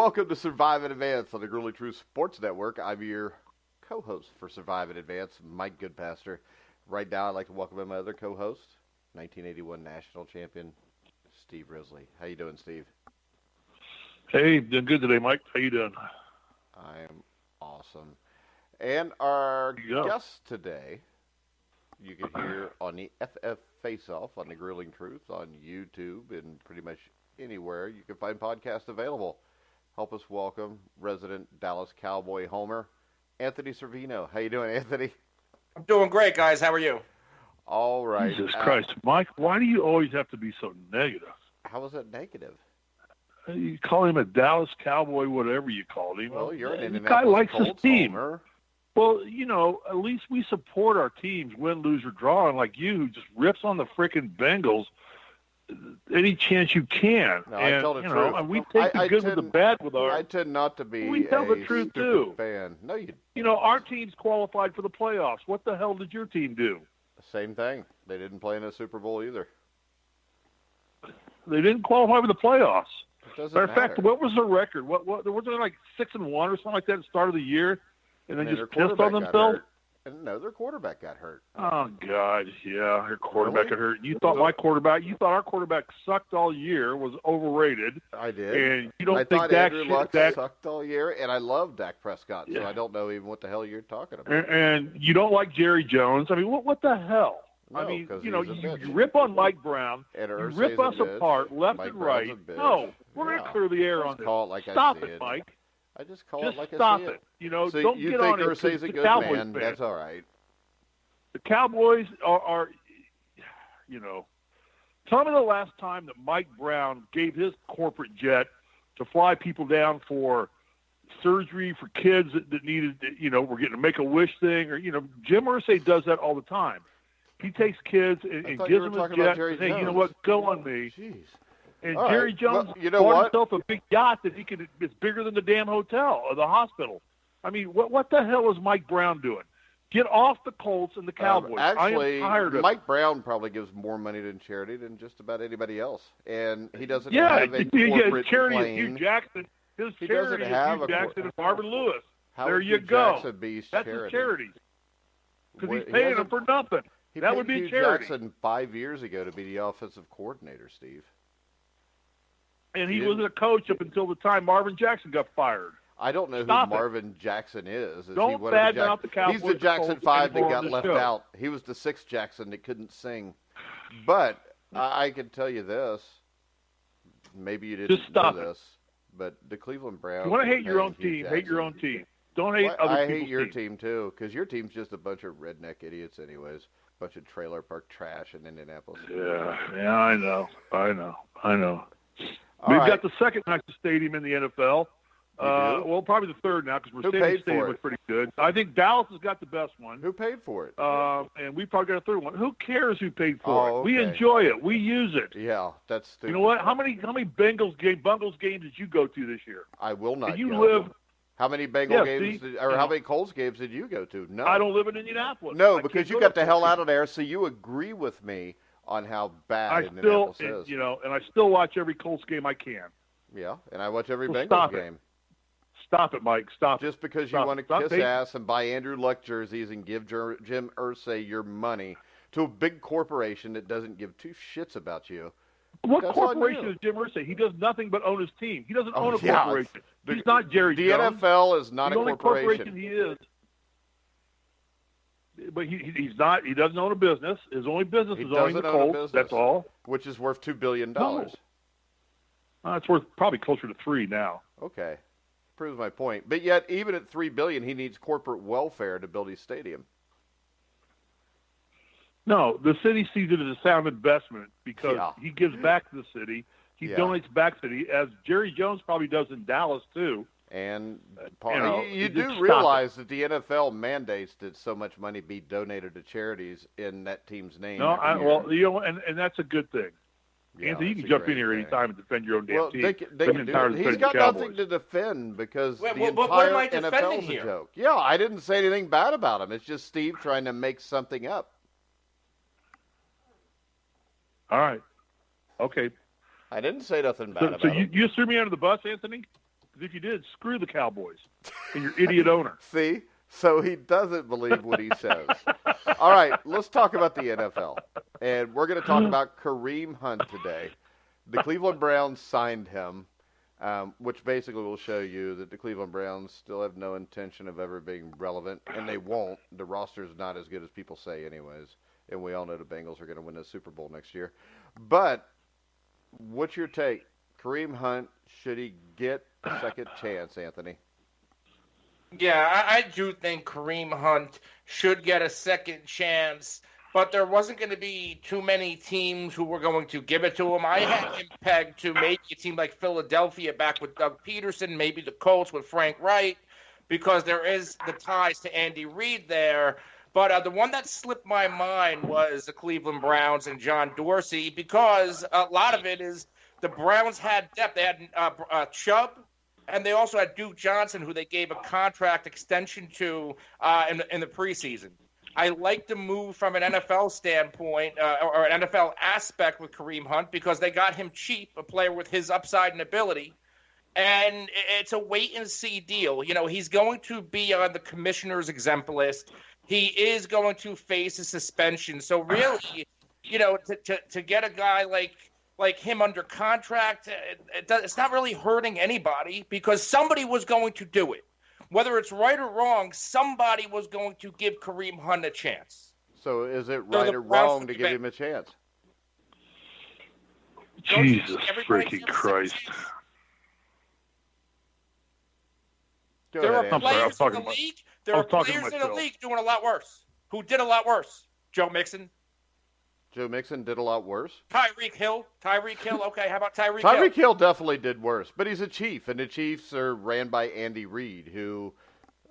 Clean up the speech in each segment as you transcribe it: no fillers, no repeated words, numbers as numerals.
welcome to Survive in Advance on the Grueling Truth Sports Network. I'm your co-host for Survive in Advance, Mike Goodpaster. Right now, I'd like to welcome in my other co-host, 1981 national champion, Steve Risley. How you doing, Steve? Hey, doing good today, Mike. How you doing? I am awesome. And our guest today, you can hear on the FF Face-Off on the Grueling Truth on YouTube and pretty much anywhere you can find podcasts available. Help us welcome resident Dallas Cowboy homer, Anthony Cervino. How you doing, Anthony? I'm doing great, guys. How are you? All right. Jesus Christ. Mike, why do you always have to be so negative? How is that negative? You call him a Dallas Cowboy, whatever you called him. Well, you're an The guy likes his team. Homer. Well, you know, at least we support our teams, win, lose, or draw, unlike you, who just rips on the frickin' Bengals any chance you can. No, I tell the truth. And we take the good with the bad with our. I tend not to be we tell the truth too. Fan. No, you know, our team's qualified for the playoffs. What the hell did your team do? Same thing. They didn't play in a Super Bowl either. They didn't qualify for the playoffs. Matter of fact, matter. what was the record? What was it, like 6-1 or something like that at the start of the year, and then just pissed on themselves? No, their quarterback got hurt. Oh God, yeah, their quarterback Really? got hurt. You thought our quarterback sucked all year, was overrated. I did. And you don't I think thought Dak Andrew Luck sucked all year, and I love Dak Prescott, so I don't know even what the hell you're talking about. And you don't like Jerry Jones. I mean, what the hell? No, I mean, you know, you bitch. rip on Mike Brown, And you Irsay's rip a us bitch. apart left Mike and Brown's right. a bitch. No, we're going to clear the air on this. Call it like Stop I see it, Mike. I just call Just it like stop I see it. You know, So don't you get think on it. Irsay's a The good Cowboys man? fan. That's all right. The Cowboys are, you know, tell me the last time that Mike Brown gave his corporate jet to fly people down for surgery for kids that needed, you know, were getting a Make-A-Wish thing, or, you know, Jim Irsay does that all the time. He takes kids and gives them a jet and say, you know what, go on me. Jeez. And All Jerry right. Jones Well, you know bought what? himself a big yacht that it's bigger than the damn hotel or the hospital. I mean, what the hell is Mike Brown doing? Get off the Colts and the Cowboys. Actually, I am tired of Mike Brown probably gives more money to charity than just about anybody else, and he doesn't yeah, have a his corporate charity plane. is Hugh Jackson. His He charity doesn't is have Hugh a Jackson and Marvin Lewis. How there would you Hugh go. Jackson be his That's charity? his charity. Because he's He paying them hasn't- for nothing. He That paid would be Hugh charity. Jackson 5 years ago to be the offensive coordinator, Steve. And he was a coach up until the time Marvin Jackson got fired. I don't know Stop who it. Marvin Jackson is. Don't he one of the badmouth the Cowboys He's the Jackson Colts 5 that anymore got on this left show. out. He was the 6th Jackson that couldn't sing. But I can tell you this. Maybe you didn't Just stop know this, but the Cleveland Browns. You want to hate your are own paying Hugh team. Hate your own Jackson. team. Don't hate Well, other I people's hate your teams. team too, because your team's just a bunch of redneck idiots, anyways. Bunch of trailer park trash in Indianapolis. Yeah, I know. All We've right. got the second nicest stadium in the NFL. Well, probably the third now because Who Mercedes paid Stadium for was it? pretty good. I think Dallas has got the best one. Who paid for it? And we probably got a third one. Who cares who paid for it? We okay. enjoy it. We use it. Yeah, that's stupid. You know what? How many Bungles games did you go to this year? I will not. And you go. live. How many Bengal Yeah, games, see? how many Colts games did you go to? No. I don't live in Indianapolis. No, I because can't you go got to the hell Colts out of there, so you agree with me on how bad I Indianapolis still, is. you know, and I still watch every Colts game I can. Yeah, and I watch every Well, Bengals stop it. game. Stop it, Mike. Stop it. Just because you Stop want it. to Stop kiss taking- ass and buy Andrew Luck jerseys and give Jim Irsay your money to a big corporation that doesn't give two shits about you. What That's on corporation you. is Jim Irsay? He does nothing but own his team. He doesn't own a yeah. corporation. He's not Jerry The Jones. NFL is not the a only corporation. he is. But he's not. He doesn't own a business. His only business He is owning the doesn't own a Colts. business. That's all. Which is worth $2 billion. No. It's worth probably closer to 3 now. Okay. Proves my point. But yet, even at $3 billion, he needs corporate welfare to build his stadium. No, the city sees it as a sound investment because Yeah. he gives back to the city. He Yeah. donates back to the city, as Jerry Jones probably does in Dallas too. And you you just do stop realize that the NFL mandates that so much money be donated to charities in that team's name. No, every year. well, you know, and that's a good thing. Yeah, Anthony, you that's can a jump in great here thing. anytime and defend your own damn Well, team. they can do tired it. of He's defending got the Cowboys. nothing to defend because Wait, the what entire am I defending NFL's a here? joke. Yeah, I didn't say anything bad about him. It's just Steve trying to make something up. All right. Okay. I didn't say nothing bad So about him. you threw me under the bus, Anthony? Because if you did, screw the Cowboys and your idiot owner. See? So he doesn't believe what he says. All right, let's talk about the NFL. And we're going to talk about Kareem Hunt today. The Cleveland Browns signed him, which basically will show you that the Cleveland Browns still have no intention of ever being relevant, and they won't. The roster is not as good as people say anyways, and we all know the Bengals are going to win the Super Bowl next year. But what's your take? Kareem Hunt, should he get a second chance, Anthony? Yeah, I do think Kareem Hunt should get a second chance, but there wasn't going to be too many teams who were going to give it to him. I had him pegged to maybe a team like Philadelphia back with Doug Peterson, maybe the Colts with Frank Wright, because there is the ties to Andy Reid there. But the one that slipped my mind was the Cleveland Browns and John Dorsey, because a lot of it is the Browns had depth. They had Chubb, and they also had Duke Johnson, who they gave a contract extension to in the preseason. I like the move from an NFL standpoint or an NFL aspect with Kareem Hunt because they got him cheap, a player with his upside and ability. And it's a wait-and-see deal. You know, he's going to be on the commissioner's exempt list. He is going to face a suspension. So really, you know, to get a guy like him under contract, it's not really hurting anybody because somebody was going to do it. Whether it's right or wrong, somebody was going to give Kareem Hunt a chance. So is it right or wrong to give him a chance? Jesus freaking Christ. There are players in the league. There are players in the league doing a lot worse. Who did a lot worse? Joe Mixon. Joe Mixon did a lot worse. Tyreek Hill. Okay, how about Tyreek Hill? Tyreek Hill definitely did worse, but he's a Chief, and the Chiefs are ran by Andy Reid, who,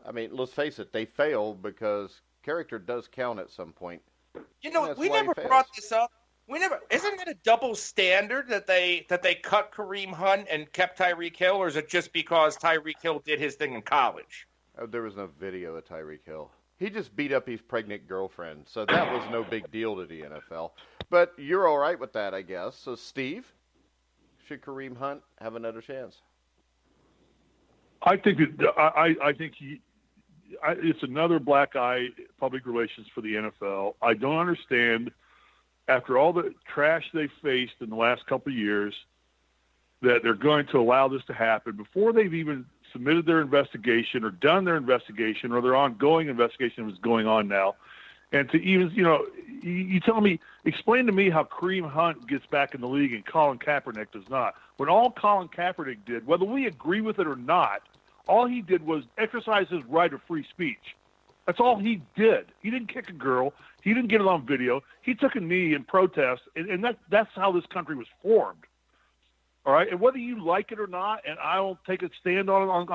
I mean, let's face it, they fail because character does count at some point. You know, we never brought this up. Isn't it a double standard that they cut Kareem Hunt and kept Tyreek Hill, or is it just because Tyreek Hill did his thing in college? Oh, there was no video of Tyreek Hill. He just beat up his pregnant girlfriend, so that was no big deal to the NFL. But you're all right with that, I guess. So, Steve, should Kareem Hunt have another chance? I think it's another black eye public relations for the NFL. I don't understand, after all the trash they faced in the last couple of years, that they're going to allow this to happen before they've even submitted their investigation or done their investigation or their ongoing investigation is going on now. And to even, you know, you tell me, explain to me how Kareem Hunt gets back in the league and Colin Kaepernick does not. When all Colin Kaepernick did, whether we agree with it or not, all he did was exercise his right of free speech. That's all he did. He didn't kick a girl. He didn't get it on video. He took a knee in protest, and that's how this country was formed. All right, and whether you like it or not, and I don't take a stand on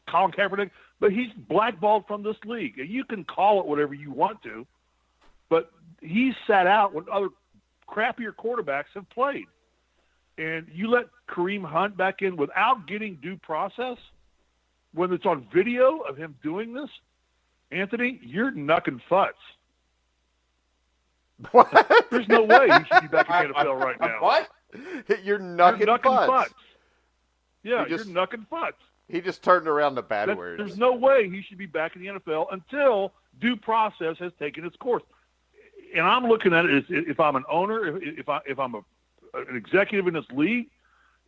Colin Kaepernick, but he's blackballed from this league. And you can call it whatever you want to, but he sat out when other crappier quarterbacks have played. And you let Kareem Hunt back in without getting due process when it's on video of him doing this, Anthony, you're knucking futz. What? There's no way he should be back in the NFL right now. What? You're knucking futz. Yeah, you're knucking futz. He just turned around the bad words. There's no way he should be back in the NFL until due process has taken its course. And I'm looking at it as if I'm an owner, if I'm an executive in this league,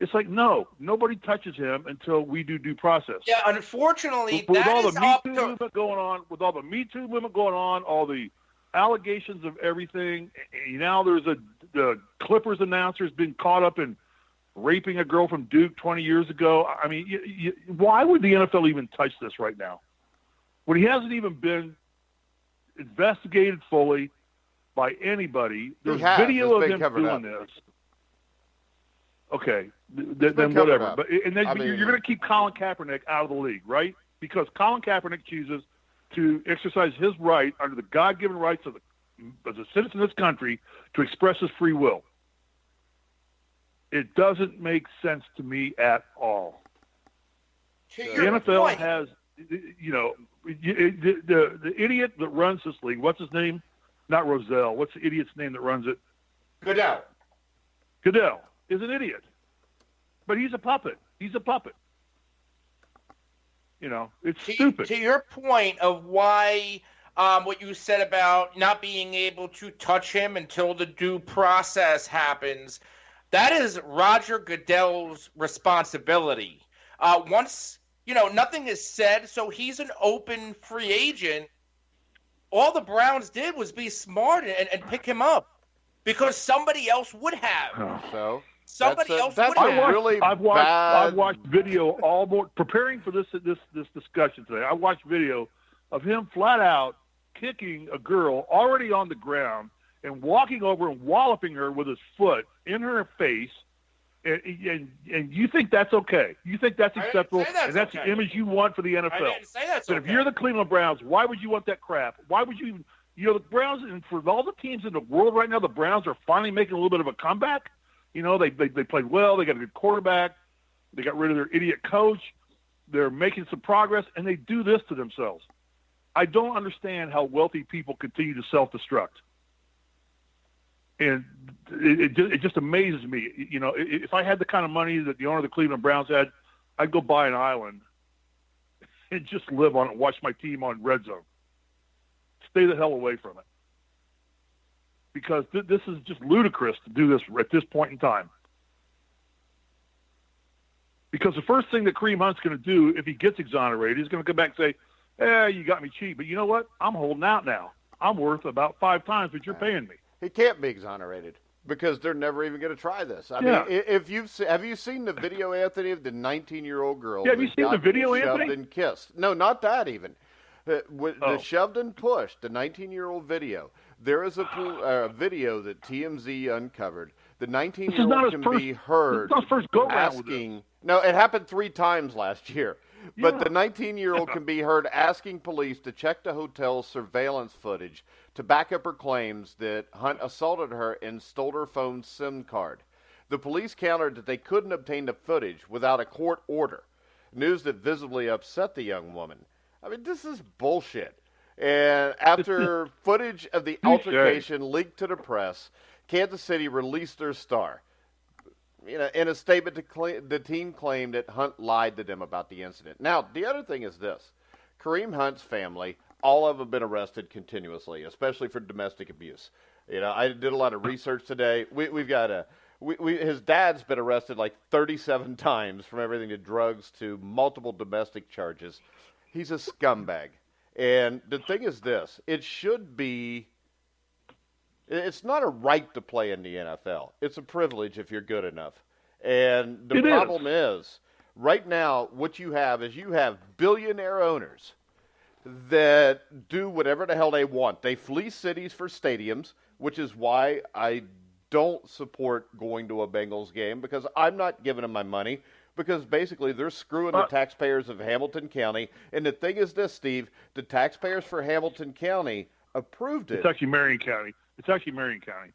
it's like, no, nobody touches him until we do due process. Yeah, unfortunately, with all the Me Too movement going on, all the allegations of everything. Now there's the Clippers announcer's been caught up in raping a girl from Duke 20 years ago. I mean, why would the NFL even touch this right now when he hasn't even been investigated fully by anybody? There's video of him doing this. Okay, then whatever. But you're going to keep Colin Kaepernick out of the league, right? Because Colin Kaepernick chooses to exercise his right under the God-given rights of as a citizen of this country to express his free will. It doesn't make sense to me at all. The NFL has, you know, the idiot that runs this league. What's his name? Not Rozelle. What's the idiot's name that runs it? Goodell is an idiot, but he's a puppet. It's stupid. To your point of why what you said about not being able to touch him until the due process happens, that is Roger Goodell's responsibility. Once, nothing is said, so he's an open free agent. All the Browns did was be smart and pick him up because somebody else would have. So somebody else would have. I've watched video preparing for this discussion today. I watched video of him flat out kicking a girl already on the ground and walking over and walloping her with his foot in her face. And you think that's okay? You think that's acceptable? And that's the image you want for the NFL? I didn't say that's okay. But if you're the Cleveland Browns, why would you want that crap? Why would you even? The Browns, and for all the teams in the world right now, the Browns are finally making a little bit of a comeback. They played well. They got a good quarterback. They got rid of their idiot coach. They're making some progress, and they do this to themselves. I don't understand how wealthy people continue to self-destruct. And it just amazes me. If I had the kind of money that the owner of the Cleveland Browns had, I'd go buy an island and just live on it and watch my team on Red Zone. Stay the hell away from it. Because this is just ludicrous to do this at this point in time. Because the first thing that Kareem Hunt's going to do if he gets exonerated, he's going to come back and say, you got me cheap. But you know what? I'm holding out now. I'm worth about 5 times what you're paying me. He can't be exonerated because they're never even going to try this. I mean, have you seen the video, Anthony, of the 19-year-old girl? Yeah, have you seen the video, shoved Anthony? And kissed. No, not that even. The shoved and pushed, the 19-year-old video. There is a video that TMZ uncovered. The 19-year-old can be heard asking. No, it happened 3 times last year. But the 19-year-old can be heard asking police to check the hotel's surveillance footage to back up her claims that Hunt assaulted her and stole her phone's SIM card. The police countered that they couldn't obtain the footage without a court order, news that visibly upset the young woman. I mean, this is bullshit. And after footage of the altercation leaked to the press, Kansas City released their star. In a statement, the team claimed that Hunt lied to them about the incident. Now, the other thing is this. Kareem Hunt's family, all of them have been arrested continuously, especially for domestic abuse. I did a lot of research today. We've got his dad's been arrested like 37 times from everything to drugs to multiple domestic charges. He's a scumbag. And the thing is this. It's not a right to play in the NFL. It's a privilege if you're good enough. And the problem is, right now, what you have is billionaire owners that do whatever the hell they want. They fleece cities for stadiums, which is why I don't support going to a Bengals game, because I'm not giving them my money, because basically they're screwing the taxpayers of Hamilton County. And the thing is this, Steve, the taxpayers for Hamilton County approved it. It's actually Marion County.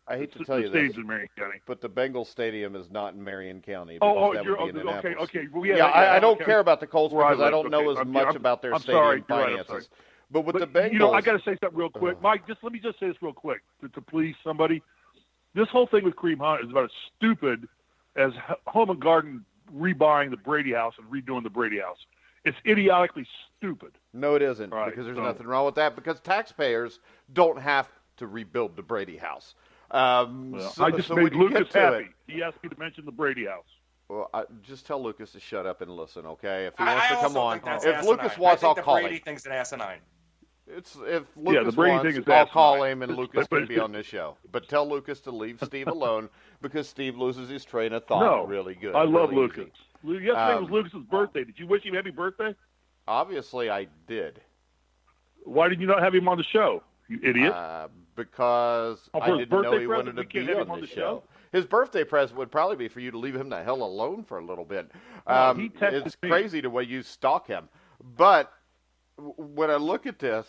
I hate to tell you this, stadium's in Marion County. but the Bengals Stadium is not in Marion County. Okay. Well, I don't care about the Colts because I don't know as much about their stadium finances. Right, but with the Bengals, I got to say something real quick, Mike. Let me just say this real quick to please somebody. This whole thing with Kareem Hunt is about as stupid as Home and Garden rebuying the Brady House and redoing the Brady House. It's idiotically stupid. No, it isn't, because there's nothing wrong with that, because taxpayers don't have to rebuild the Brady House. I just made Lucas happy. He asked me to mention the Brady House. Well, just tell Lucas to shut up and listen, okay? If he wants to come on. If Lucas wants, I'll call him. The Brady thing's an asinine. If Lucas wants, I'll call him and Lucas can be on this show. But tell Lucas to leave Steve alone because Steve loses his train of thought really good. I love Lucas. Yesterday was Lucas's birthday. Did you wish him happy birthday? Obviously, I did. Why did you not have him on the show, you idiot? Because I didn't know he wanted to be on the show. His birthday present would probably be for you to leave him the hell alone for a little bit. It's crazy the way you stalk him. But when I look at this,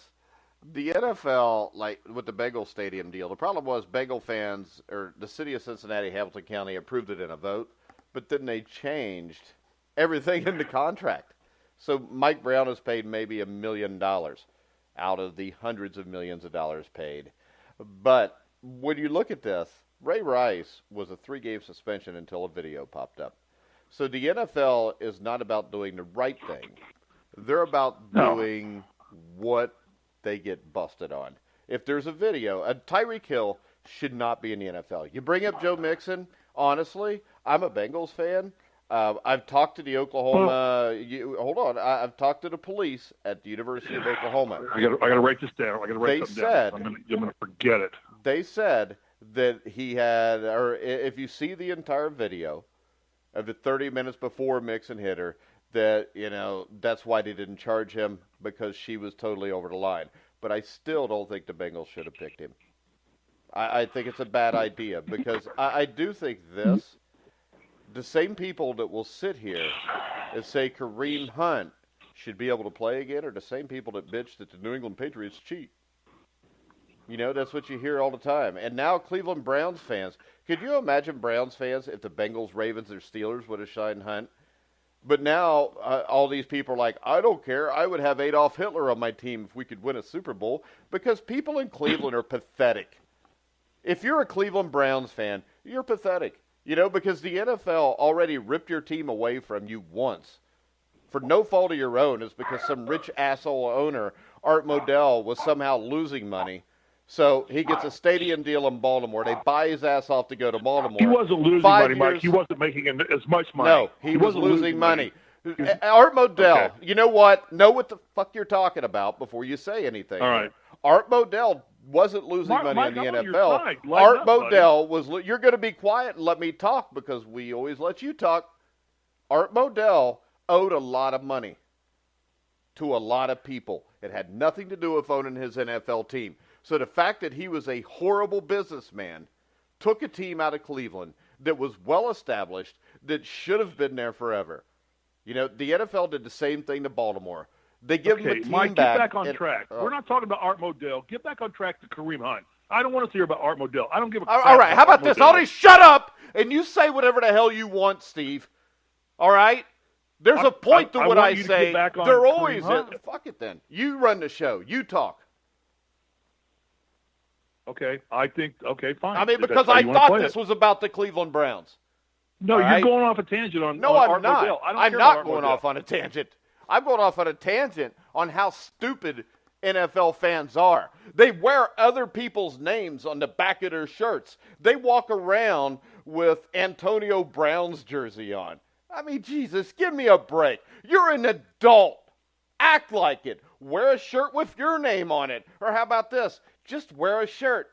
the NFL, like with the Bengal Stadium deal, the problem was Bengal fans, or the city of Cincinnati, Hamilton County, approved it in a vote, but then they changed everything in the contract. So Mike Brown has paid maybe $1 million out of the hundreds of millions of dollars paid. But when you look at this, Ray Rice was a 3-game suspension until a video popped up. So the NFL is not about doing the right thing. They're about doing what they get busted on. If there's a video, Tyreek Hill should not be in the NFL. You bring up Joe Mixon, honestly, I'm a Bengals fan. I've talked to the Oklahoma. Hold on. I've talked to the police at the University of Oklahoma. I got to write this down. I got to write something down. I'm going to forget it. They said that he had, or if you see the entire video of the 30 minutes before Mixon hit her, that, that's why they didn't charge him, because she was totally over the line. But I still don't think the Bengals should have picked him. I think it's a bad idea, because I do think this. The same people that will sit here and say Kareem Hunt should be able to play again are the same people that bitch that the New England Patriots cheat. That's what you hear all the time. And now Cleveland Browns fans. Could you imagine Browns fans if the Bengals, Ravens, or Steelers would have shined Hunt? But now all these people are like, I don't care. I would have Adolf Hitler on my team if we could win a Super Bowl, because people in Cleveland are pathetic. If you're a Cleveland Browns fan, you're pathetic. Because the NFL already ripped your team away from you once. For no fault of your own. It's because some rich asshole owner, Art Modell, was somehow losing money. So he gets a stadium deal in Baltimore. They buy his ass off to go to Baltimore. He wasn't losing money, Mike. He wasn't making as much money. No, he was losing money. Art Modell, You know what? Know what the fuck you're talking about before you say anything. All right. Art Modell wasn't losing money in the NFL. Art Modell was. You're going to be quiet and let me talk, because we always let you talk. Art Modell owed a lot of money to a lot of people. It had nothing to do with owning his NFL team. So the fact that he was a horrible businessman, took a team out of Cleveland that was well established, that should have been there forever. The NFL did the same thing to Baltimore. They give him a team Mike, back. Get back on track. We're not talking about Art Modell. Get back on track to Kareem Hunt. I don't want to hear about Art Modell. I don't give a crap. All right, how about this? I'll just shut up, and you say whatever the hell you want, Steve. All right? There's a point to what I say. They're always fuck it then. You run the show. You talk. Okay, fine. I mean, because I thought this was about the Cleveland Browns. No, you're going off a tangent on No, on I'm not. Modell. I'm not going off on a tangent. I'm going off on a tangent on how stupid NFL fans are. They wear other people's names on the back of their shirts. They walk around with Antonio Brown's jersey on. I mean, Jesus, give me a break. You're an adult. Act like it. Wear a shirt with your name on it. Or how about this? Just wear a shirt.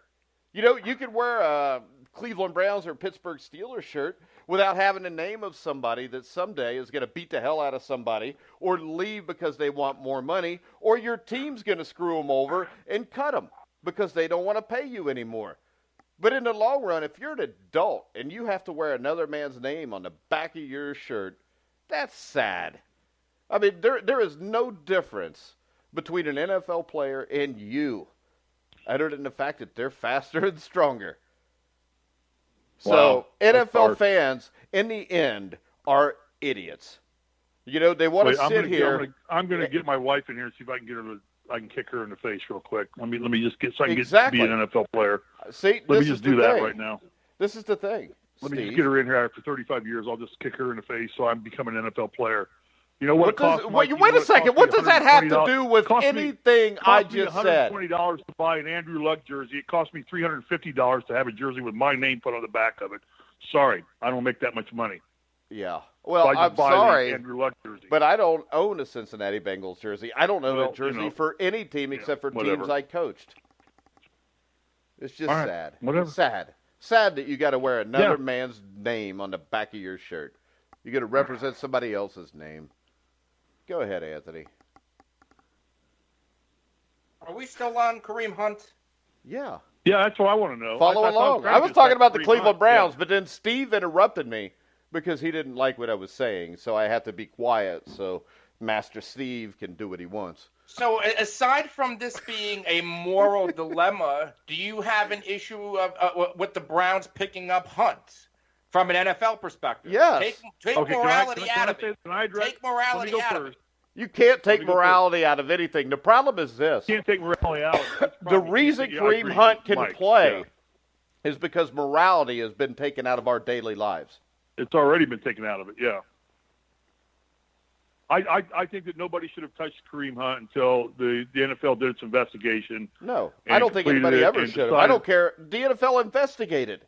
You could wear a Cleveland Browns or Pittsburgh Steelers shirt without having the name of somebody that someday is going to beat the hell out of somebody or leave because they want more money, or your team's going to screw them over and cut them because they don't want to pay you anymore. But in the long run, if you're an adult and you have to wear another man's name on the back of your shirt, that's sad. I mean, there is no difference between an NFL player and you, other than the fact that they're faster and stronger. So NFL fans, in the end, are idiots. They want to sit here. I'm going to get my wife in here and see if I can get her. I can kick her in the face real quick. Let me just get so I can get to be an NFL player. See, let me just do that right now. This is the thing. Let me just get her in here after 35 years. I'll just kick her in the face so I'm becoming an NFL player. You know what it costs? Wait a second. What does that have to do with anything I just said? $120 to buy an Andrew Luck jersey. It cost me $350 to have a jersey with my name put on the back of it. Sorry, I don't make that much money. Yeah. Well, so I'm sorry, Andrew Luck jersey. But I don't own a Cincinnati Bengals jersey. I don't own a jersey for any team except for teams I coached. It's just sad. Whatever. Sad that you got to wear another man's name on the back of your shirt. You got to represent somebody else's name. Go ahead, Anthony. Are we still on Kareem Hunt? Yeah. Yeah, that's what I want to know. Follow along. I was talking about the Cleveland Browns, but then Steve interrupted me because he didn't like what I was saying, so I had to be quiet so Master Steve can do what he wants. So aside from this being a moral dilemma, do you have an issue with the Browns picking up Hunt from an NFL perspective? Yes. Take morality out of it. Take morality out of it. You can't take morality out of anything. The problem is this. You can't take morality out of it. The reason Kareem Hunt can play is because morality has been taken out of our daily lives. It's already been taken out of it, yeah. I think that nobody should have touched Kareem Hunt until the NFL did its investigation. No, I don't think anybody ever should have. I don't care. The NFL investigated.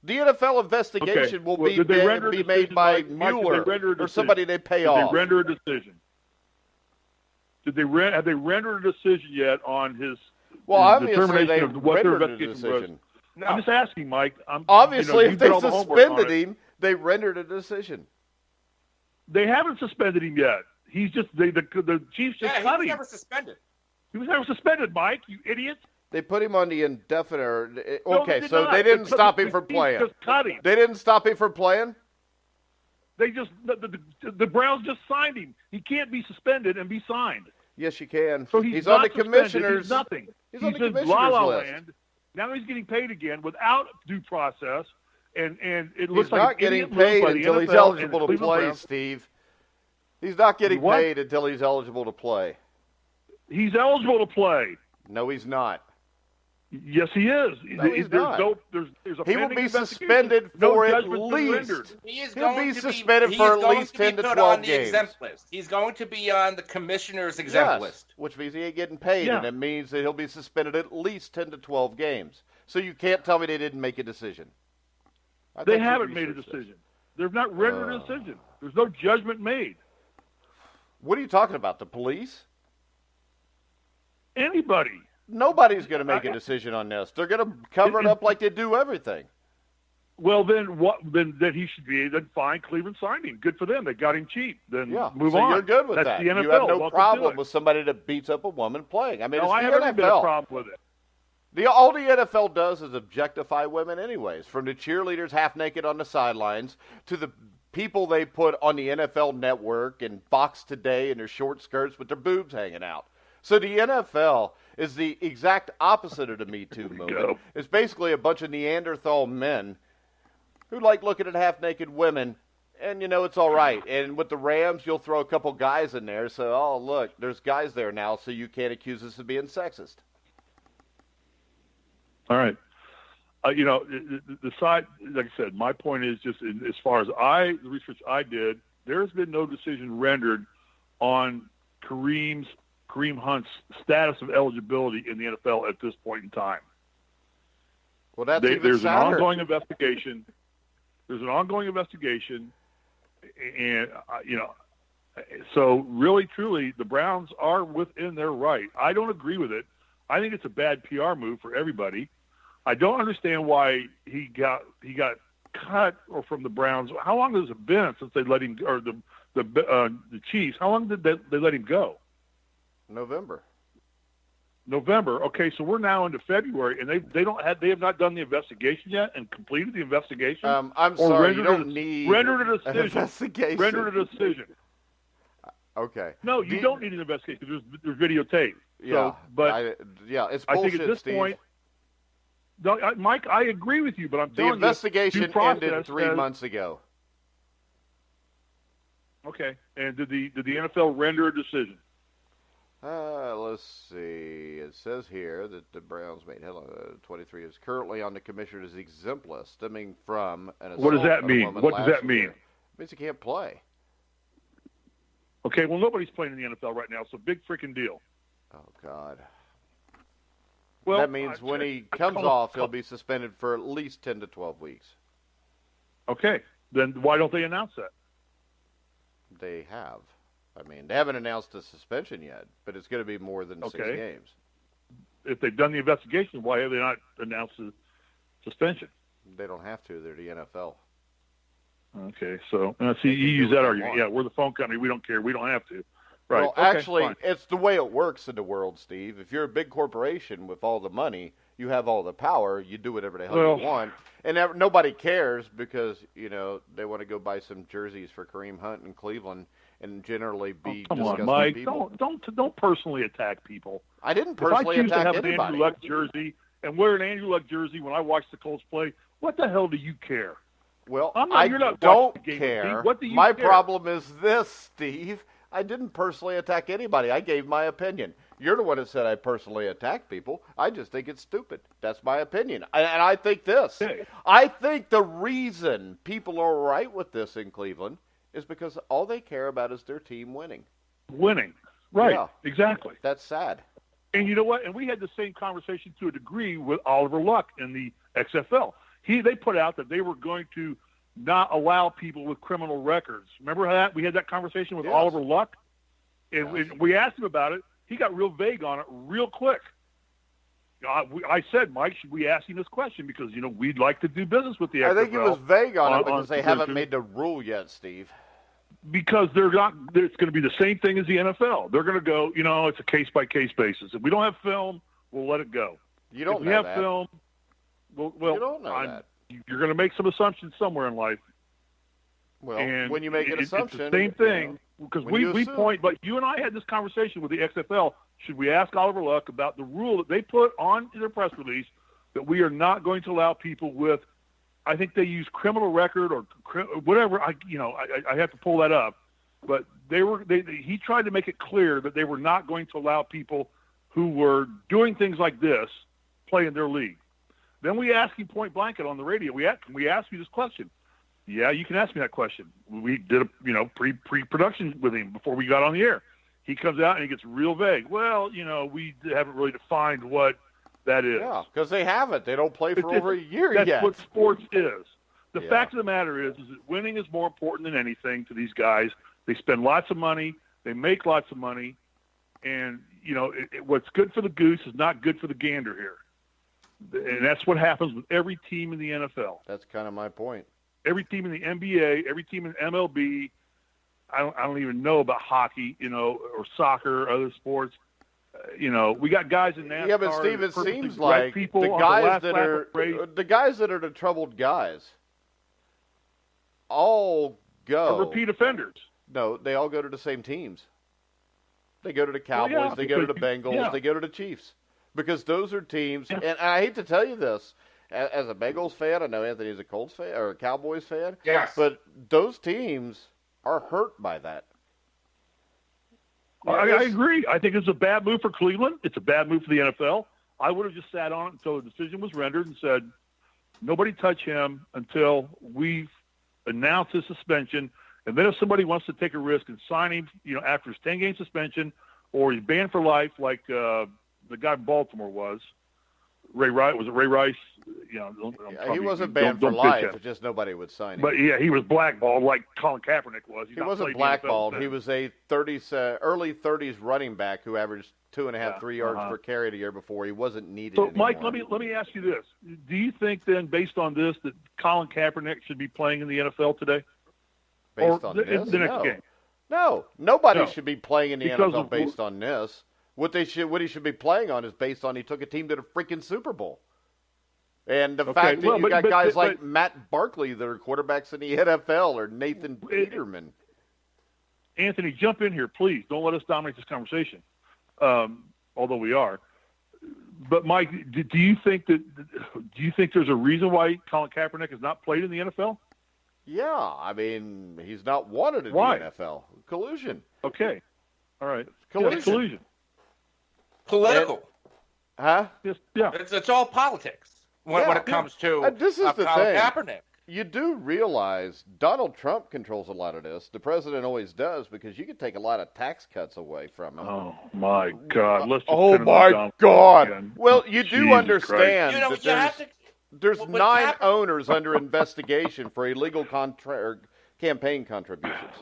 The NFL investigation will be made by Mueller or somebody they pay off. Did they render a decision? Have they rendered a decision yet on his obviously determination of what their rendered a investigation was? decision. No. I'm just asking, Mike. Obviously, if they suspended him, they rendered a decision. They haven't suspended him yet. He's just the Chiefs just cut him. He was never suspended. He was never suspended, Mike. You idiot. They put him on the indefinite. They didn't stop him from playing. Just cut him. They didn't stop him from playing. They just the Browns just signed him. He can't be suspended and be signed. Yes, you can. So he's on the commissioners. He's nothing. He's on the commissioners list. Land. Now he's getting paid again without due process, and it looks like he's not getting paid until he's eligible to play. Steve, he's not getting paid until he's eligible to play. He's eligible to play. No, he's not. Yes, he is. No, he's not. There's a he will be suspended for at least. He'll be suspended for at least 10 to 12 games. He's going to be on the commissioner's exempt list. Which means he ain't getting paid, and it means that he'll be suspended at least 10 to 12 games. So you can't tell me they didn't make a decision. They haven't made a decision. They've not rendered a decision. There's no judgment made. What are you talking about? The police? Anybody. Nobody's going to make a decision on this. They're going to cover it up like they do everything. Well, then what? Then he should be. Then fine. Cleveland signed him. Good for them. They got him cheap. Then move on. So you're good with That's that. The NFL. You have no problem with somebody that beats up a woman playing. I mean, no, it's I the haven't NFL. Been a problem with it. All the NFL does is objectify women, anyways. From the cheerleaders half naked on the sidelines to the people they put on the NFL Network and Fox Today in their short skirts with their boobs hanging out. So the NFL is the exact opposite of the Me Too movement. It's basically a bunch of Neanderthal men who like looking at half-naked women, and, it's all right. And with the Rams, you'll throw a couple guys in there, so, oh, look, there's guys there now, so you can't accuse us of being sexist. All right. The side, like I said, my point is just as far as the research I did, there's been no decision rendered on Kareem Hunt's status of eligibility in the NFL at this point in time. Well, that's there's an ongoing investigation. There's an ongoing investigation, and so really, truly, the Browns are within their right. I don't agree with it. I think it's a bad PR move for everybody. I don't understand why he got cut or from the Browns. How long has it been since they let him, or the Chiefs? How long did they let him go? November. Okay, so we're now into February, and they have not done the investigation yet and completed the investigation. I'm sorry, you don't need rendered a decision. An investigation. Rendered a decision. Okay. No, you don't need an investigation because there's videotape. Yeah, so, but it's bullshit, I think at this Steve. point, no, Mike, I agree with you, but I'm telling you, the investigation ended 3 months ago. Okay, and did the NFL render a decision? Let's see. It says here that the Browns made 23 is currently on the commissioner's exempt list, stemming from an assault. What does that mean? What does that mean? It means he can't play. Okay, well, nobody's playing in the NFL right now, so big freaking deal. Oh, God. Well, that means when he comes off, he'll be suspended for at least 10 to 12 weeks. Okay, then why don't they announce that? They have. I mean, they haven't announced a suspension yet, but it's going to be more than 6 games. If they've done the investigation, why have they not announced the suspension? They don't have to. They're the NFL. Okay, so see, you use that argument. Yeah, we're the phone company. We don't care. We don't have to. Right. Well, actually, it's the way it works in the world, Steve. If you're a big corporation with all the money, you have all the power. You do whatever the hell you want, and nobody cares because they want to go buy some jerseys for Kareem Hunt in Cleveland and generally be come disgusting on, Mike. people. Don't personally attack people. I didn't personally attack anybody. If I choose to have anybody. an Andrew Luck jersey and wear an Andrew Luck jersey when I watch the Colts play, what the hell do you care? Well, I don't care. What do you My care? problem is this, Steve. I didn't personally attack anybody. I gave my opinion. You're the one that said I personally attack people. I just think it's stupid. That's my opinion. And I think this. Okay. I think the reason people are all right with this in Cleveland is because all they care about is their team winning. Winning. Right. Yeah. Exactly. That's sad. And you know what? And we had the same conversation to a degree with Oliver Luck in the XFL. They put out that they were going to not allow people with criminal records. Remember that? We had that conversation with Oliver Luck? And we asked him about it. He got real vague on it real quick. I said, Mike, should we ask him this question? Because, we'd like to do business with the XFL. I think he was vague on it because they haven't made the rule yet, Steve. Because it's going to be the same thing as the NFL. They're going to go, it's a case-by-case basis. If we don't have film, we'll let it go. You don't if know we have that. film, well, you don't know that. You're going to make some assumptions somewhere in life. Well, and when you make an assumption, it's the same thing. Because we point, but you and I had this conversation with the XFL. Should we ask Oliver Luck about the rule that they put on their press release that we are not going to allow people with, I think they use criminal record or whatever. I have to pull that up, but he tried to make it clear that they were not going to allow people who were doing things like this play in their league. Then we asked him point blank on the radio. We asked you this question. Yeah, you can ask me that question. We did a pre-production with him before we got on the air. He comes out and he gets real vague. Well, we haven't really defined what that is. Yeah, because they haven't. They don't play for over a year yet. That's what sports is. The fact of the matter is that winning is more important than anything to these guys. They spend lots of money. They make lots of money. And, what's good for the goose is not good for the gander here. And that's what happens with every team in the NFL. That's kind of my point. Every team in the NBA, every team in MLB. I don't even know about hockey, or soccer, or other sports. We got guys in NASCAR. Yeah, but Steve, it seems like the guys that are the troubled guys all go. Repeat offenders. No, they all go to the same teams. They go to the Cowboys. They go to the Bengals. They go to the Chiefs. Because those are teams, and I hate to tell you this, as a Bengals fan, I know Anthony's a Colts fan or a Cowboys fan. Yes. But those teams are hurt by that. I agree. I think it's a bad move for Cleveland. It's a bad move for the NFL. I would have just sat on it until the decision was rendered and said, nobody touch him until we've announced his suspension. And then if somebody wants to take a risk and sign him, after his 10-game suspension, or he's banned for life like the guy in Baltimore was, Ray Rice. Was it Ray Rice? He wasn't banned for life. It's just nobody would sign him. But he was blackballed like Colin Kaepernick was. He wasn't blackballed. He was a early 30s running back who averaged 2.5, 3 yards per carry the year before. He wasn't needed anymore. Mike, let me ask you this: do you think then, based on this, that Colin Kaepernick should be playing in the NFL today? Based on this? The next game? No, nobody should be playing in the NFL based on this. What he should be playing on is based on he took a team to the freaking Super Bowl. And the fact that you got guys like Matt Barkley that are quarterbacks in the NFL or Nathan Peterman. Anthony, jump in here, please. Don't let us dominate this conversation, although we are. But, Mike, do you think there's a reason why Colin Kaepernick has not played in the NFL? Yeah, I mean, he's not wanted in the NFL. Collusion. Okay. All right. Collusion. Political. Huh? Yeah. It's all politics when it comes to this is the Colin thing. Kaepernick. You do realize Donald Trump controls a lot of this. The president always does because you can take a lot of tax cuts away from him. Oh, my God. Oh, my God. Well, you do understand that there's 9 owners under investigation for illegal campaign contributions.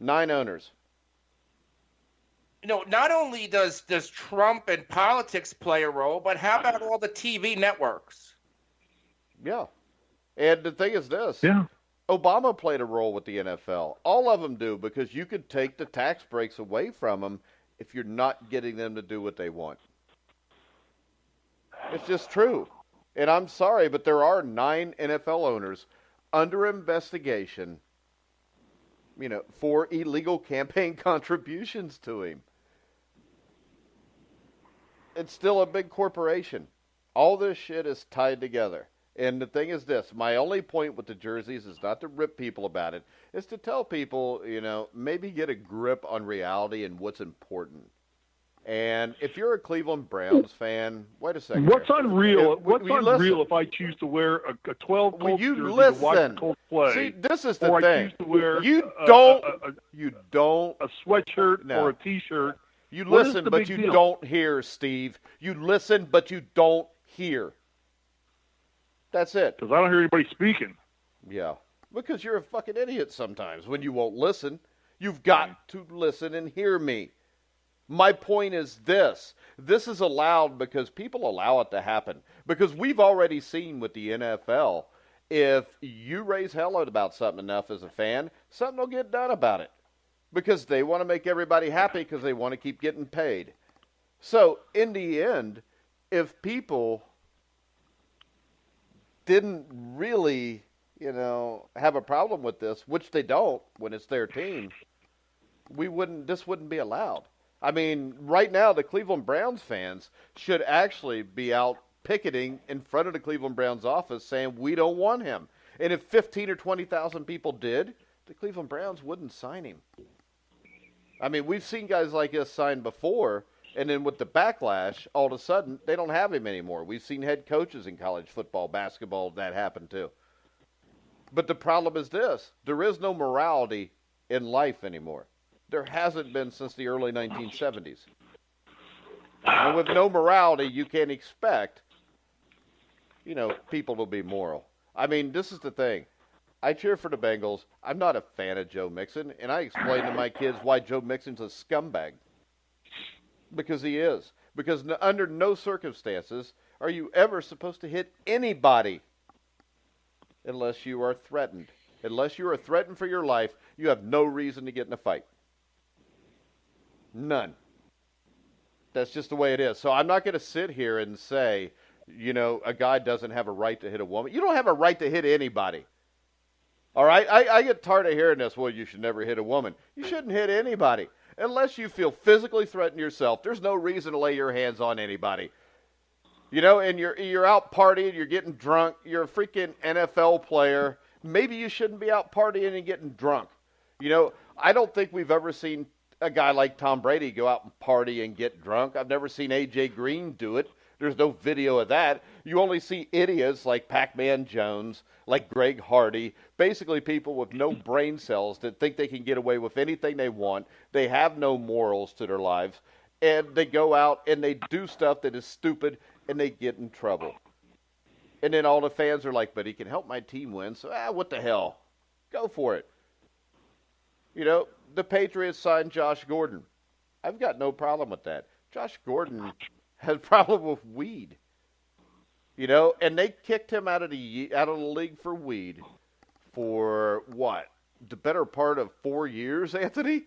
9 owners. Not only does Trump and politics play a role, but how about all the TV networks? Yeah. And the thing is this. Yeah. Obama played a role with the NFL. All of them do because you could take the tax breaks away from them if you're not getting them to do what they want. It's just true. And I'm sorry, but there are 9 NFL owners under investigation, for illegal campaign contributions to him. It's still a big corporation. All this shit is tied together. And the thing is this, my only point with the jerseys is not to rip people about it, is to tell people, maybe get a grip on reality and what's important. And if you're a Cleveland Browns fan, wait a second. What's unreal? What's unreal if I choose to wear a 12 Colts jersey to watch the Colts play? See, this is the or thing. I choose to wear you don't a sweatshirt no. or a T-shirt. You listen, but you don't hear, Steve. You listen, but you don't hear. That's it. Because I don't hear anybody speaking. Yeah, because you're a fucking idiot sometimes when you won't listen. You've got to listen and hear me. My point is this. This is allowed because people allow it to happen. Because we've already seen with the NFL, if you raise hell about something enough as a fan, something will get done about it. Because they want to make everybody happy because they want to keep getting paid. So, in the end, if people didn't really, have a problem with this, which they don't when it's their team, this wouldn't be allowed. I mean, right now, the Cleveland Browns fans should actually be out picketing in front of the Cleveland Browns office saying, we don't want him. And if 15 or 20,000 people did, the Cleveland Browns wouldn't sign him. I mean, we've seen guys like this sign before, and then with the backlash, all of a sudden, they don't have him anymore. We've seen head coaches in college football, basketball, that happen too. But the problem is this. There is no morality in life anymore. There hasn't been since the early 1970s. And with no morality, you can't expect, people to be moral. I mean, this is the thing. I cheer for the Bengals. I'm not a fan of Joe Mixon, and I explain to my kids why Joe Mixon's a scumbag. Because he is. Because under no circumstances are you ever supposed to hit anybody unless you are threatened. Unless you are threatened for your life, you have no reason to get in a fight. None. That's just the way it is. So I'm not going to sit here and say, a guy doesn't have a right to hit a woman. You don't have a right to hit anybody. All right? I get tired of hearing this. Well, you should never hit a woman. You shouldn't hit anybody. Unless you feel physically threatened yourself, there's no reason to lay your hands on anybody. And you're out partying, you're getting drunk, you're a freaking NFL player. Maybe you shouldn't be out partying and getting drunk. I don't think we've ever seen a guy like Tom Brady go out and party and get drunk. I've never seen A.J. Green do it. There's no video of that. You only see idiots like Pac-Man Jones, like Greg Hardy, basically people with no brain cells that think they can get away with anything they want. They have no morals to their lives, and they go out and they do stuff that is stupid, and they get in trouble. And then all the fans are like, but he can help my team win, so what the hell? Go for it. The Patriots signed Josh Gordon. I've got no problem with that. Josh Gordon has a problem with weed. And they kicked him out of the league for weed for what? The better part of 4 years, Anthony?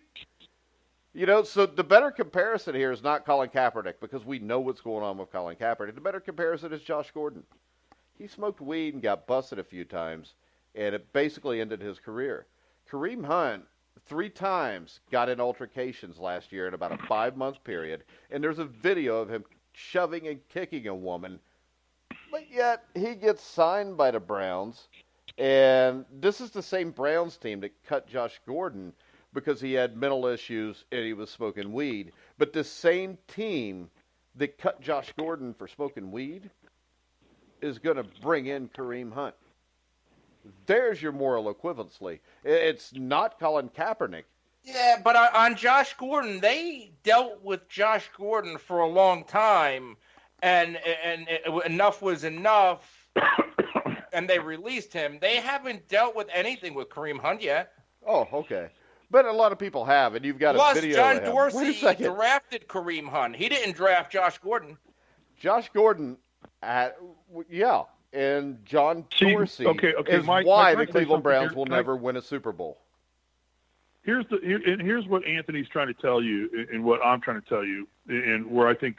So the better comparison here is not Colin Kaepernick, because we know what's going on with Colin Kaepernick. The better comparison is Josh Gordon. He smoked weed and got busted a few times, and it basically ended his career. Kareem Hunt 3 times got in altercations last year in about a 5-month period, and there's a video of him shoving and kicking a woman, but yet he gets signed by the Browns, and this is the same Browns team that cut Josh Gordon because he had mental issues and he was smoking weed, but the same team that cut Josh Gordon for smoking weed is going to bring in Kareem Hunt. There's your moral equivalency. It's not Colin Kaepernick. Yeah, but on Josh Gordon, they dealt with Josh Gordon for a long time, and enough was enough, and they released him. They haven't dealt with anything with Kareem Hunt yet. Oh, okay. But a lot of people have, and you've got Plus, a video John of him. Dorsey drafted Kareem Hunt. He didn't draft Josh Gordon. Josh Gordon, and John Dorsey is why the Cleveland Browns will never win a Super Bowl. Here's what Anthony's trying to tell you, and what I'm trying to tell you, and where I think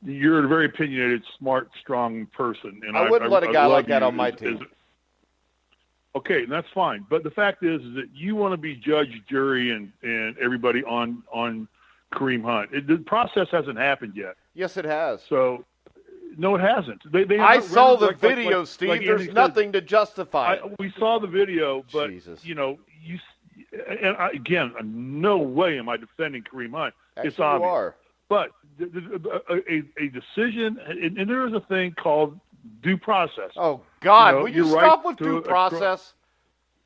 you're a very opinionated, smart, strong person. And I wouldn't let a guy like that on my team. Okay, and that's fine. But the fact is that you want to be judge, jury, and everybody on Kareem Hunt. The process hasn't happened yet. Yes, it has. So, no, it hasn't. I saw the video, Steve. There's nothing to justify it. We saw the video, but Jesus. And again, no way am I defending Kareem Hunt. Actually, it's obvious. You are. But a decision, and there is a thing called due process. Oh, God, will you stop with due process?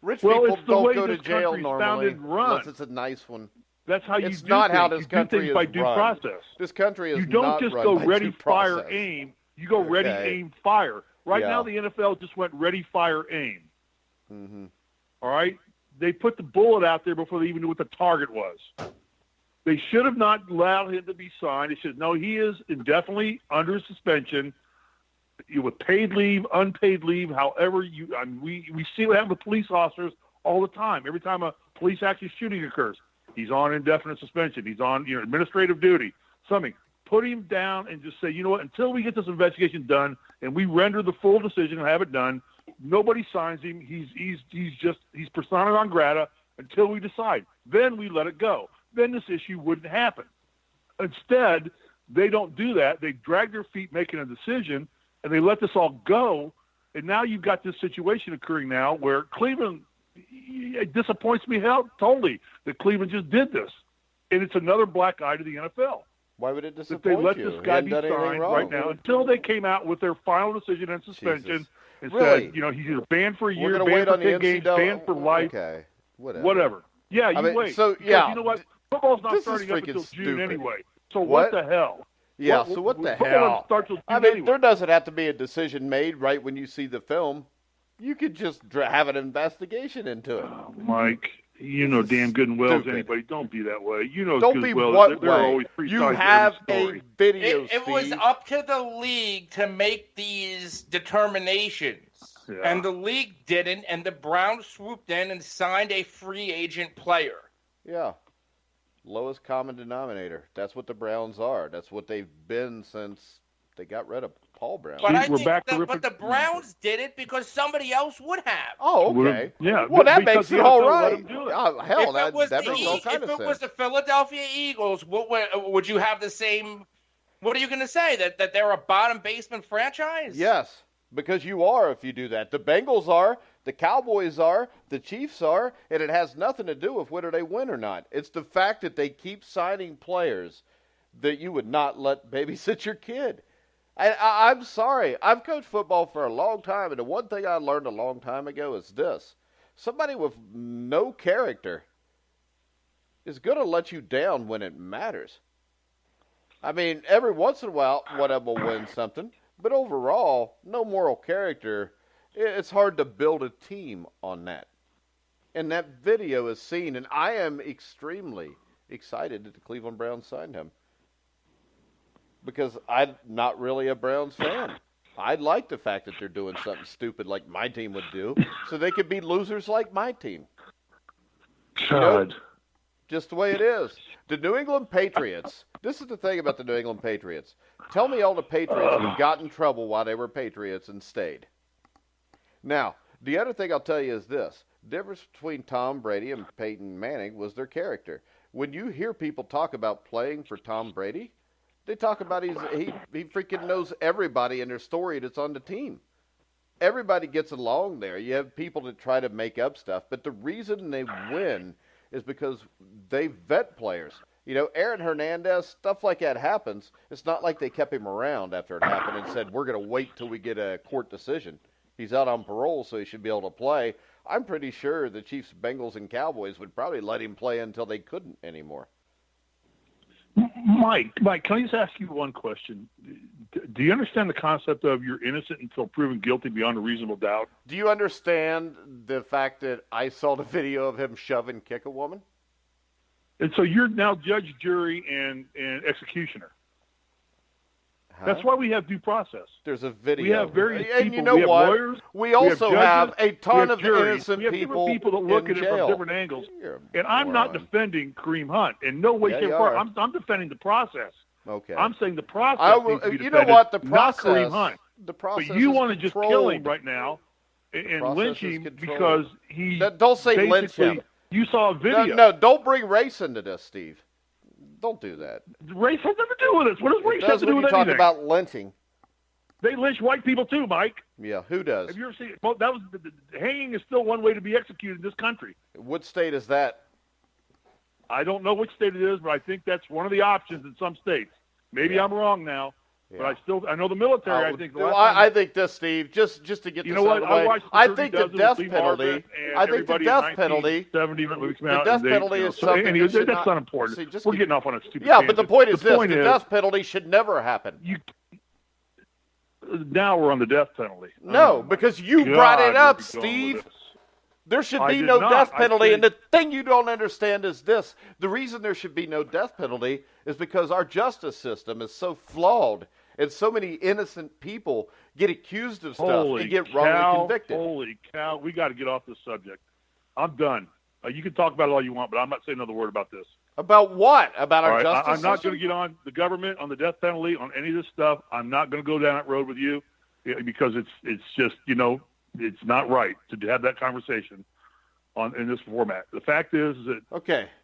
Rich people it's the don't way go to this jail country's normally founded and run. unless it's a nice one. That's how you it's do not things. how this country you do things is by due run. process. This country is you don't not just run go by ready, due fire, process. aim. You go ready, aim, fire. Right now, the NFL just went ready, fire, aim. Mm-hmm. All right? They put the bullet out there before they even knew what the target was. They should have not allowed him to be signed. They said, no, he is indefinitely under suspension with paid leave, unpaid leave, however you we see what happens with police officers all the time. Every time a police action shooting occurs, he's on indefinite suspension. He's on administrative duty, something. Put him down and just say, you know what, until we get this investigation done and we render the full decision and have it done, nobody signs him. He's persona non grata until we decide. Then we let it go. Then this issue wouldn't happen. Instead, they don't do that. They drag their feet making a decision, and they let this all go. And now you've got this situation occurring now where Cleveland, it disappoints me totally that Cleveland just did this. And it's another black eye to the NFL. Why would it disappoint you? That they let you? this guy be signed right now until they came out with their final decision and suspension and said, he's either banned for a year, banned for 10 games, banned for life, whatever. Yeah, wait. So, you know what? Football's not starting up until June anyway. So what the hell? Yeah, so what the hell? There doesn't have to be a decision made right when you see the film. You could just have an investigation into it. Oh, Mike, you know damn good and well as anybody. Don't be that way. You know don't good be and well. What there way? Are always three you sides have to every story. A video, It was up to the league to make these determinations. Yeah. And the league didn't, and the Browns swooped in and signed a free agent player. Yeah. Lowest common denominator. That's what the Browns are. That's what they've been since they got rid of Paul Brown. But but the Browns did it because somebody else would have. Oh, okay. Yeah. Well, that makes it all right. Hell, that makes all kind of sense. If it was the Philadelphia Eagles, would you have the same? What are you going to say? That they're a bottom basement franchise? Yes, because you are if you do that. The Bengals are. The Cowboys are, the Chiefs are, and it has nothing to do with whether they win or not. It's the fact that they keep signing players that you would not let babysit your kid. I'm sorry. I've coached football for a long time, and the one thing I learned a long time ago is this. Somebody with no character is going to let you down when it matters. I mean, every once in a while, whatever will win something, but overall, no moral character. It's hard to build a team on that. And that video is seen, and I am extremely excited that the Cleveland Browns signed him. Because I'm not really a Browns fan. I like the fact that they're doing something stupid like my team would do, so they could be losers like my team. God. Just the way it is. The New England Patriots, this is the thing about the New England Patriots. Tell me all the Patriots who got in trouble while they were Patriots and stayed. Now, the other thing I'll tell you is this. The difference between Tom Brady and Peyton Manning was their character. When you hear people talk about playing for Tom Brady, they talk about he freaking knows everybody in their story that's on the team. Everybody gets along there. You have people that try to make up stuff, but the reason they win is because they vet players. Aaron Hernandez, stuff like that happens. It's not like they kept him around after it happened and said, we're going to wait till we get a court decision. He's out on parole, so he should be able to play. I'm pretty sure the Chiefs, Bengals, and Cowboys would probably let him play until they couldn't anymore. Mike, can I just ask you one question? Do you understand the concept of you're innocent until proven guilty beyond a reasonable doubt? Do you understand the fact that I saw the video of him shove and kick a woman? And so you're now judge, jury, and executioner. Huh? That's why we have due process. There's a video. We have various people. And you know we have what? Lawyers, we also have a ton of juries, innocent we have people that look in at jail. it from different angles. And I'm not defending Kareem Hunt in no way, shape, or form. I'm defending the process. Okay. I'm saying the process needs to be defended, you know what? The process, not Kareem Hunt. The process but you want to just kill him right now and lynch him because he don't say lynch him. You saw a video. No, don't bring race into this, Steve. Don't do that. Race has nothing to do with this. What does race have to do with anything? Talk about lynching. They lynch white people too, Mike. Yeah, who does? Have you ever seen it? Well, that was hanging is still one way to be executed in this country. What state is that? I don't know which state it is, but I think that's one of the options in some states. Maybe I'm wrong now, but I know the military. I think. I think this, Steve, just to get this out of the way. I think the death penalty. I think the death penalty. The death penalty is something. Anyway, that's not important. We're getting off on a stupid. Yeah, but the point is this: the death penalty should never happen. Now we're on the death penalty. No, because you brought it up, Steve. There should be no death penalty. And the thing you don't understand is this. The reason there should be no death penalty is because our justice system is so flawed and so many innocent people get accused of stuff and get wrongly convicted. Holy cow. We got to get off this subject. I'm done. You can talk about it all you want, but I'm not saying another word about this. About what? About our justice system? I'm not going to get on the government, on the death penalty, on any of this stuff. I'm not going to go down that road with you because it's just, it's not right to have that conversation in this format. The fact is that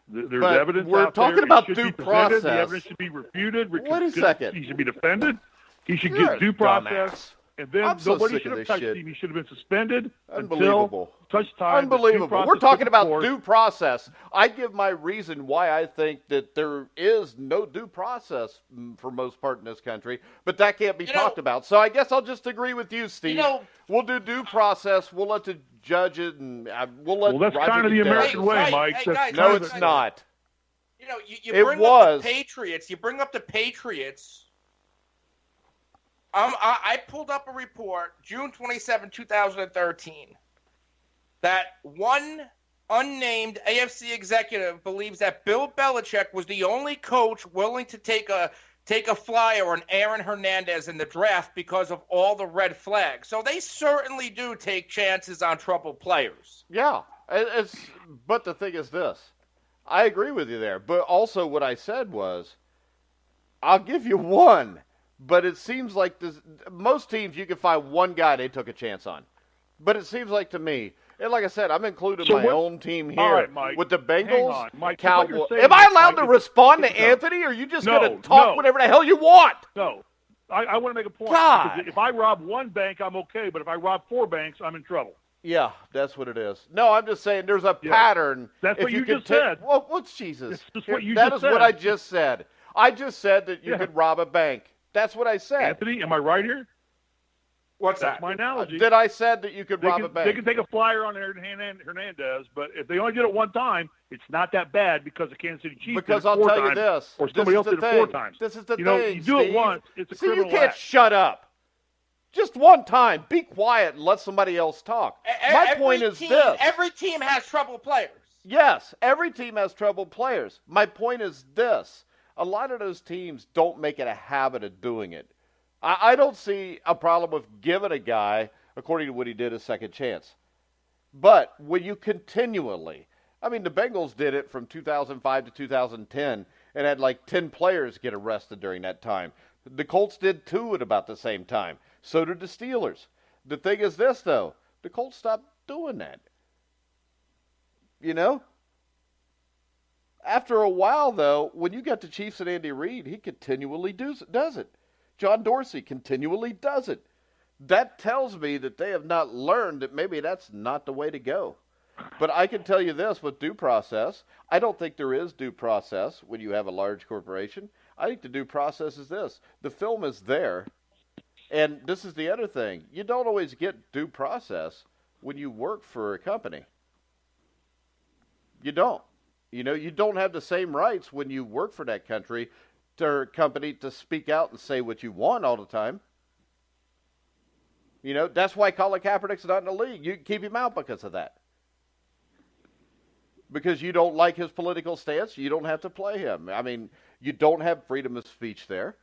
there's evidence we're out there. talking about due process. The evidence should be refuted. Wait a second. He should be defended. He should get due process. Dumbass. And then nobody should have touched him. He should have been suspended Unbelievable. until such time. Unbelievable. We're talking about due process. I give my reason why I think that there is no due process for most part in this country, but that can't be talked about. So I guess I'll just agree with you, Steve. We'll do due process. We'll let the judge it, and we'll let. Well, that's kind of the American way, Mike. No, it's not. You bring up the Patriots. You bring up the Patriots. I pulled up a report, June 27, 2013, that one unnamed AFC executive believes that Bill Belichick was the only coach willing to take a flyer on Aaron Hernandez in the draft because of all the red flags. So they certainly do take chances on troubled players. Yeah, but the thing is this. I agree with you there. But also what I said was, I'll give you one. But it seems like most teams you can find one guy they took a chance on. But it seems like to me, and like I said, I'm including my own team here with the Bengals, Cowboys. Am I allowed to respond to Anthony, or are you just going to talk whatever the hell you want? No. I want to make a point. God. If I rob one bank, I'm okay. But if I rob 4 banks, I'm in trouble. Yeah, that's what it is. No, I'm just saying there's a pattern. That's what you just said. Well, what's Jesus? That is what I just said. I just said that you could rob a bank. That's what I said. Anthony, am I right here? What's that? That's my analogy. That I said that you could rob a bank. They can take a flyer on Hernandez, but if they only did it one time, it's not that bad because the Kansas City Chiefs because did it I'll 4 tell times, you this. Or somebody else did it 4 times. This is the thing, you do it once, it's a criminal you can't act. shut up. Just one time. Be quiet and let somebody else talk. My point is this. Every team has troubled players. Yes, every team has troubled players. My point is this. A lot of those teams don't make it a habit of doing it. I don't see a problem with giving a guy, according to what he did, a second chance. But when you continually, the Bengals did it from 2005 to 2010 and had like 10 players get arrested during that time. The Colts did 2 at about the same time. So did the Steelers. The thing is this, though. The Colts stopped doing that. After a while, though, when you got the Chiefs and Andy Reid, he continually does it. John Dorsey continually does it. That tells me that they have not learned that maybe that's not the way to go. But I can tell you this with due process. I don't think there is due process when you have a large corporation. I think the due process is this. The film is there. And this is the other thing. You don't always get due process when you work for a company. You don't. You don't have the same rights when you work for that company to speak out and say what you want all the time. That's why Colin Kaepernick's not in the league. You keep him out because of that. Because you don't like his political stance, you don't have to play him. You don't have freedom of speech there.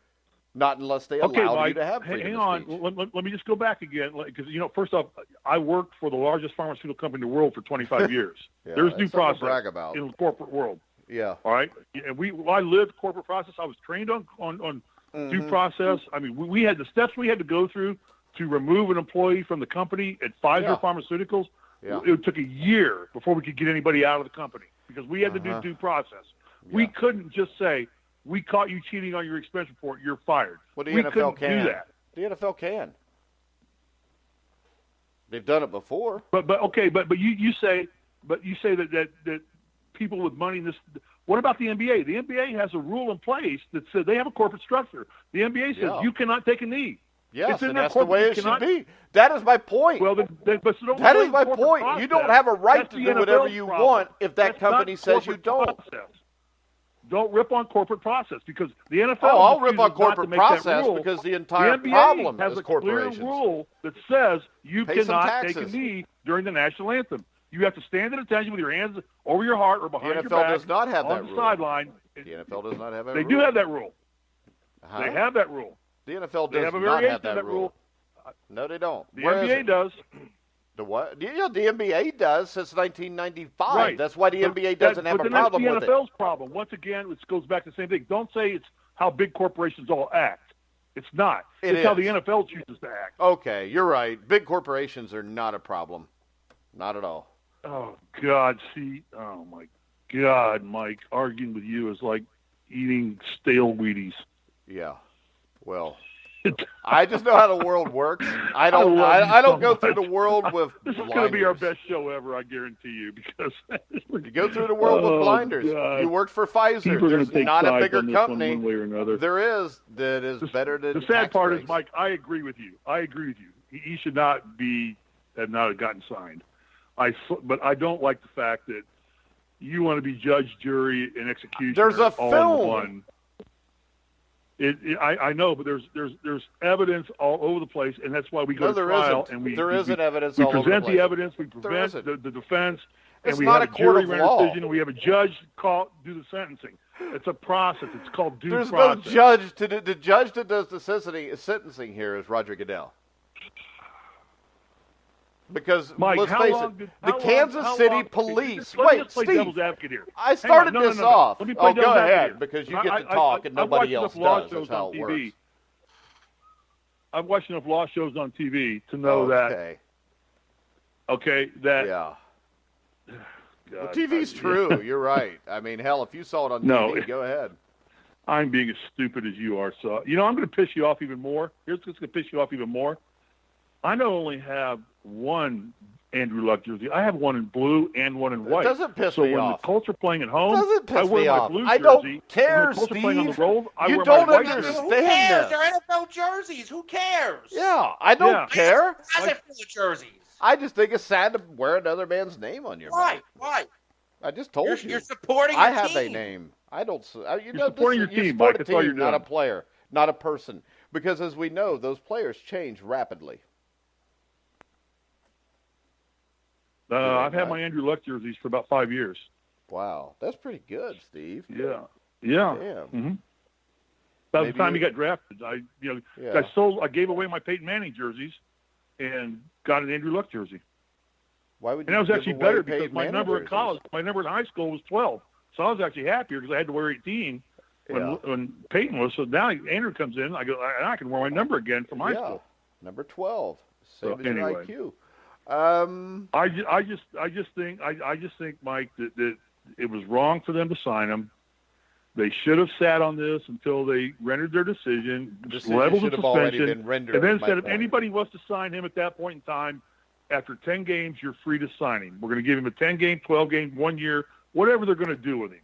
Not unless they allow Mike, you to have freedom of speech. Hang on. Let me just go back again. Because, first off, I worked for the largest pharmaceutical company in the world for 25 years. Yeah, there's due process brag about. in the corporate world. Yeah. All right? And I lived corporate process. I was trained on due process. We had the steps we had to go through to remove an employee from the company at Pfizer Pharmaceuticals. Yeah. It took a year before we could get anybody out of the company because we had to do due process. We couldn't just say, we caught you cheating on your expense report, you're fired. Well, the we NFL couldn't can. do that. The NFL can. They've done it before. But you say that people with money in this. What about the NBA? The NBA has a rule in place that says they have a corporate structure. The NBA says you cannot take a knee. Yes, and that's the way it should be. That is my point. Well, that is my point. You don't have a right to do whatever you want if that company says you don't. Don't rip on corporate process because the NFL. Oh, I'll rip on corporate process because the entire problem has is corporations. A clear rule that says you cannot take a knee during the national anthem. You have to stand at attention with your hands over your heart or behind your back. The NFL does not have that on rule. The sideline. The NFL does not have that rule. They do have that rule. They have that rule. The NFL does not have that rule. No, they don't. The NBA does. The what? Yeah, the NBA does since 1995. Right. That's why the NBA doesn't have a problem with it. That's the NFL's problem. Once again, it goes back to the same thing. Don't say it's how big corporations all act. It's not. It's how the NFL chooses to act. Okay, you're right. Big corporations are not a problem. Not at all. Oh, God. See, oh, my God, Mike. Arguing with you is like eating stale Wheaties. Yeah. Well, I just know how the world works. I don't go through the world with This is going to be our best show ever, I guarantee you, because you go through the world with blinders. God. You worked for Pfizer. There's not a bigger company. One way or another. There is that is better than the sad part is, Mike, I agree with you. He should not have gotten signed. But I don't like the fact that you want to be judge, jury, and executioner. There's a all film. In one. I know, but there's evidence all over the place, and that's why we go to trial. Isn't. And we isn't evidence. We all present over the place. the evidence. We present the defense, it's and we not have a jury court of render law. decision, and we have a judge do the sentencing. It's a process. It's called due process. There's no judge the judge that does the sentencing here is Roger Goodell. Because Mike, let's face it, the Kansas City police. Wait, Steve, devil's advocate here. I started this off. Let me play go ahead here. because you get to talk and nobody else does. That's how it works. I've watched enough law shows on TV to know that. That. Yeah. God, well, TV's true. You're right. I mean, hell, if you saw it on TV, go ahead. I'm being as stupid as you are. So, I'm going to piss you off even more. Here's what's going to piss you off even more. I not only have one Andrew Luck jersey, I have one in blue and one in white. It doesn't piss me off. So when the Colts are playing at home, I wear my blue jersey. I don't care, Steve. Playing on the road, you don't understand Who cares? They're NFL jerseys. Who cares? Yeah, I don't care. Why is it full of jerseys? I just think it's sad to wear another man's name on your back. Why? I just told you. You're supporting your team. I have a name. I don't. You're supporting your team, Mike. That's all you're doing. Not a player, not a person. Because as we know, those players change rapidly. I've had my Andrew Luck jerseys for about 5 years. Wow, that's pretty good, Steve. Yeah. Damn. Mm-hmm. By the time he got drafted, I gave away my Peyton Manning jerseys and got an Andrew Luck jersey. Why would you? And that was actually better because Peyton my Manning number jerseys? in college, my number in high school was 12, so I was actually happier because I had to wear 18 when Peyton was. So now Andrew comes in, I can wear my number again from high school. Number 12, same as your IQ. I just think, Mike, that it was wrong for them to sign him. They should have sat on this until they rendered their decision, levels of suspension, and then said if anybody wants to sign him at that point in time, after 10 games, you're free to sign him. We're going to give him a 10-game, 12-game, 1 year, whatever they're going to do with him.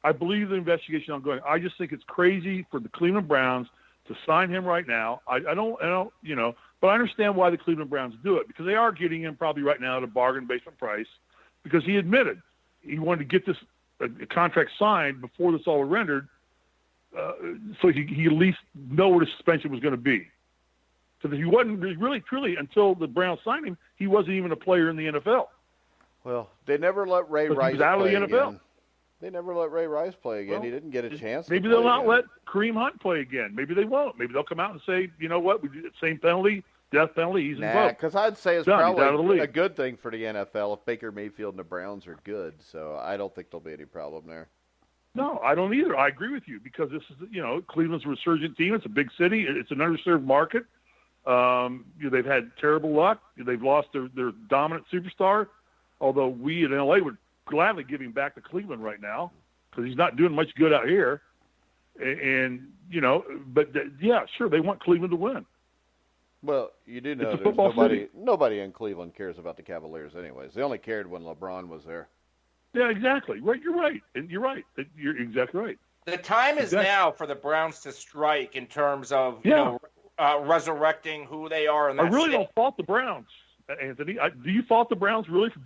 I believe the investigation ongoing. I just think it's crazy for the Cleveland Browns to sign him right now. I don't, but I understand why the Cleveland Browns do it because they are getting him probably right now at a bargain basement price because he admitted he wanted to get this contract signed before this all was rendered so he at least know what his suspension was going to be. Because he wasn't really, truly, until the Browns signed him, he wasn't even a player in the NFL. Well, they never let Ray Rice play out of the NFL. Again. They never let Ray Rice play again. He didn't get a chance. Maybe they'll not let Kareem Hunt play again. Maybe they won't. Maybe they'll come out and say, you know what, we did the same penalty, death penalty, he's invoked. Because I'd say it's probably a good thing for the NFL if Baker Mayfield and the Browns are good. So I don't think there'll be any problem there. No, I don't either. I agree with you because this is, Cleveland's a resurgent team. It's a big city. It's an underserved market. They've had terrible luck. They've lost their dominant superstar, although we in LA would gladly give him back to Cleveland right now because he's not doing much good out here. And yeah, sure, they want Cleveland to win. Well, you do know there's nobody in Cleveland cares about the Cavaliers anyways. They only cared when LeBron was there. Yeah, exactly. Right, you're right. You're right. You're exactly right. The time is now for the Browns to strike in terms of resurrecting who they are. I really don't fault the Browns, Anthony. Do you fault the Browns really for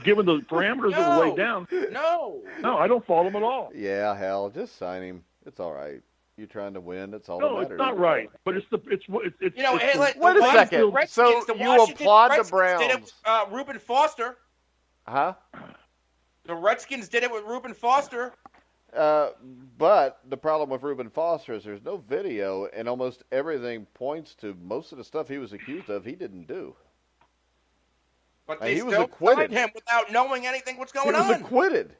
given the parameters that were laid down? No, I don't fault them at all. Yeah, hell, just sign him. It's all right. You're trying to win. That's all that matters. No, it's not right. But it's wait a second. So you applaud the Browns? Did it with, Reuben Foster. Huh? The Redskins did it with Reuben Foster. But the problem with Reuben Foster is there's no video, and almost everything points to most of the stuff he was accused of he didn't do. But they still tried him without knowing anything what's going on. He was acquitted.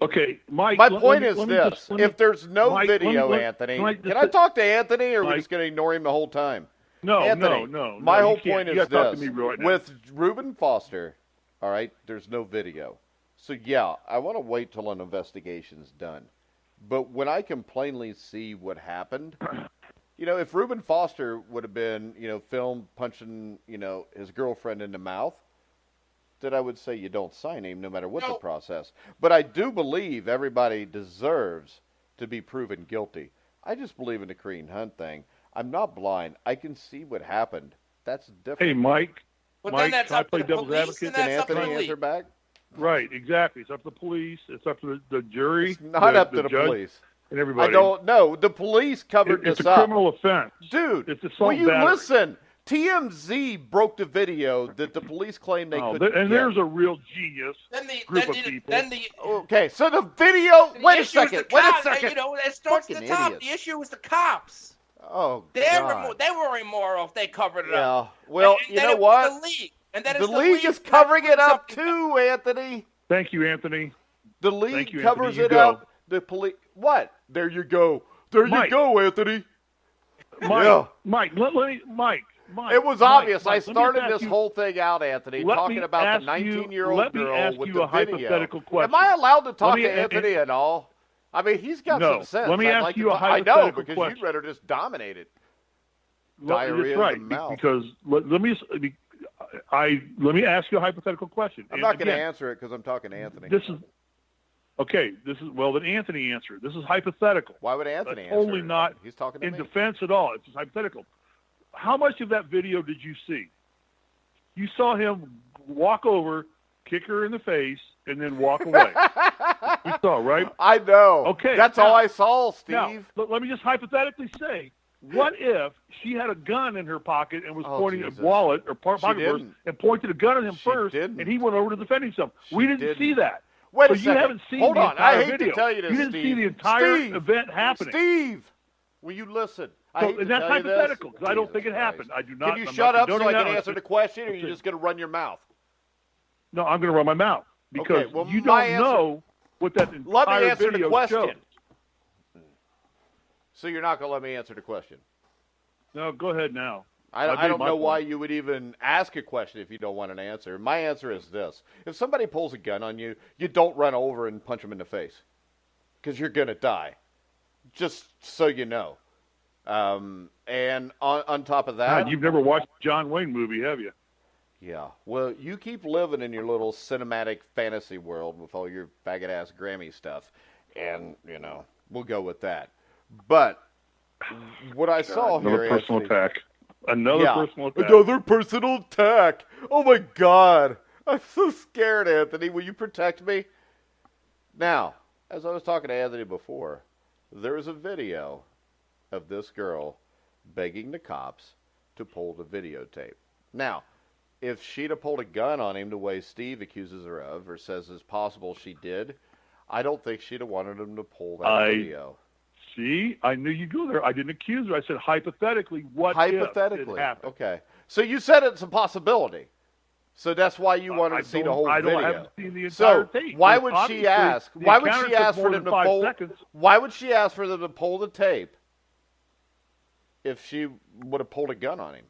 Okay, Mike. My point is this: if there's no video, Anthony, can I talk to Anthony, or are we just going to ignore him the whole time? No, Anthony, no. My whole point is this: with Reuben Foster, all right, there's no video. So, yeah, I want to wait till an investigation's done. But when I can plainly see what happened, if Reuben Foster would have been, filmed punching, his girlfriend in the mouth, then I would say you don't sign him no matter what the process. But I do believe everybody deserves to be proven guilty. I just believe in the Kareem Hunt thing. I'm not blind. I can see what happened. That's different. Hey, Mike. But then that's up to the police, Can Anthony answer back? Right, exactly. It's up to the police. It's up to the jury. It's not up to the police. And everybody. I don't know. The police covered this up. It's a criminal offense. Dude, it's assault will you battery. listen? TMZ broke the video that the police claimed they couldn't get. And there's a real genius group of people. Okay, so the video... Wait a second. It starts at the top. Idiots. The issue is the cops. Oh, God. They were immoral if they covered it Yeah. up. Well, you know what? The league. And then the league is covering it up too, Anthony. Thank you, Anthony. The league covers it up. The police. What? There you go. There you go, Anthony. Mike, Mike. It was obvious. I started this whole thing out, Anthony, talking about the 19-year-old girl with the video. Question. Am I allowed to talk to Anthony at all? I mean, he's got some sense. Let me ask you a hypothetical question. I know, because question. you'd rather just dominate it. Diarrhea in the mouth. Because let me ask you a hypothetical question. I'm not going to answer it because I'm talking to Anthony. Then Anthony answered. This is hypothetical. Why would Anthony answer? Totally not He's talking to in me. Defense at all. It's just hypothetical. How much of that video did you see? You saw him walk over, kick her in the face, and then walk away. You saw, right? I know. Okay. That's all I saw, Steve. Now, let me just hypothetically say, what if she had a gun in her pocket and was pointing a wallet or pocket purse and pointed a gun at him first, and he went over to defend himself? We didn't see that. Wait a second. You haven't seen Hold the on. entire I hate video. to tell you this, You didn't Steve. see the entire event happening. Steve, will you listen? And that's hypothetical because I don't think it happened. I do not. Can you shut up so I can answer the question, or are you just going to run your mouth? No, I'm going to run my mouth because you don't know what that entire Let me answer video the question. Shows. So you're not going to let me answer the question? No, go ahead now. I don't know why you would even ask a question if you don't want an answer. My answer is this. If somebody pulls a gun on you, you don't run over and punch them in the face because you're going to die, just so you know. And on top of that... God, you've never watched a John Wayne movie, have you? Yeah. Well, you keep living in your little cinematic fantasy world with all your faggot-ass Grammy stuff, and, we'll go with that. But what I saw here... Another personal attack. Another personal attack. Oh, my God. I'm so scared, Anthony. Will you protect me? Now, as I was talking to Anthony before, there's a video of this girl begging the cops to pull the videotape. Now, if she'd have pulled a gun on him the way Steve accuses her of, or says it's possible she did, I don't think she'd have wanted him to pull that video. See, I knew you'd go there. I didn't accuse her. I said hypothetically, what if it happened? Okay. So you said it's a possibility. So that's why you wanted to see the whole video. I haven't seen the entire tape. Why would she ask? Why would she ask for them to pull? Why would she ask for them to pull the tape if she would have pulled a gun on him?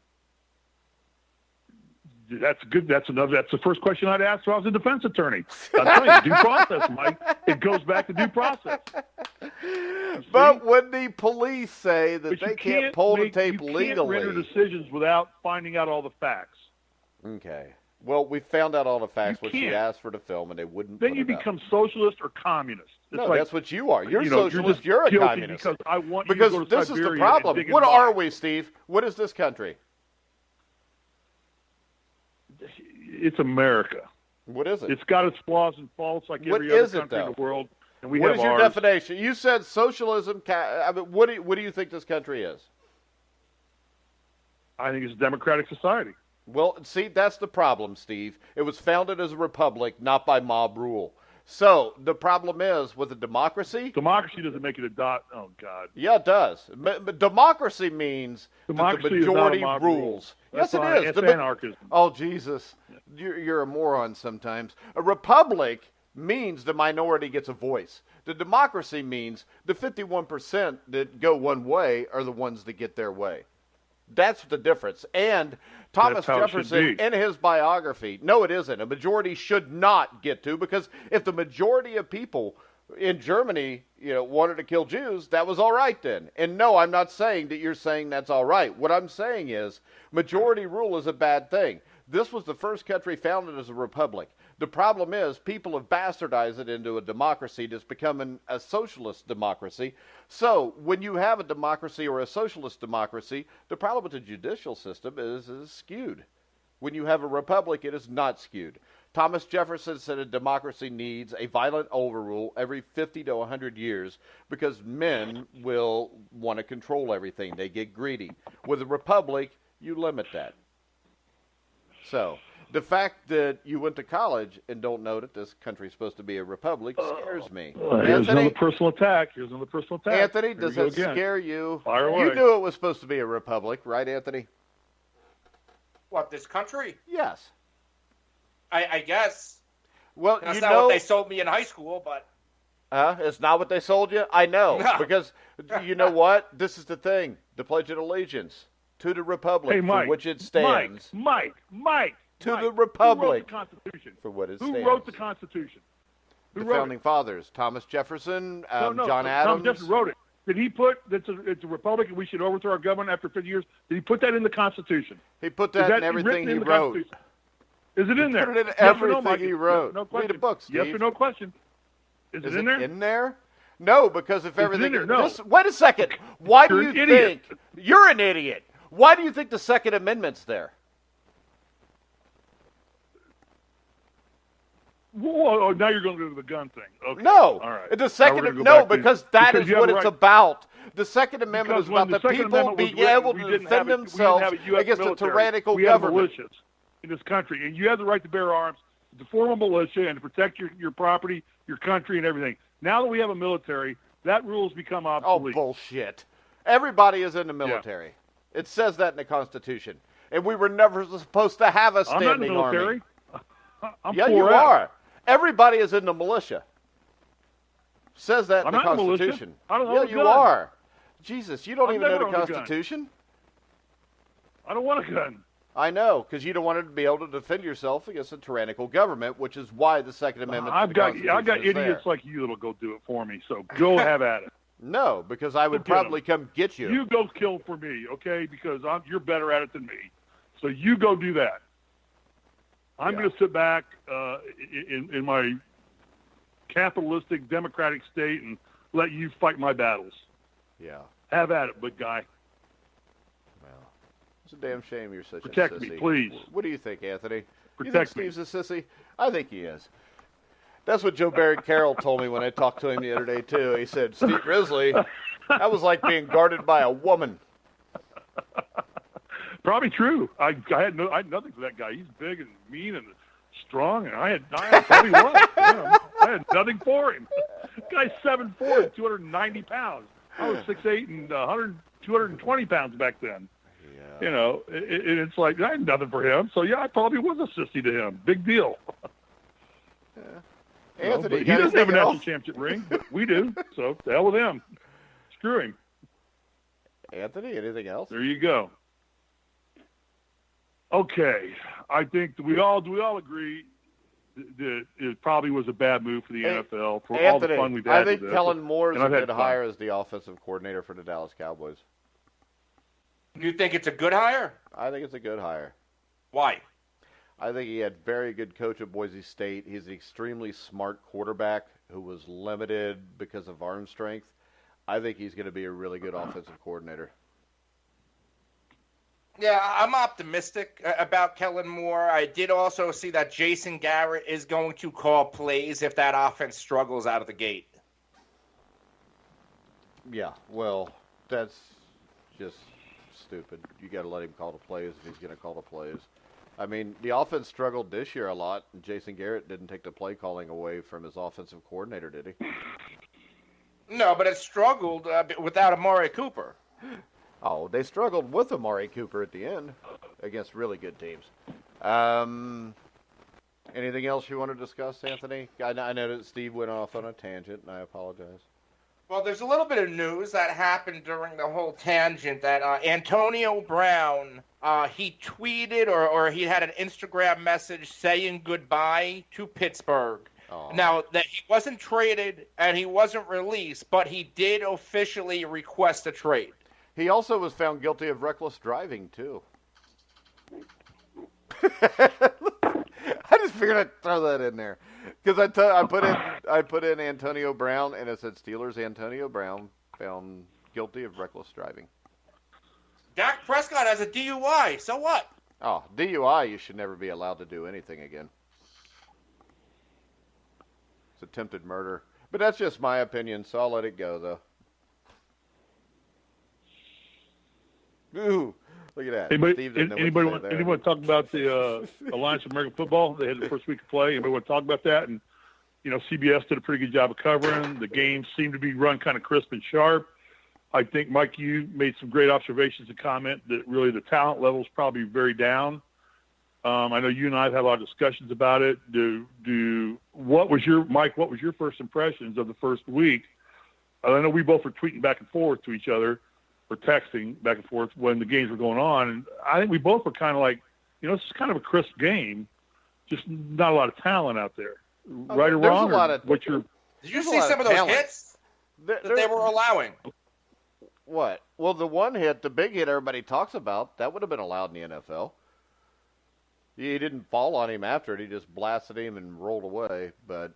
That's good. That's the first question I'd ask if I was a defense attorney. I'll tell you, due process, Mike. It goes back to due process. But when the police say that they can't pull the tape legally, you can't render decisions without finding out all the facts. Okay. Well, we found out all the facts, which she asked for the film, and they wouldn't. Then you become socialist or communist. No, that's what you are. You're socialist. You're a communist. Because I want because you to go to this Siberia is the problem. What are we, Steve? What is this country? It's America. What is it? It's got its flaws and faults like every other country in the world. And we what have is your ours. definition? You said socialism. I mean, what do you think this country is? I think it's a democratic society. Well, see, that's the problem, Steve. It was founded as a republic, not by mob rule. So the problem is with a democracy. Democracy doesn't make it a dot. Oh God. Yeah, it does. But democracy means that the majority rules. Yes, it is. It's anarchism. Oh Jesus, you're a moron sometimes. A republic means the minority gets a voice. The democracy means the 51% that go one way are the ones that get their way. That's the difference. And Thomas Jefferson, in his biography, no, it isn't. A majority should not get to, because if the majority of people in Germany, wanted to kill Jews, that was all right then. And no, I'm not saying that you're saying that's all right. What I'm saying is majority rule is a bad thing. This was the first country founded as a republic. The problem is people have bastardized it into a democracy that's becoming a socialist democracy. So when you have a democracy or a socialist democracy, the problem with the judicial system is skewed. When you have a republic, it is not skewed. Thomas Jefferson said a democracy needs a violent overrule every 50 to 100 years because men will want to control everything. They get greedy. With a republic, you limit that. So the fact that you went to college and don't know that this country is supposed to be a republic scares me. Here's another personal attack. Anthony, does that scare you? Fire away. You knew it was supposed to be a republic, right, Anthony? What, this country? Yes. I guess. Well, that's not what they sold me in high school, but. It's not what they sold you? I know. No. Because you know what? This is the thing. The Pledge of Allegiance to the republic for which it stands. Mike. To the republic. Who wrote the Constitution? For what it stands. Who wrote the Constitution? The founding fathers. Thomas Jefferson, John Adams. Thomas Jefferson wrote it. Did he put it's a republic and we should overthrow our government after 50 years? Did he put that in the Constitution? He put that in everything he wrote. Is it in there? Put it in everything he wrote. No question. Read a book, Steve. Yes or no question. Is it in there? In there? No, because if everything. No. Wait a second. Why do you think you're an idiot? Why do you think the Second Amendment's there? Whoa, now you're going to go to the gun thing. Okay. No. All right. The Second because that is what it's about. The Second Amendment is about the people being able to defend themselves against a tyrannical government. We have militias in this country, and you have the right to bear arms, to form a militia, and to protect your property, your country, and everything. Now that we have a military, that rule's become obsolete. Oh, bullshit. Everybody is in the military. Yeah. It says that in the Constitution. And we were never supposed to have a standing army. I'm not in the military. Yeah, you are. Everybody is in the militia. Says that in the Constitution. Yeah, you are. Jesus, you don't even know the Constitution? I don't want a gun. I know, because you don't want to be able to defend yourself against a tyrannical government, which is why the Second Amendment. I've got idiots like you that'll go do it for me. So go have at it. No, because I would probably come get you. You go kill for me, okay? Because you're better at it than me. So you go do that. I'm going to sit back in my capitalistic, democratic state and let you fight my battles. Yeah. Have at it, big guy. Well, it's a damn shame you're such a sissy. Protect me, please. What do you think, Anthony? Protect me. Steve's a sissy? I think he is. That's what Joe Barry Carroll told me when I talked to him the other day, too. He said, Steve Risley, that was like being guarded by a woman. Probably true. I had nothing for that guy. He's big and mean and strong, and I probably was. I had nothing for him. This guy's 7'4" and 290 pounds. I was 6'8" and 220 pounds back then. Yeah. It's like I had nothing for him. So yeah, I probably was a sissy to him. Big deal. Yeah. Anthony, he doesn't have a national championship ring, but we do. So the hell with him. Screw him. Anthony, anything else? There you go. Okay, I think we all agree that it probably was a bad move for the NFL for Anthony, all the fun we've had. I think Kellen Moore is a good hire fun. as the offensive coordinator for the Dallas Cowboys. You think it's a good hire? I think it's a good hire. Why? I think he had very good coach at Boise State. He's an extremely smart quarterback who was limited because of arm strength. I think he's going to be a really good offensive coordinator. Yeah, I'm optimistic about Kellen Moore. I did also see that Jason Garrett is going to call plays if that offense struggles out of the gate. Yeah, well, that's just stupid. You got to let him call the plays if he's going to call the plays. I mean, the offense struggled this year a lot, and Jason Garrett didn't take the play calling away from his offensive coordinator, did he? No, but it struggled without Amari Cooper. Oh, they struggled with Amari Cooper at the end against really good teams. Anything else you want to discuss, Anthony? I know that Steve went off on a tangent, and I apologize. Well, there's a little bit of news that happened during the whole tangent that Antonio Brown, he tweeted or he had an Instagram message saying goodbye to Pittsburgh. Oh. Now, that he wasn't traded and he wasn't released, but he did officially request a trade. He also was found guilty of reckless driving, too. I just figured I'd throw that in there. Because I put in Antonio Brown, and it said Steelers Antonio Brown found guilty of reckless driving. Dak Prescott has a DUI, so what? Oh, DUI, you should never be allowed to do anything again. It's attempted murder. But that's just my opinion, so I'll let it go, though. Ooh, look at that. Anybody talk about the Alliance of American Football? They had the first week of play. Anybody want to talk about that? And, CBS did a pretty good job of covering. The games seemed to be run kind of crisp and sharp. I think, Mike, you made some great observations and comment that really the talent level is probably very down. I know you and I have had a lot of discussions about it. What was your first impressions of the first week? I know we both were tweeting back and forth to each other, or texting back and forth when the games were going on. And I think we both were kind of like, this is kind of a crisp game, just not a lot of talent out there. Right or wrong? Did you see some of those hits that they were allowing? What? Well, the one hit, the big hit everybody talks about, that would have been allowed in the NFL. He didn't fall on him after it. He just blasted him and rolled away. But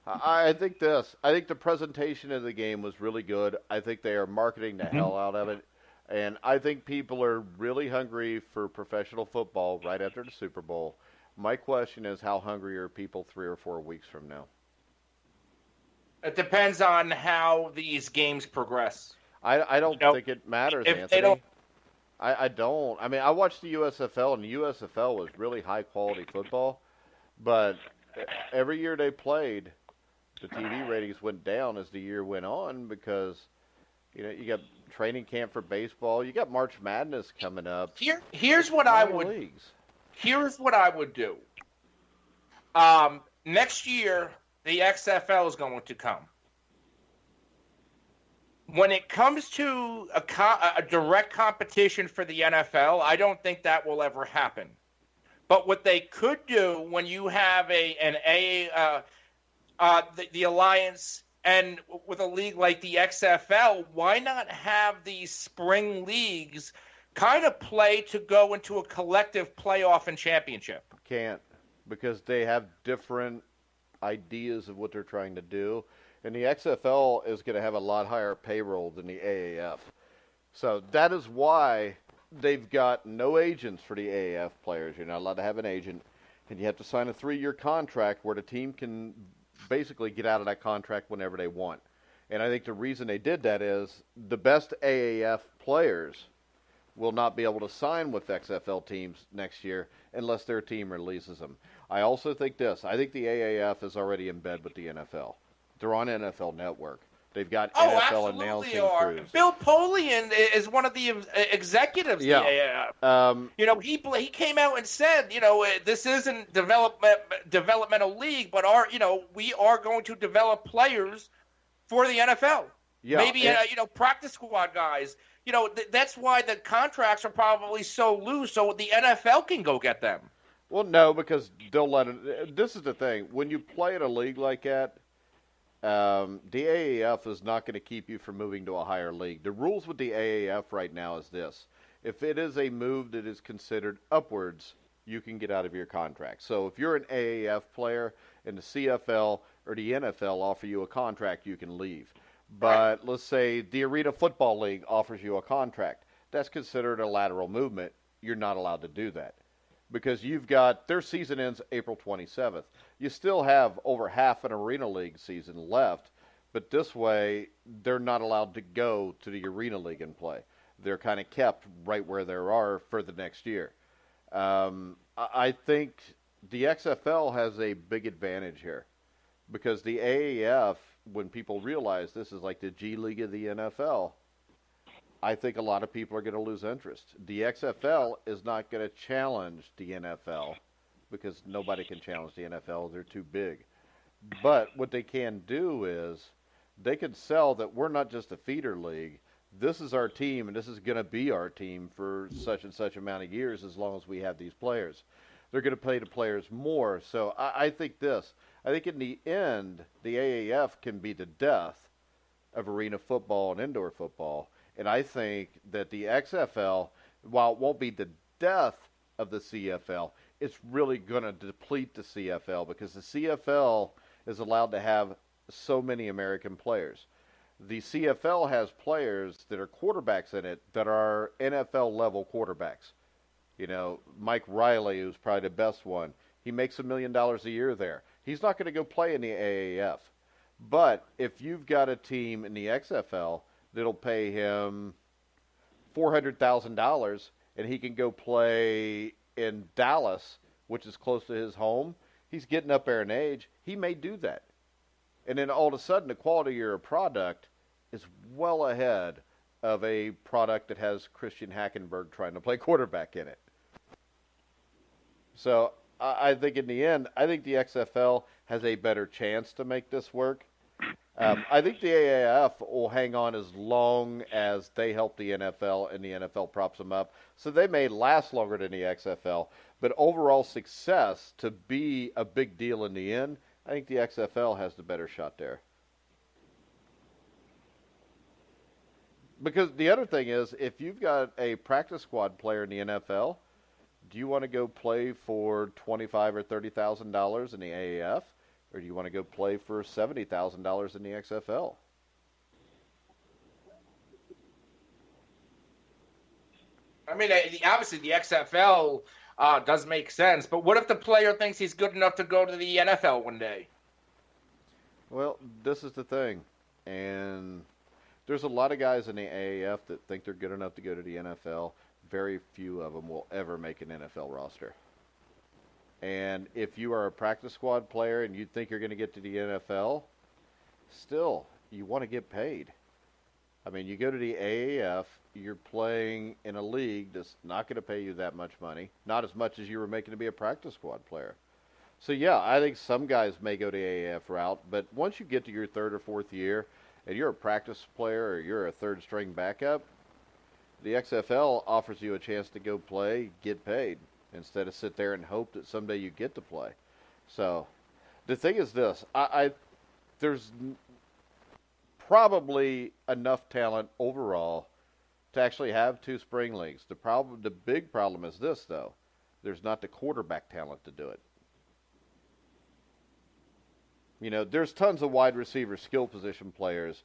I think the presentation of the game was really good. I think they are marketing the hell out of it. And I think people are really hungry for professional football right after the Super Bowl. My question is, how hungry are people 3 or 4 weeks from now? It depends on how these games progress. I don't think it matters, Anthony. I don't. I mean, I watched the USFL, and the USFL was really high-quality football. But every year they played, the TV ratings went down as the year went on because, you got training camp for baseball. You got March Madness coming up. Here's what I would do. Next year, the XFL is going to come. When it comes to a direct competition for the NFL, I don't think that will ever happen. But what they could do when you have the alliance and with a league like the XFL, why not have these spring leagues kind of play to go into a collective playoff and championship? Can't, because they have different ideas of what they're trying to do. And the XFL is going to have a lot higher payroll than the AAF. So that is why they've got no agents for the AAF players. You're not allowed to have an agent. And you have to sign a 3-year contract where the team can basically get out of that contract whenever they want. And I think the reason they did that is the best AAF players will not be able to sign with XFL teams next year unless their team releases them. I also think this. I think the AAF is already in bed with the NFL. They're on NFL Network. They've got NFL announcing crews. Bill Polian is one of the executives. Yeah. He came out and said, this isn't developmental league, but we are going to develop players for the NFL. Yeah, Maybe practice squad guys. That's why the contracts are probably so loose, so the NFL can go get them. well, no, because they'll let it. This is the thing: when you play in a league like that, the AAF is not going to keep you from moving to a higher league. The rules with the AAF right now is this: if it is a move that is considered upwards, you can get out of your contract. So if you're an AAF player and the CFL or the NFL offer you a contract, you can leave. But let's say the Arena Football League offers you a contract. That's considered a lateral movement. You're not allowed to do that because you've got their season ends April 27th. You still have over half an Arena League season left, but this way they're not allowed to go to the Arena League and play. They're kind of kept right where they are for the next year. I think the XFL has a big advantage here because the AAF, when people realize this is like the G League of the NFL, I think a lot of people are going to lose interest. The XFL is not going to challenge the NFL because nobody can challenge the NFL. They're too big. But what they can do is they can sell that we're not just a feeder league. This is our team, and this is going to be our team for such and such amount of years as long as we have these players. They're going to pay the players more. So I think this. I think in the end, the AAF can be the death of arena football and indoor football. And I think that the XFL, while it won't be the death of the CFL, it's really going to deplete the CFL because the CFL is allowed to have so many American players. The CFL has players that are quarterbacks in it that are NFL-level quarterbacks. Mike Riley, who's probably the best one, he makes $1 million a year there. He's not going to go play in the AAF. But if you've got a team in the XFL that'll pay him $400,000 and he can go play in Dallas, which is close to his home, he's getting up there in age, he may do that. And then all of a sudden the quality of your product is well ahead of a product that has Christian Hackenberg trying to play quarterback in it. So I think in the end, I think the XFL has a better chance to make this work. I think the AAF will hang on as long as they help the NFL and the NFL props them up. So they may last longer than the XFL. But overall success to be a big deal in the end, I think the XFL has the better shot there. Because the other thing is, if you've got a practice squad player in the NFL, do you want to go play for $25,000 or $30,000 in the AAF, or do you want to go play for $70,000 in the XFL? I mean, obviously the XFL does make sense, but what if the player thinks he's good enough to go to the NFL one day? Well, this is the thing, and there's a lot of guys in the AAF that think they're good enough to go to the NFL. Very few of them will ever make an NFL roster. And if you are a practice squad player and you think you're going to get to the NFL, still, you want to get paid. I mean, you go to the AAF, you're playing in a league that's not going to pay you that much money, not as much as you were making to be a practice squad player. So, yeah, I think some guys may go the AAF route, but once you get to your third or fourth year and you're a practice player or you're a third-string backup, the XFL offers you a chance to go play, get paid, instead of sit there and hope that someday you get to play. So the thing is this, there's probably enough talent overall to actually have two spring leagues. The big problem is this, though. There's not the quarterback talent to do it. There's tons of wide receiver skill position players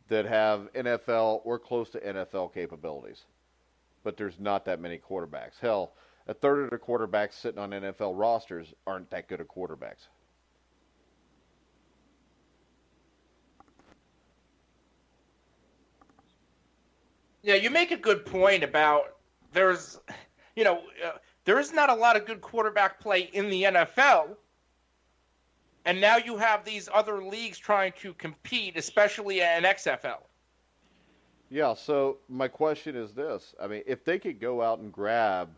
that have NFL or close to NFL capabilities. But there's not that many quarterbacks. Hell, a third of the quarterbacks sitting on NFL rosters aren't that good at quarterbacks. Yeah, you make a good point about there is not a lot of good quarterback play in the NFL. And now you have these other leagues trying to compete, especially in XFL. Yeah, so my question is this. I mean, if they could go out and grab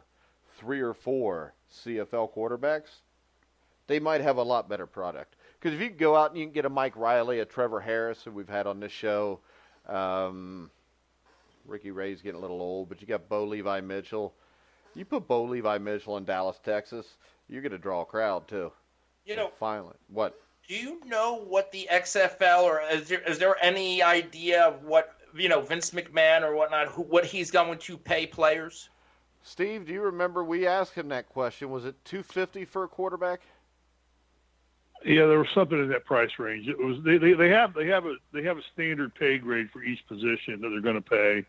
3 or 4 CFL quarterbacks, they might have a lot better product. Because if you can go out and you can get a Mike Riley, a Trevor Harris, who we've had on this show, Ricky Ray's getting a little old, but you got Bo Levi Mitchell. You put Bo Levi Mitchell in Dallas, Texas, you're going to draw a crowd too. Finally, what? Do you know what the XFL, or is there any idea of what Vince McMahon or whatnot, what he's going to pay players? Steve, do you remember we asked him that question? Was it $250 for a quarterback? Yeah, there was something in that price range. It was they have a standard pay grade for each position that they're going to pay,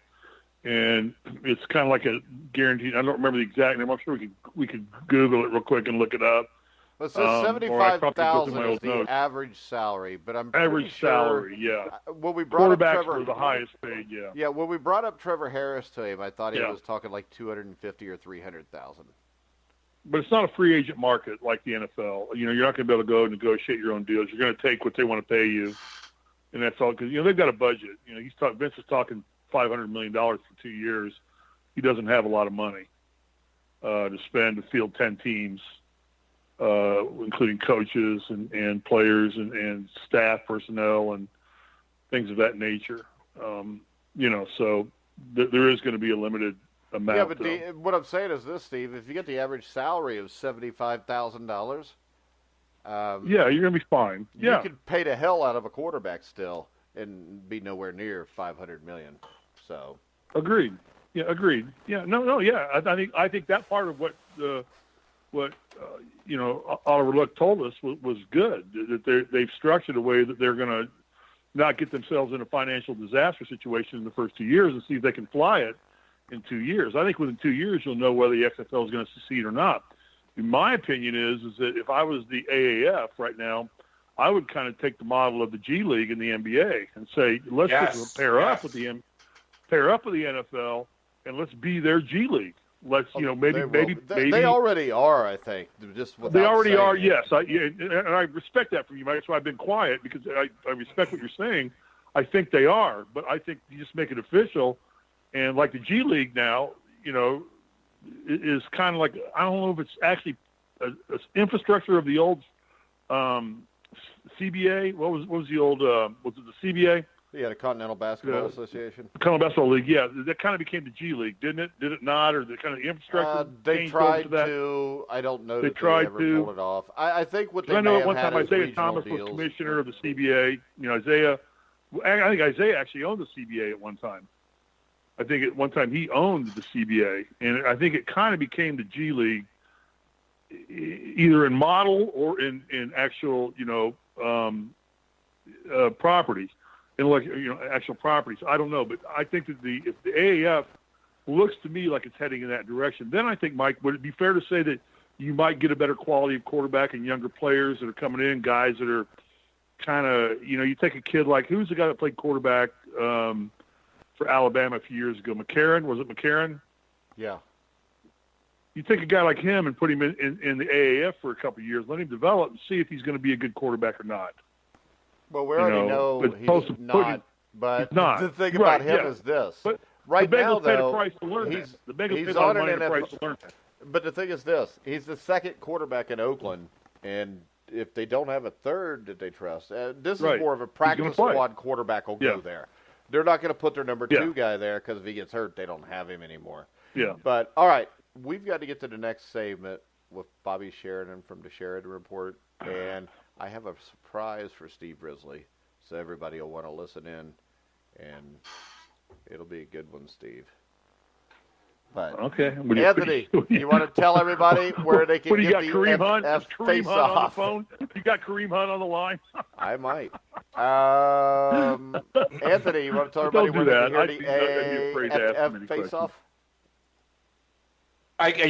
and it's kind of like a guaranteed. I don't remember the exact name. I'm sure we could Google it real quick and look it up. It says 75,000 is the average salary, but I'm pretty sure, salary. Yeah. When we brought up Trevor, were the highest paid. Yeah. Yeah, when we brought up Trevor Harris to him, I thought he was talking like 250 or 300,000. But it's not a free agent market like the NFL. You're not going to be able to go negotiate your own deals. You're going to take what they want to pay you, and that's all. Because they've got a budget. Vince is talking $500 million for 2 years. He doesn't have a lot of money to spend to field 10 teams. Including coaches and players and staff personnel and things of that nature. So there is going to be a limited amount. Yeah, but what I'm saying is this, Steve. If you get the average salary of $75,000, you're going to be fine. You could pay the hell out of a quarterback still and be nowhere near $500 million. So agreed. Yeah, agreed. Yeah, no, yeah. I think that part of what Oliver Luck told us was good, that they've structured a way that they're going to not get themselves in a financial disaster situation in the first 2 years and see if they can fly it in 2 years. I think within 2 years you'll know whether the XFL is going to succeed or not. In my opinion is that if I was the AAF right now, I would kind of take the model of the G League and the NBA and say, let's just pair up with the NFL and let's be their G League. Let's maybe they already are. I think they already are. Yes, and I respect that from you. That's why I've been quiet, because I respect what you're saying. I think they are, but I think you just make it official, and like the G League now, is kind of like, I don't know if it's actually a infrastructure of the old CBA. What was the old? Was it the CBA? Yeah, the Continental Basketball Association. Continental Basketball League, yeah. That kind of became the G League, didn't it? Did it not? Or the kind of infrastructure? They tried to. I don't know that they ever pulled it off. I think what they may have had is Isaiah Thomas was commissioner of the CBA. I think Isaiah actually owned the CBA at one time. I think at one time he owned the CBA. And I think it kind of became the G League, either in model or in actual, properties. Actual properties. I don't know, but I think that if the AAF looks to me like it's heading in that direction, then I think, Mike, would it be fair to say that you might get a better quality of quarterback and younger players that are coming in, guys that are kind of, you take a kid like, who's the guy that played quarterback for Alabama a few years ago? McCarron? Was it McCarron? Yeah. You take a guy like him and put him in the AAF for a couple of years, let him develop and see if he's going to be a good quarterback or not. Well, we already know he's not, but the thing about him is this. But right now, though, he's on an NFL. But the thing is this. He's the second quarterback in Oakland, and if they don't have a third that they trust, this is more of a practice squad quarterback will go there. They're not going to put their number 2 guy there because if he gets hurt, they don't have him anymore. Yeah. But, all right, we've got to get to the next segment with Bobby Sheridan from the Sheridan Report, and I have a surprise for Steve Risley, so everybody will want to listen in, and it'll be a good one, Steve. But okay, Anthony, you want to tell everybody where they can get the Kareem FF face-off? On the phone? You got Kareem Hunt on the line? I might. Anthony, you want to tell everybody where they can hear the FF face-off?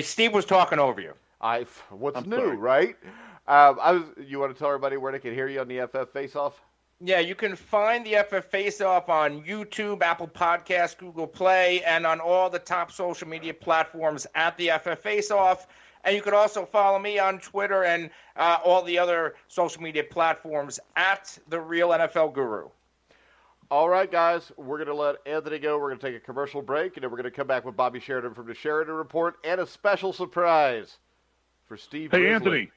Steve was talking over you. What's new, right? You want to tell everybody where they can hear you on the FF Face-Off? Yeah, you can find the FF Face-Off on YouTube, Apple Podcasts, Google Play, and on all the top social media platforms at the FF Face-Off. And you can also follow me on Twitter and all the other social media platforms at The Real NFL Guru. All right, guys, we're going to let Anthony go. We're going to take a commercial break, and then we're going to come back with Bobby Sheridan from the Sheridan Report and a special surprise for Steve Risley.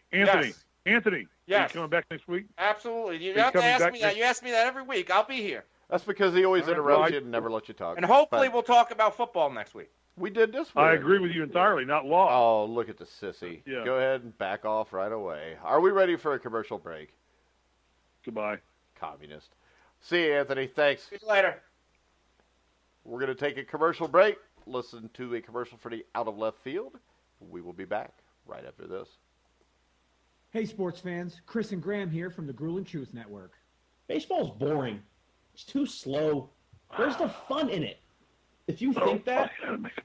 Anthony. Yes. Are you coming back next week? Absolutely. You have to ask me that. You ask me that every week. I'll be here. That's because he always interrupts you and never lets you talk. And hopefully we'll talk about football next week. We did this week. I agree with you entirely, not law. Oh, look at the sissy. Yeah. Go ahead and back off right away. Are we ready for a commercial break? Goodbye. Communist. See you, Anthony. Thanks. See you later. We're going to take a commercial break, listen to a commercial for the Out of Left Field. We will be back right after this. Hey, sports fans. Chris and Graham here from the Grueling Truth Network. Baseball's boring. It's too slow. Where's the fun in it? If you think that,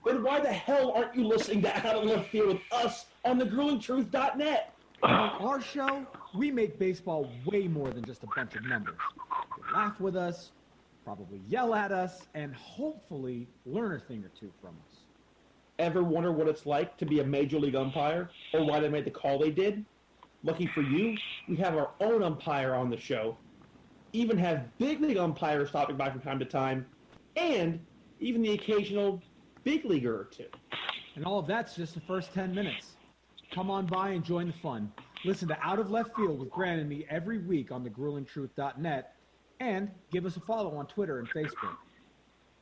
then why the hell aren't you listening to Out of Left Field with us on thegruelingtruth.net? On our show, we make baseball way more than just a bunch of numbers. You laugh with us, probably yell at us, and hopefully learn a thing or two from us. Ever wonder what it's like to be a major league umpire or why they made the call they did? Lucky for you, we have our own umpire on the show, even have big league umpires stopping by from time to time, and even the occasional big leaguer or two. And all of that's just the first 10 minutes. Come on by and join the fun. Listen to Out of Left Field with Grant and me every week on thegruelingtruth.net, and give us a follow on Twitter and Facebook.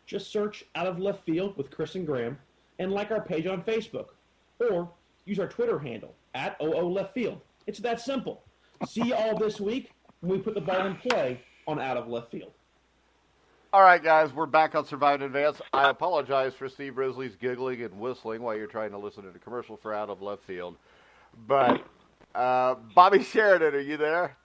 Just search Out of Left Field with Chris and Graham and like our page on Facebook. Or use our Twitter handle, @OOLeftField. It's that simple. See you all this week when we put the ball in play on Out of Left Field. All right, guys, we're back on Survive in Advance. I apologize for Steve Risley's giggling and whistling while you're trying to listen to the commercial for Out of Left Field. But, Bobby Sheridan, are you there?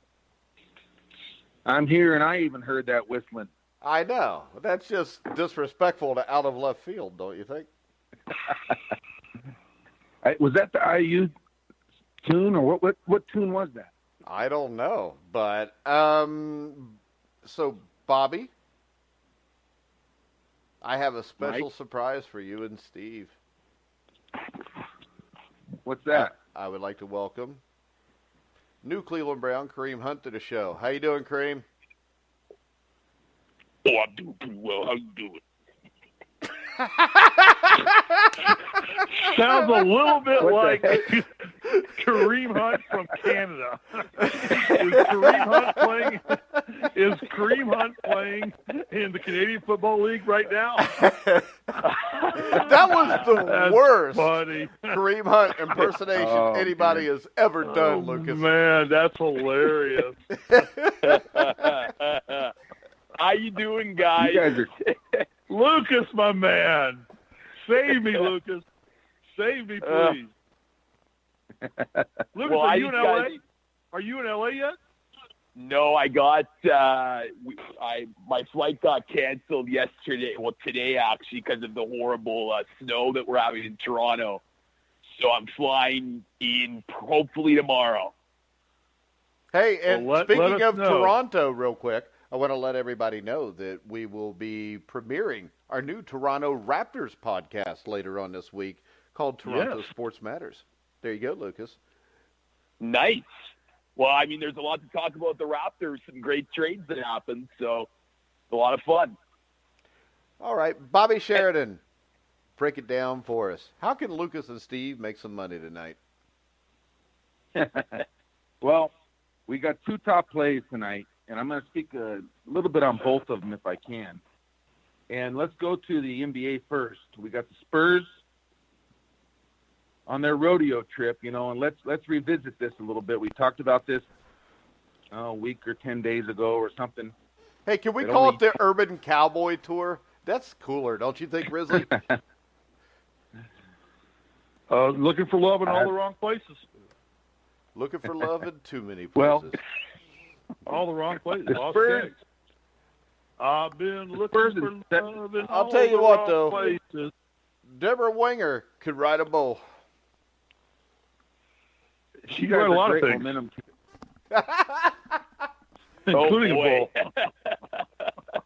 I'm here, and I even heard that whistling. I know. That's just disrespectful to Out of Left Field, don't you think? Was that the IU tune, or what tune was that? I don't know, but so Bobby, I have a special surprise for you and Steve. What's that? I would like to welcome new Cleveland Brown Kareem Hunt to the show. How you doing, Kareem? Oh, I'm doing pretty well. How you doing? Sounds a little bit like Kareem Hunt from Canada. Is Kareem Hunt playing in the Canadian Football League right now? That was the worst funny. Kareem Hunt impersonation anybody has ever done, Lucas. Man, that's hilarious. How you doing, guys? You guys are... Lucas, my man. Save me, Lucas. Save me, please. Lucas, are you in LA? Are you in LA yet? No, I got my flight got canceled yesterday. Well, today actually, because of the horrible snow that we're having in Toronto. So I'm flying in hopefully tomorrow. Hey, and Well, speaking let of us know. Toronto, real quick, I want to let everybody know that we will be premiering our new Toronto Raptors podcast later on this week called Toronto Yes. Sports Matters. There you go, Lucas. Nice. Well, I mean, there's a lot to talk about the Raptors. Some great trades that happened, so it's a lot of fun. All right, Bobby Sheridan, break it down for us. How can Lucas and Steve make some money tonight? Well, we got two top plays tonight, and I'm going to speak a little bit on both of them if I can. And let's go to the NBA first. We got the Spurs on their rodeo trip, and let's revisit this a little bit. We talked about this a week or 10 days ago or something. Hey, can we call it the Urban Cowboy Tour? That's cooler, don't you think, Risley? Looking for love in all the wrong places. Looking for love in too many places. Well, All the wrong places. The Lost Spurs- gigs. I've been looking Spurs for is- love in I'll all tell you the what, wrong though. places. Deborah Winger could ride a bull. She you got guys a are lot of great things, momentum. including a boy.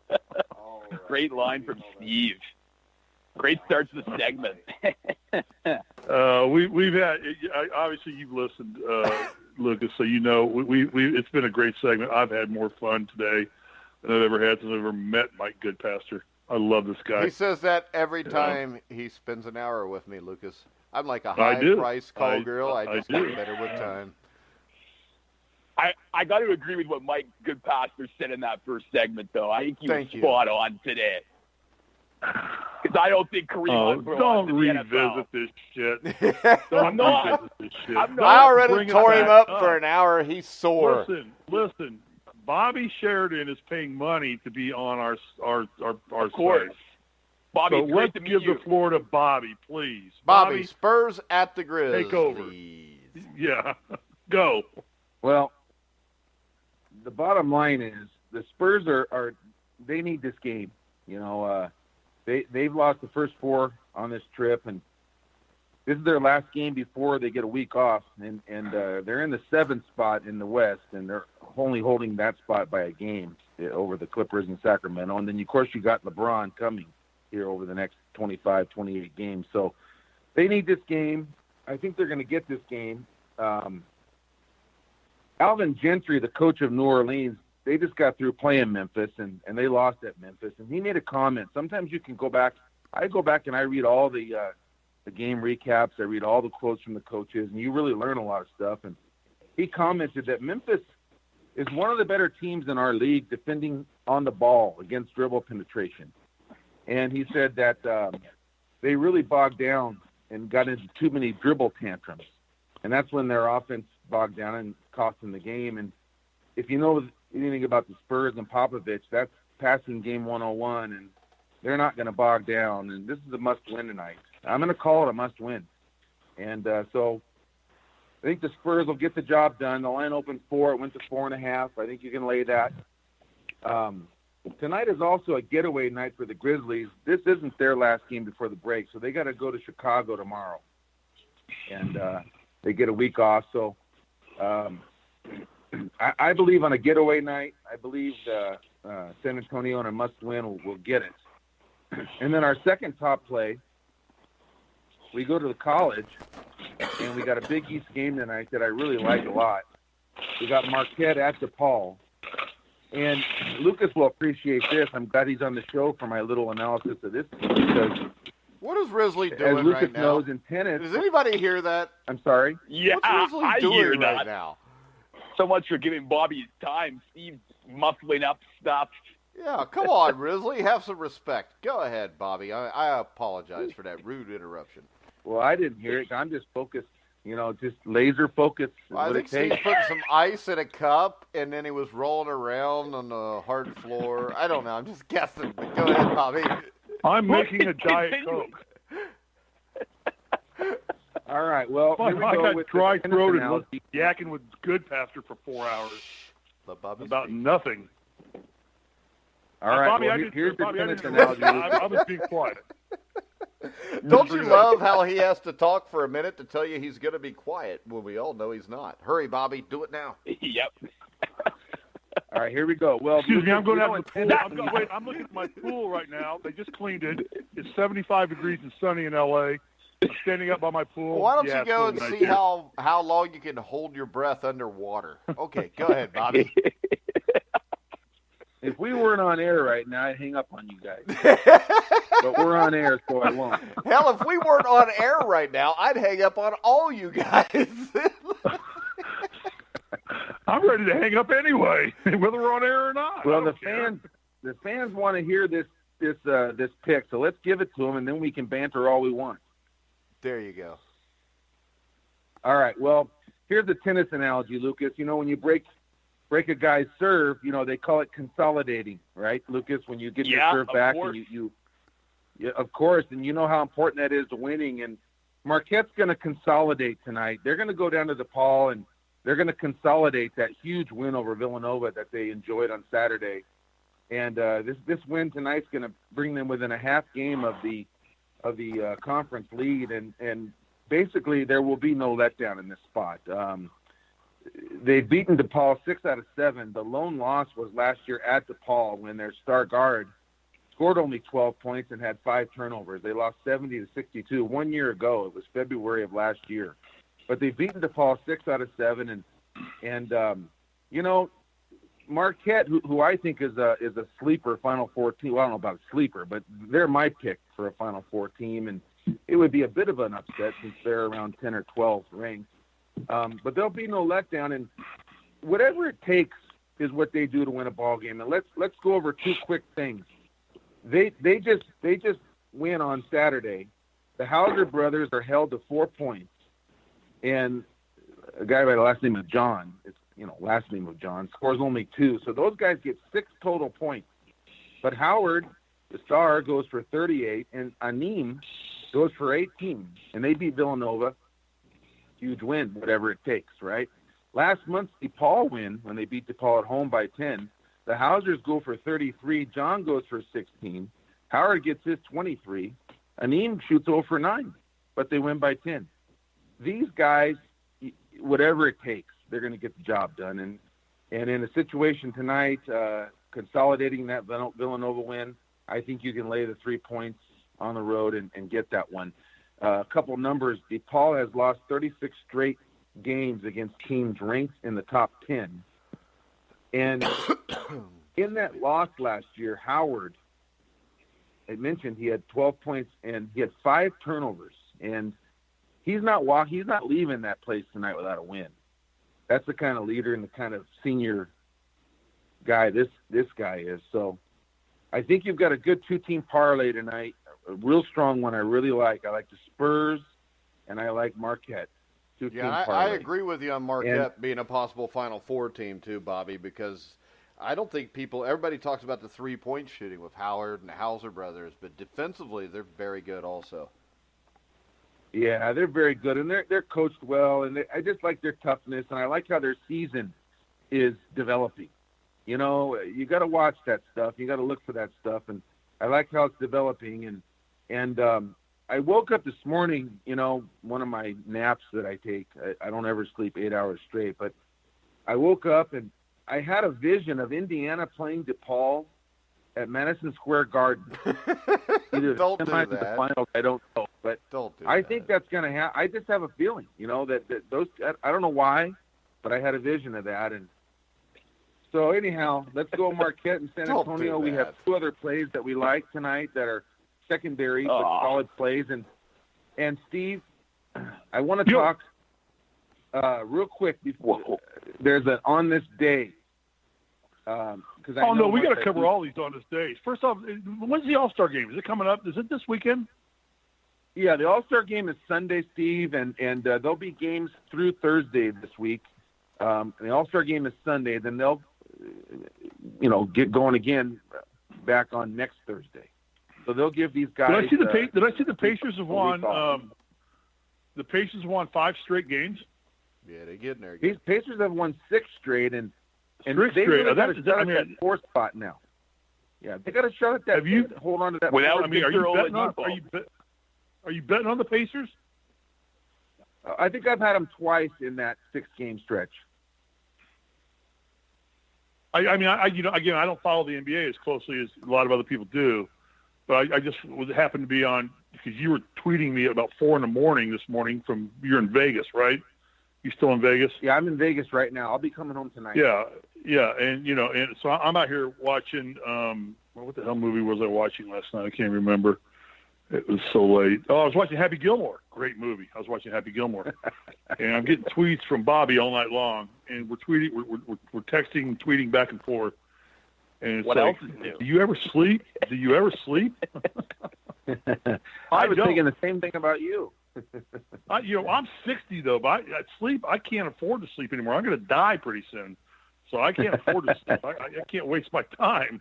bull. Great line from Steve. Great start to the segment. We've had obviously you've listened, Lucas, so you know we it's been a great segment. I've had more fun today than I've ever had since I've ever met Mike Goodpaster. I love this guy. He says that every time he spends an hour with me, Lucas. I'm like a high-priced call girl. I just do. get better with time. I got to agree with what Mike Goodpaster said in that first segment, though. I think he was spot on today. Because I don't think Kareem Hunt don't revisit this shit. I'm not. I already tore him up for an hour. He's sore. Listen. Bobby Sheridan is paying money to be on our of course. site. Bobby, so let's give the floor to Bobby, please. Bobby, Spurs at the Grizzlies. Take over. Yeah, go. Well, the bottom line is the Spurs are they need this game. You know, they've lost the first 4 on this trip, and this is their last game before they get a week off, and they're in the 7th spot in the West, and they're only holding that spot by a game over the Clippers in Sacramento. And then, of course, you got LeBron coming here over the next 25, 28 games. So they need this game. I think they're going to get this game. Alvin Gentry, the coach of New Orleans, they just got through playing Memphis, and they lost at Memphis. And he made a comment. Sometimes you can go back. I go back and I read all the game recaps. I read all the quotes from the coaches, and you really learn a lot of stuff. And he commented that Memphis is one of the better teams in our league defending on the ball against dribble penetration. And he said that they really bogged down and got into too many dribble tantrums. And that's when their offense bogged down and cost them the game. And if you know anything about the Spurs and Popovich, that's passing game 101, and they're not going to bog down. And this is a must-win tonight. I'm going to call it a must-win. And so I think the Spurs will get the job done. The line opened 4. It went to 4.5. I think you can lay that. Tonight is also a getaway night for the Grizzlies. This isn't their last game before the break, so they got to go to Chicago tomorrow. And they get a week off. So I believe on a getaway night, I believe San Antonio on a must-win will get it. And then our second top play, we go to the college, and we got a Big East game tonight that I really like a lot. We got Marquette at DePaul. And Lucas will appreciate this. I'm glad he's on the show for my little analysis of this team, because what is Risley doing as Lucas right now? knows in tennis. Does anybody hear that? I'm sorry? Yeah, What's Risley I doing hear right that. now? So much for giving Bobby his time. Steve's muffling up stuff. Yeah, come on, Risley. Have some respect. Go ahead, Bobby. I apologize for that rude interruption. Well, I didn't hear it. I'm just focused, just laser focused. I think Steve put some ice in a cup, and then he was rolling around on the hard floor. I don't know. I'm just guessing. But go ahead, Bobby. I'm making a Diet Coke. All right. Well, I here we go got with dry the throated analogy. yakking with Goodpaster for 4 hours about speak. nothing. All right. Bobby, well, here's the Bobby, tennis I analogy. was being quiet. Don't you love how he has to talk for a minute to tell you he's going to be quiet when we all know he's not? Hurry, Bobby. Do it now. Yep. All right, here we go. Well, excuse me, I'm going out to the pool. I'm looking at my pool right now. They just cleaned it. It's 75 degrees and sunny in L.A. I'm standing up by my pool. Well, why don't you go and see how long you can hold your breath underwater? Okay, go ahead, Bobby. If we weren't on air right now, I'd hang up on you guys. But we're on air, so I won't. Hell, if we weren't on air right now, I'd hang up on all you guys. I'm ready to hang up anyway, whether we're on air or not. Well, the fans want to hear this pick, so let's give it to them, and then we can banter all we want. There you go. All right. Well, here's the tennis analogy, Lucas. When you break a guy's serve, they call it consolidating, right, Lucas? When you get your serve back, and you of course, and you know how important that is to winning. And Marquette's going to consolidate tonight. They're going to go down to DePaul, and they're going to consolidate that huge win over Villanova that they enjoyed on Saturday. And this win tonight's going to bring them within a half game of the conference lead, and basically there will be no letdown in this spot. They've beaten DePaul 6 out of 7. The lone loss was last year at DePaul when their star guard scored only 12 points and had 5 turnovers. They lost 70-62 1 year ago. It was February of last year. But they've beaten DePaul 6 out of 7, and Marquette, who I think is a sleeper Final Four team. Well, I don't know about a sleeper, but they're my pick for a Final Four team, and it would be a bit of an upset since they're around 10 or 12 ranked. But there'll be no letdown. And whatever it takes is what they do to win a ball game. And let's go over two quick things. They just win on Saturday. The Hauser brothers are held to 4 points, and a guy by the last name of John, scores only 2. So those guys get 6 total points. But Howard, the star, goes for 38, and Anim goes for 18, and they beat Villanova. Huge win, whatever it takes, right? Last month's DePaul win, when they beat DePaul at home by 10, the Hausers go for 33. John goes for 16. Howard gets his 23. Anim shoots 0 for 9, but they win by 10. These guys, whatever it takes, they're going to get the job done. And in a situation tonight, consolidating that Villanova win, I think you can lay the 3 points on the road and get that one. A couple numbers. DePaul has lost 36 straight games against teams ranked in the top 10. And in that loss last year, Howard, I mentioned he had 12 points and he had 5 turnovers. And he's not leaving that place tonight without a win. That's the kind of leader and the kind of senior guy this guy is. So I think you've got a good 2-team parlay tonight, a real strong one I really like. I like the Spurs, and I like Marquette. I agree with you on Marquette being a possible Final Four team too, Bobby, because I don't think everybody talks about the 3-point shooting with Howard and the Hauser brothers, but defensively they're very good also. Yeah, they're very good, and they're coached well, and I just like their toughness, and I like how their season is developing. You know, you got to watch that stuff. You got to look for that stuff, and I like how it's developing. And I woke up this morning, one of my naps that I take. I don't ever sleep 8 hours straight, but I woke up and I had a vision of Indiana playing DePaul at Madison Square Garden. Either don't do that. The finals, I don't know, but I think that's going to happen. I just have a feeling, that those. I don't know why, but I had a vision of that. And so anyhow, let's go Marquette and San Antonio. We have 2 other plays that we like tonight that are secondary but solid plays. And Steve, I want to talk real quick before there's an on this day. We got to cover all these on this day. First off, when's the All-Star game? Is it coming up? Is it this weekend? Yeah, the All-Star game is Sunday, Steve, and there'll be games through Thursday this week. The All-Star game is Sunday, then they'll, get going again back on next Thursday. So they'll give these guys. Did I see the Pacers have won? The Pacers have won 5 straight games. Yeah, they get in there. These Pacers have won 6 straight, and they straight. Really got to shut at that 4th spot now. Yeah, they got to shut at that. Hold on to that. Are you betting on the Pacers? I think I've had them twice in that 6-game stretch. I don't follow the NBA as closely as a lot of other people do, but I just happened to be on because you were tweeting me at about 4 a.m. this morning you're in Vegas, right? You still in Vegas? Yeah, I'm in Vegas right now. I'll be coming home tonight. Yeah, and so I'm out here watching. What the hell movie was I watching last night? I can't remember. It was so late. Oh, I was watching Happy Gilmore. Great movie. I was watching Happy Gilmore, and I'm getting tweets from Bobby all night long, and we're tweeting, we're texting, and tweeting back and forth. And it's what else is new? Do you ever sleep? I was thinking the same thing about you. I'm 60 though, but I can't afford to sleep anymore. I'm going to die pretty soon, so I can't afford to sleep. I can't waste my time.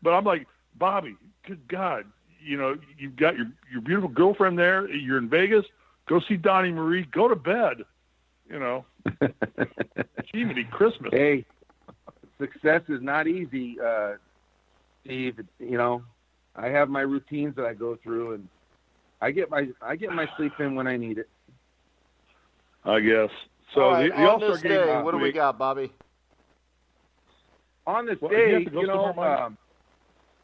But I'm like, Bobby, good God, you've got your beautiful girlfriend there. You're in Vegas. Go see Donnie Marie. Go to bed. Jiminy Christmas. Hey, success is not easy, Steve. I have my routines that I go through, and I get my sleep in when I need it. I guess. So all right, on this day, what do we got, Bobby? On this day, I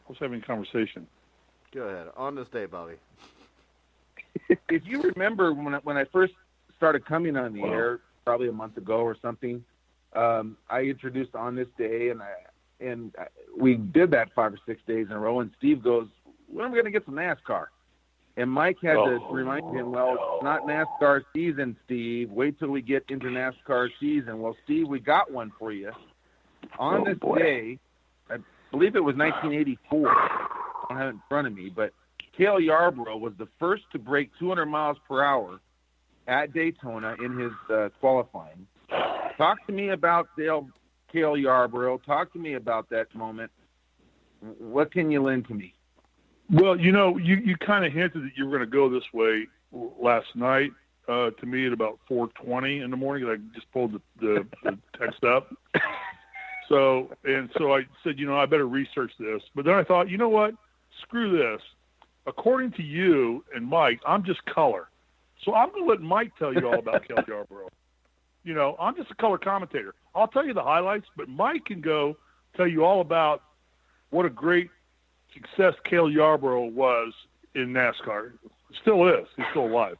was having a conversation. Go ahead. On this day, Bobby. If you remember when I first started coming on the air, probably a month ago or something, I introduced On This Day, and we did that 5 or 6 days in a row. And Steve goes, "When are we going to get some NASCAR?" And Mike had to remind him, well, it's not NASCAR season, Steve. Wait till we get into NASCAR season. Well, Steve, we got one for you. On this day, I believe it was 1984. I don't have it in front of me, but Cale Yarborough was the first to break 200 miles per hour at Daytona in his qualifying. Talk to me about Cale Yarborough. Talk to me about that moment. What can you lend to me? Well, you kind of hinted that you were going to go this way last night to me at about 4:20 in the morning. I just pulled the text up. So I said, I better research this. But then I thought, you know what? Screw this. According to you and Mike, I'm just color. So I'm going to let Mike tell you all about Cale Yarborough. I'm just a color commentator. I'll tell you the highlights, but Mike can go tell you all about what a great success Cale Yarborough was in NASCAR. Still is. He's still alive.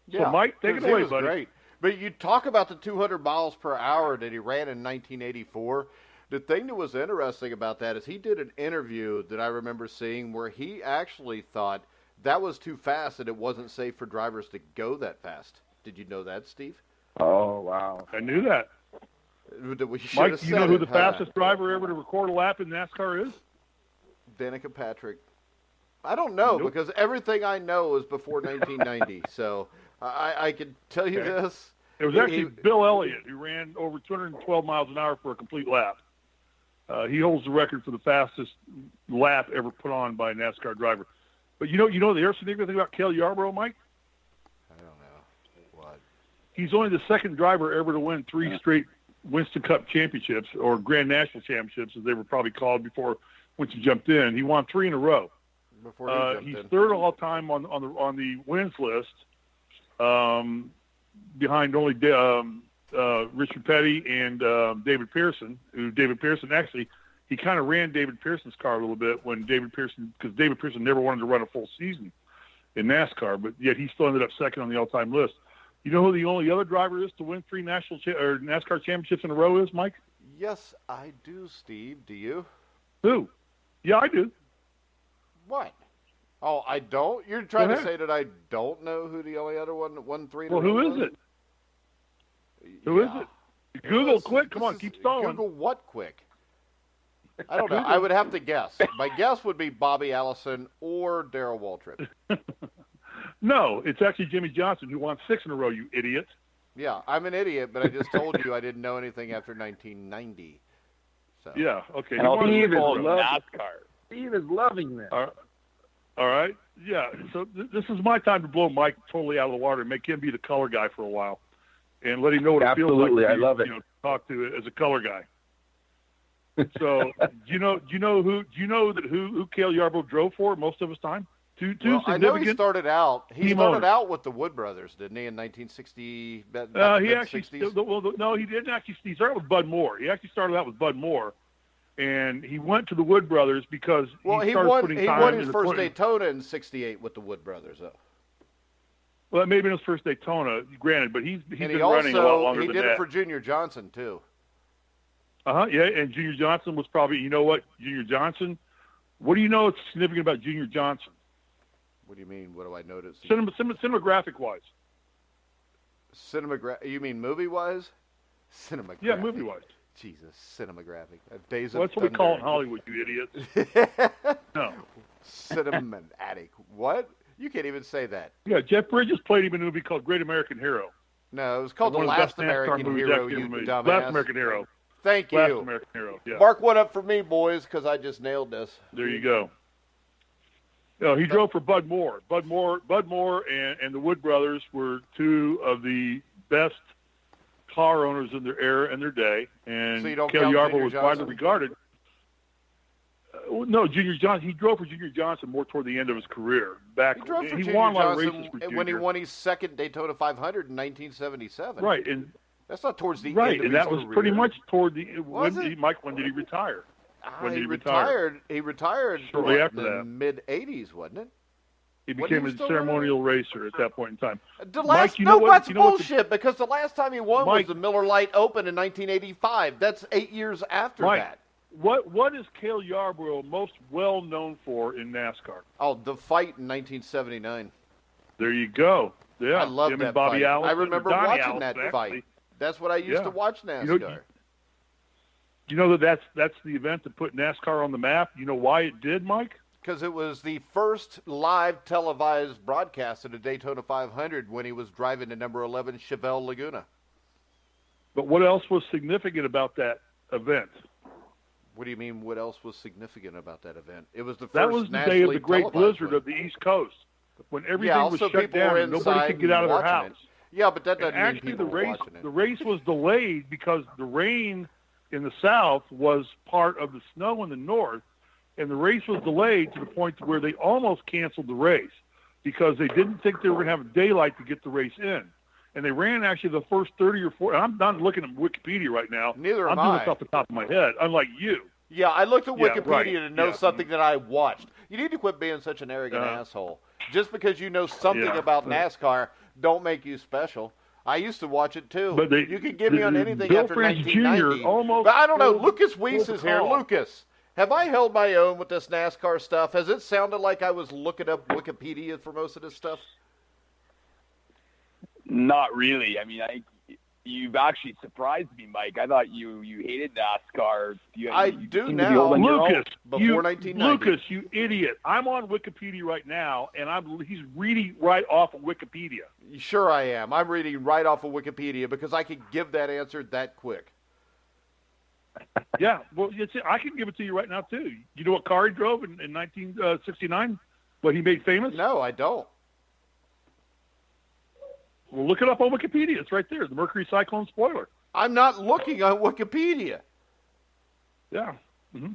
Yeah, so, Mike, take it away, buddy. Great. But you talk about the 200 miles per hour that he ran in 1984. The thing that was interesting about that is he did an interview that I remember seeing where he actually thought that was too fast and it wasn't safe for drivers to go that fast. Did you know that, Steve? Oh, wow. I knew that. Mike, do you know who the fastest driver ever to record a lap in NASCAR is? Danica Patrick. I don't know because everything I know is before 1990. So I can tell you this. It was actually Bill Elliott who ran over 212 miles an hour for a complete lap. He holds the record for the fastest lap ever put on by a NASCAR driver. But the interesting thing about Cale Yarborough, Mike? I don't know. What? He's only the second driver ever to win 3 straight Winston Cup championships, or Grand National championships, as they were probably called before once he jumped in. He won 3 in a row. Before he's third all time on the wins list, behind only Richard Petty and David Pearson. David Pearson actually, he kind of ran David Pearson's car a little bit because David Pearson never wanted to run a full season in NASCAR, but yet he still ended up second on the all-time list. You know who the only other driver is to win 3 NASCAR championships in a row is, Mike? Yes, I do, Steve. Do you? Who? Yeah, I do. What? Oh, I don't? You're trying to say that I don't know who the only other one that won 3 in a row Well, who is it? Who is it? Google quick. Come on, keep stalling. Google what quick? I don't know. I would have to guess. My guess would be Bobby Allison or Darrell Waltrip. No, it's actually Jimmy Johnson who won 6 in a row, you idiot. Yeah, I'm an idiot, but I just told you I didn't know anything after 1990. So. Yeah, okay. And Steve is loving this. All right. Yeah, so this is my time to blow Mike totally out of the water and make him be the color guy for a while and let him know what it feels like to be, I love it. Talk to it as a color guy. So, do you know who Cale Yarborough drove for most of his time? Two significant. I know he started out. He started out with the Wood Brothers, didn't he, in 1960? He actually. No, he didn't actually. He started with Bud Moore. He actually started out with Bud Moore, and he went to the Wood Brothers because he won his first Daytona in '68 with the Wood Brothers, though. Well, that may have been his first Daytona, granted, but he's been running a lot longer than that. He did it for Junior Johnson too. Yeah, and Junior Johnson was probably. You know what, Junior Johnson? What do you know is significant about Junior Johnson? What do you mean? What do I notice? Cinematographic-wise. You mean movie-wise? Cinematographic. Yeah, movie-wise. Jesus, cinematographic. Days well, of that's what we call it in Hollywood, you idiots. No. Cinematic. What? You can't even say that. Yeah, Jeff Bridges played him in a movie called Great American Hero. No, it was called The Last American Hero, you dumbass. Last American Hero. Thank you. Last American Hero, yeah. Mark one up for me, boys, because I just nailed this. There you go. No, he drove for Bud Moore. Bud Moore and the Wood Brothers were 2 of the best car owners in their era and their day. And Cale Yarborough was widely regarded. No, Junior Johnson. He drove for Junior Johnson more toward the end of his career. He won a lot of races for Junior. When he won his second Daytona 500 in 1977. Right, and that's not towards the end of his career. Right, and that was pretty much toward the when did he retire? When he retired. He retired shortly after that. Mid '80s, wasn't it? He became a ceremonial racer at that point in time. That's bullshit. Because the last time he won was the Miller Lite Open in 1985. That's 8 years after that. What is Cale Yarborough most well known for in NASCAR? Oh, the fight in 1979. There you go. Yeah, I love him that and Bobby fight. Allison, I remember Donnie watching Allison, that actually. fight. That's what I used to watch NASCAR. You know that's the event that put NASCAR on the map. You know why it did, Mike? Because it was the first live televised broadcast at a Daytona 500 when he was driving the number 11 Chevelle Laguna. But what else was significant about that event? What do you mean, what else was significant about that event? It was the first That was the day of the great blizzard of the East Coast, when everything was shut down and nobody could get out of their house. Yeah, but that doesn't mean actually people were watching it. The race was delayed because the rain in the south was part of the snow in the north, and the race was delayed to the point to where they almost canceled the race because they didn't think they were going to have daylight to get the race in. And they ran actually the first 30 or 40. I'm not looking at Wikipedia right now. Neither am I'm doing this off the top of my head, unlike you. Yeah, I looked at Wikipedia to know Yeah. something that I watched. You need to quit being such an arrogant asshole. Just because you know something about NASCAR don't make you special. I used to watch it too. But you could give me on anything Bill after France 1990. Jr. almost But I don't know. pulled- Lukas Weese is here. call. Lucas, have I held my own with this NASCAR stuff? Has it sounded like I was looking up Wikipedia for most of this stuff? Not really. I mean, you've actually surprised me, Mike. I thought you hated NASCAR. I do now. Lucas, Before 1990. Lucas, you idiot! I'm on Wikipedia right now, and he's reading right off of Wikipedia. Sure I am. I'm reading right off of Wikipedia because I could give that answer that quick. Yeah, well, I can give it to you right now too. You know what car he drove in 1969? What he made famous? No, I don't. Well, look it up on Wikipedia. It's right there. The Mercury Cyclone spoiler. I'm not looking on Wikipedia. Yeah. Mm-hmm.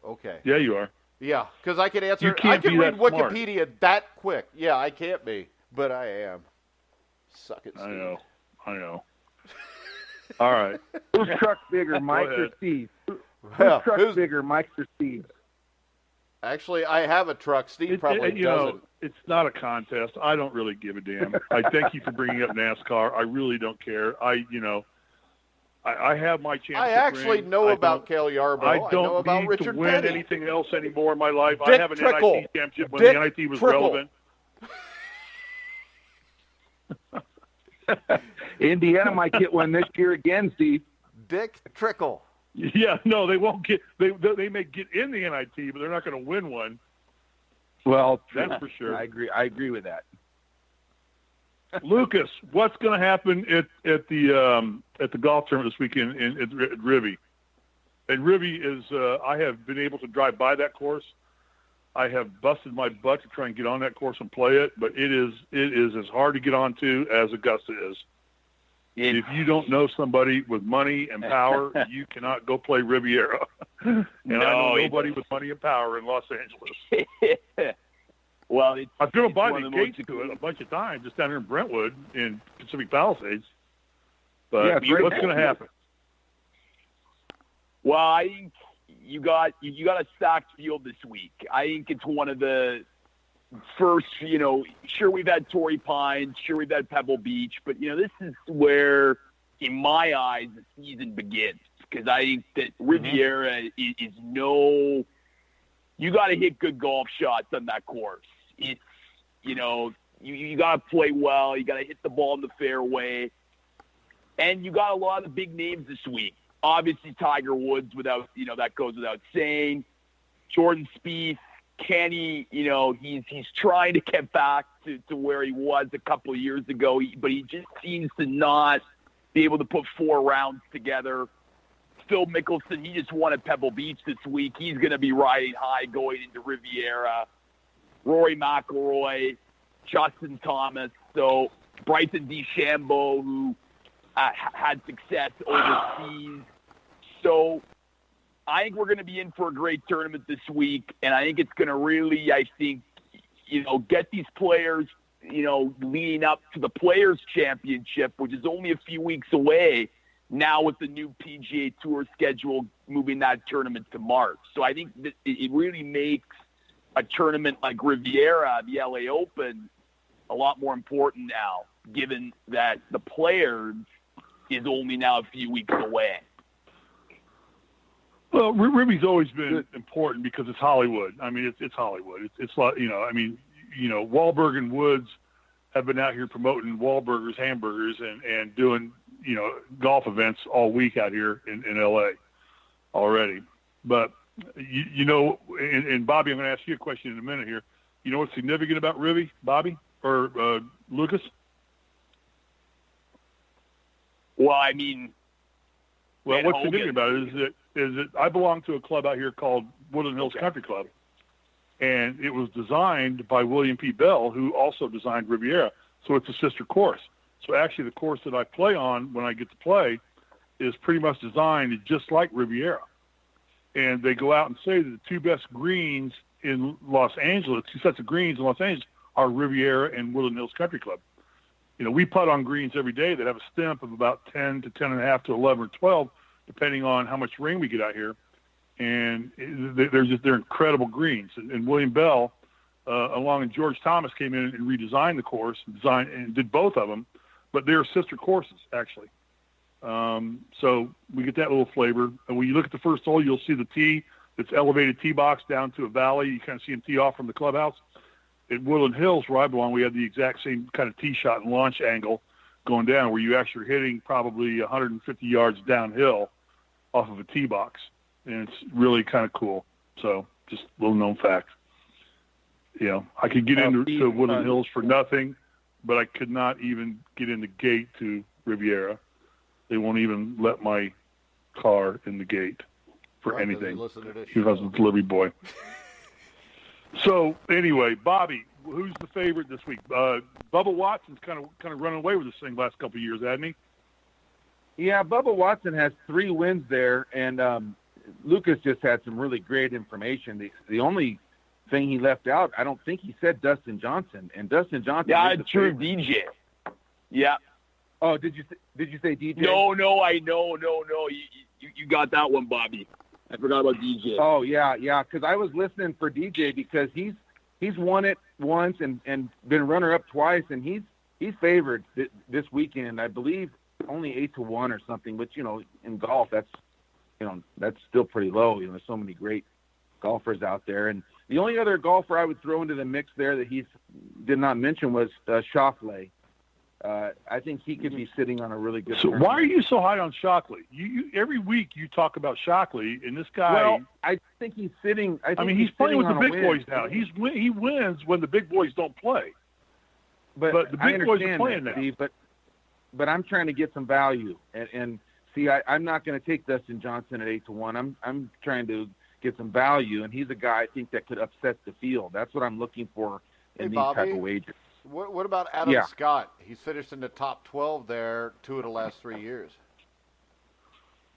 Okay. Yeah, you are. Yeah, because I can answer. You can't I can be read that smart. Wikipedia that quick. Yeah, I can't be, but I am. Suck it, Steve. I know. All right. Whose truck's bigger, Mike or Steve? Well, Whose truck's bigger, Mike or Steve? Actually, I have a truck. Steve probably doesn't. It's not a contest. I don't really give a damn. I thank you for bringing up NASCAR. I really don't care. I have my championship I actually ring. know about Cale Yarborough. I don't know about need Richard to win Petty. anything else anymore in my life. Dick I have an Trickle. NIT championship when Dick the NIT was Trickle. relevant. Indiana might get one this year again, Steve. Dick Trickle. Yeah, no, they won't get. They may get in the NIT, but they're not going to win one. Well, That's for sure. I agree with that. Lucas, what's going to happen at the golf tournament this weekend at Rivy? And Rivy is I have been able to drive by that course. I have busted my butt to try and get on that course and play it, but it is as hard to get onto as Augusta is. If you don't know somebody with money and power, you cannot go play Riviera. And I know nobody with money and power in Los Angeles. Well, I've driven by the most gates to it a bunch of times, just down here in Brentwood in Pacific Palisades. But Yeah, what's going to happen? Well, I think you got a stacked field this week. I think it's one of the first, sure we've had Torrey Pines, sure we've had Pebble Beach, but this is where, in my eyes, the season begins. Because I think that Riviera is you got to hit good golf shots on that course. It's, you got to play well. You got to hit the ball in the fairway. And you got a lot of big names this week. Obviously, Tiger Woods, that goes without saying. Jordan Spieth, Kenny, he's trying to get back to where he was a couple of years ago, but he just seems to not be able to put 4 rounds together. Phil Mickelson, he just won at Pebble Beach this week. He's going to be riding high going into Riviera. Rory McIlroy, Justin Thomas, so Bryson DeChambeau, who had success overseas. So I think we're going to be in for a great tournament this week, and I think it's going to really, get these players, leading up to the Players' Championship, which is only a few weeks away now with the new PGA Tour schedule moving that tournament to March. So I think that it really makes a tournament like Riviera, the LA Open, a lot more important now, given that the Players is only now a few weeks away. Well, Ribby's always been important because it's Hollywood. I mean, it's Hollywood. It's like, Wahlberg and Woods have been out here promoting Wahlburgers, hamburgers, and doing, golf events all week out here in L.A. already. But, and Bobby, I'm going to ask you a question in a minute here. You know what's significant about Ribby, Bobby, or Lucas? Well, I mean, what's significant about it is that I belong to a club out here called Woodland Hills Country Club, and it was designed by William P. Bell, who also designed Riviera. So it's a sister course. So actually, the course that I play on when I get to play is pretty much designed just like Riviera. And they go out and say that the two best greens in Los Angeles, two sets of greens in Los Angeles, are Riviera and Woodland Hills Country Club. We putt on greens every day that have a stimp of about 10 to 10.5 to 11 or 12, depending on how much rain we get out here. And they're incredible greens. And William Bell, along with George Thomas, came in and redesigned the course, and did both of them, but they're sister courses, actually. So we get that little flavor. And when you look at the first hole, you'll see the tee. It's elevated tee box down to a valley. You kind of see them tee off from the clubhouse. At Woodland Hills, where I belong, we had the exact same kind of tee shot and launch angle going down, where you actually are hitting probably 150 yards downhill off of a tee box. And it's really kind of cool. So just a little known fact. I could get into Woodland Hills for nothing, but I could not even get in the gate to Riviera. They won't even let my car in the gate for anything. He was a delivery boy. So anyway, Bobby, who's the favorite this week? Bubba Watson's kind of running away with this thing last couple of years, hasn't he? Yeah, Bubba Watson has 3 wins there, and Lucas just had some really great information. The only thing he left out, I don't think he said Dustin Johnson, and Dustin Johnson. Yeah, true, DJ. Yeah. Oh, did you say DJ? No, I know. You got that one, Bobby. I forgot about DJ. Oh yeah, because I was listening for DJ because he's won it once and been runner-up twice, and he's favored this weekend. I believe only 8-1 or something. But in golf, that's still pretty low. There's so many great golfers out there, and the only other golfer I would throw into the mix there that he did not mention was Schauffele. I think he could be sitting on a really good. So why are you so high on Shockley? You every week you talk about Shockley, and this guy. Well, I think he's sitting. He's playing with the big boys now. He wins when the big boys don't play. But the big boys are playing now. Steve, but I'm trying to get some value, and see, I'm not going to take Dustin Johnson at 8-1. I'm trying to get some value, and he's a guy I think that could upset the field. That's what I'm looking for in these type of wagers. What about Adam Scott? He's finished in the top 12 there 2 of the last 3 years.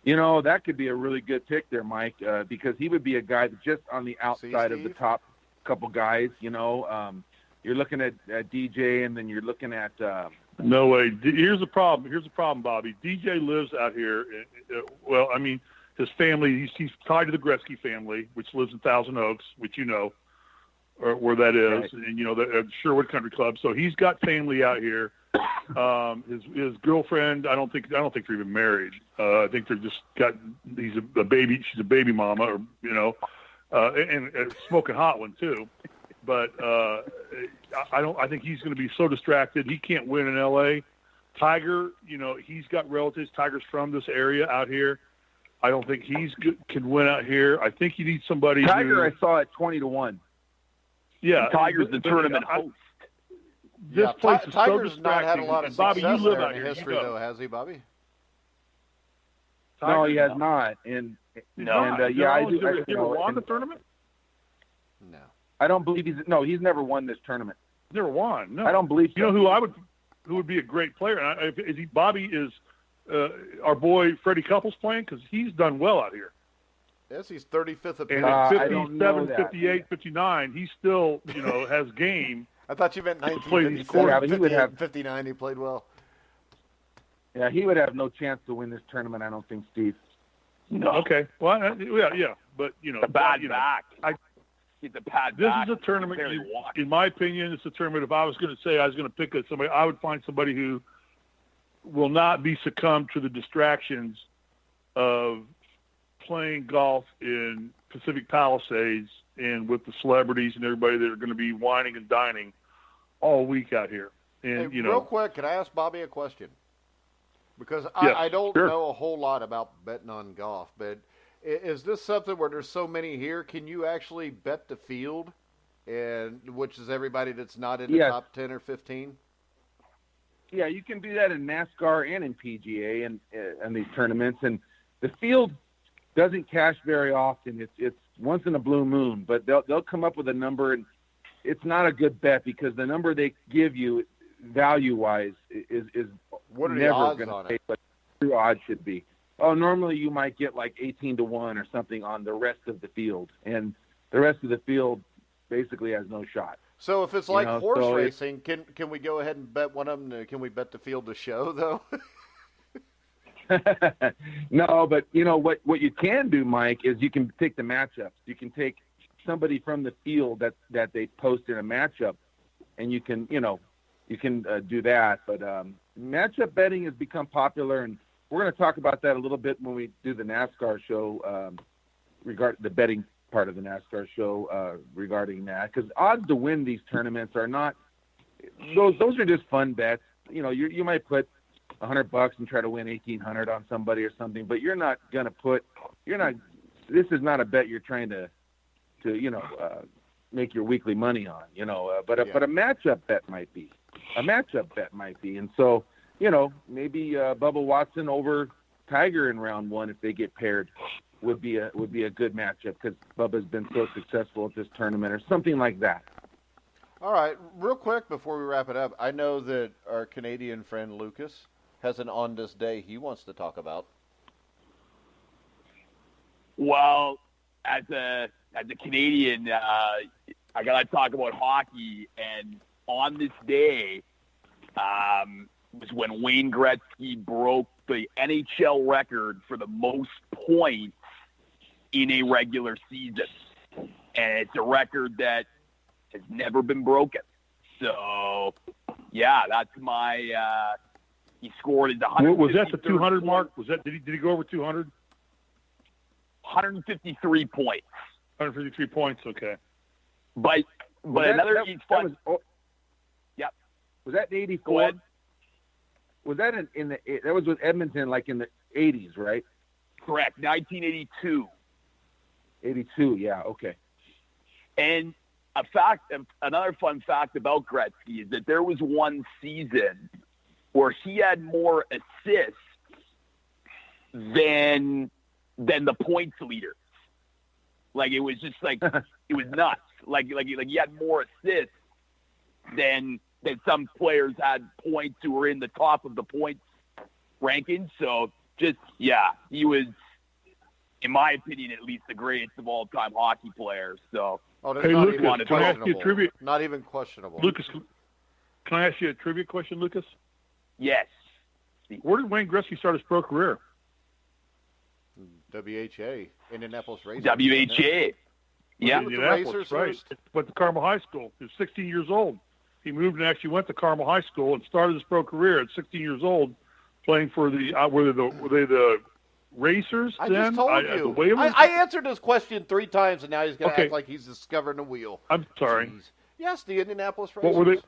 That could be a really good pick there, Mike, because he would be a guy that's just on the outside of the top couple guys. You're looking at DJ, and then you're looking at no way. Here's the problem, Bobby. DJ lives out here. His family, he's tied to the Gretzky family, which lives in Thousand Oaks, which or where that is, right. And the Sherwood Country Club. So he's got family out here. His girlfriend, I don't think they're even married. I think they're just he's a baby. She's a baby mama, and a smoking hot one too. But I think he's going to be so distracted he can't win in L.A. Tiger, he's got relatives. Tiger's from this area out here. I don't think can win out here. I think you need somebody. Tiger, I saw at 20-1. Yeah, Tiger's the tournament host. This place is Tiger's so distracting. not had a lot of Bobby, success you live there out in here. history, though, has he, Bobby? No, he has not. And I do. Has he ever won the tournament? No. I don't believe he's never won this tournament. Never won. No, I don't believe so. Who would be a great player? Bobby is our boy Freddie Couples playing because he's done well out here. Yes, he's 35th at and at 57, 58, 59, he still, has game. I thought you meant 1957, 59, he played well. Yeah, he would have no chance to win this tournament, I don't think, Steve. No. Okay. Well, yeah. But, the bad back. This is a tournament, in my opinion, it's a tournament. If I was going to say I was going to pick somebody, I would find somebody who will not be succumbed to the distractions of playing golf in Pacific Palisades and with the celebrities and everybody that are going to be whining and dining all week out here. And hey, real quick, can I ask Bobby a question? Because yes, I don't sure. know a whole lot about betting on golf, but is this something where there's so many here? Can you actually bet the field, and which is everybody that's not in the top 10 or 15? Yeah, you can do that in NASCAR and in PGA and these tournaments. And the field doesn't cash very often. It's once in a blue moon, but they'll come up with a number, and it's not a good bet because the number they give you value-wise is what are never going to pay what the true odds should be. Oh, normally you might get like 18-1 or something on the rest of the field, and the rest of the field basically has no shot. So if it's like horse racing, can we go ahead and bet one of them? Can we bet the field to show, though? No, but what you can do, Mike, is you can take the matchups. You can take somebody from the field that they post in a matchup, and you can do that. But matchup betting has become popular, and we're going to talk about that a little bit when we do the NASCAR show regarding the betting part of the NASCAR show regarding that. Because odds to win these tournaments are not those are just fun bets. You might put $100 and try to win $1,800 on somebody or something, but you're not going to put. This is not a bet you're trying to make your weekly money on. But a matchup bet might be. A matchup bet might be, and so maybe Bubba Watson over Tiger in round one if they get paired would be a good matchup because Bubba's been so successful at this tournament or something like that. All right, real quick before we wrap it up, I know that our Canadian friend Lucas has an on this day he wants to talk about. Well, as a Canadian, I got to talk about hockey, and on this day was when Wayne Gretzky broke the NHL record for the most points in a regular season. And it's a record that has never been broken. So, yeah, that's my he scored his 100. Was that the 200 mark? Was that did he go over 200? 153 points. 153 points, okay. But another fun. Yep. Was that in 84? Was that that was with Edmonton, like in the 80s, right? Correct. 1982. 82, yeah, okay. And another fun fact about Gretzky is that there was one season where he had more assists than the points leader. Like it was just like it was nuts. Like he had more assists than some players had points who were in the top of the points rankings. So he was, in my opinion, at least the greatest of all time hockey players. So that's hey, not Lucas, even can I ask you a trivia? Not even questionable. Lucas, can I ask you a trivia question, Lucas? Yes. Where did Wayne Gretzky start his pro career? WHA, Indianapolis Racers. WHA. Yeah. Indianapolis, right. Went to Carmel High School. He was 16 years old. He moved and actually went to Carmel High School and started his pro career at 16 years old, playing for the were they the Racers? I then? just told you. I answered this question 3 times, and now he's going to act like he's discovering the wheel. I'm sorry. Jeez. Yes, the Indianapolis Racers. What were they?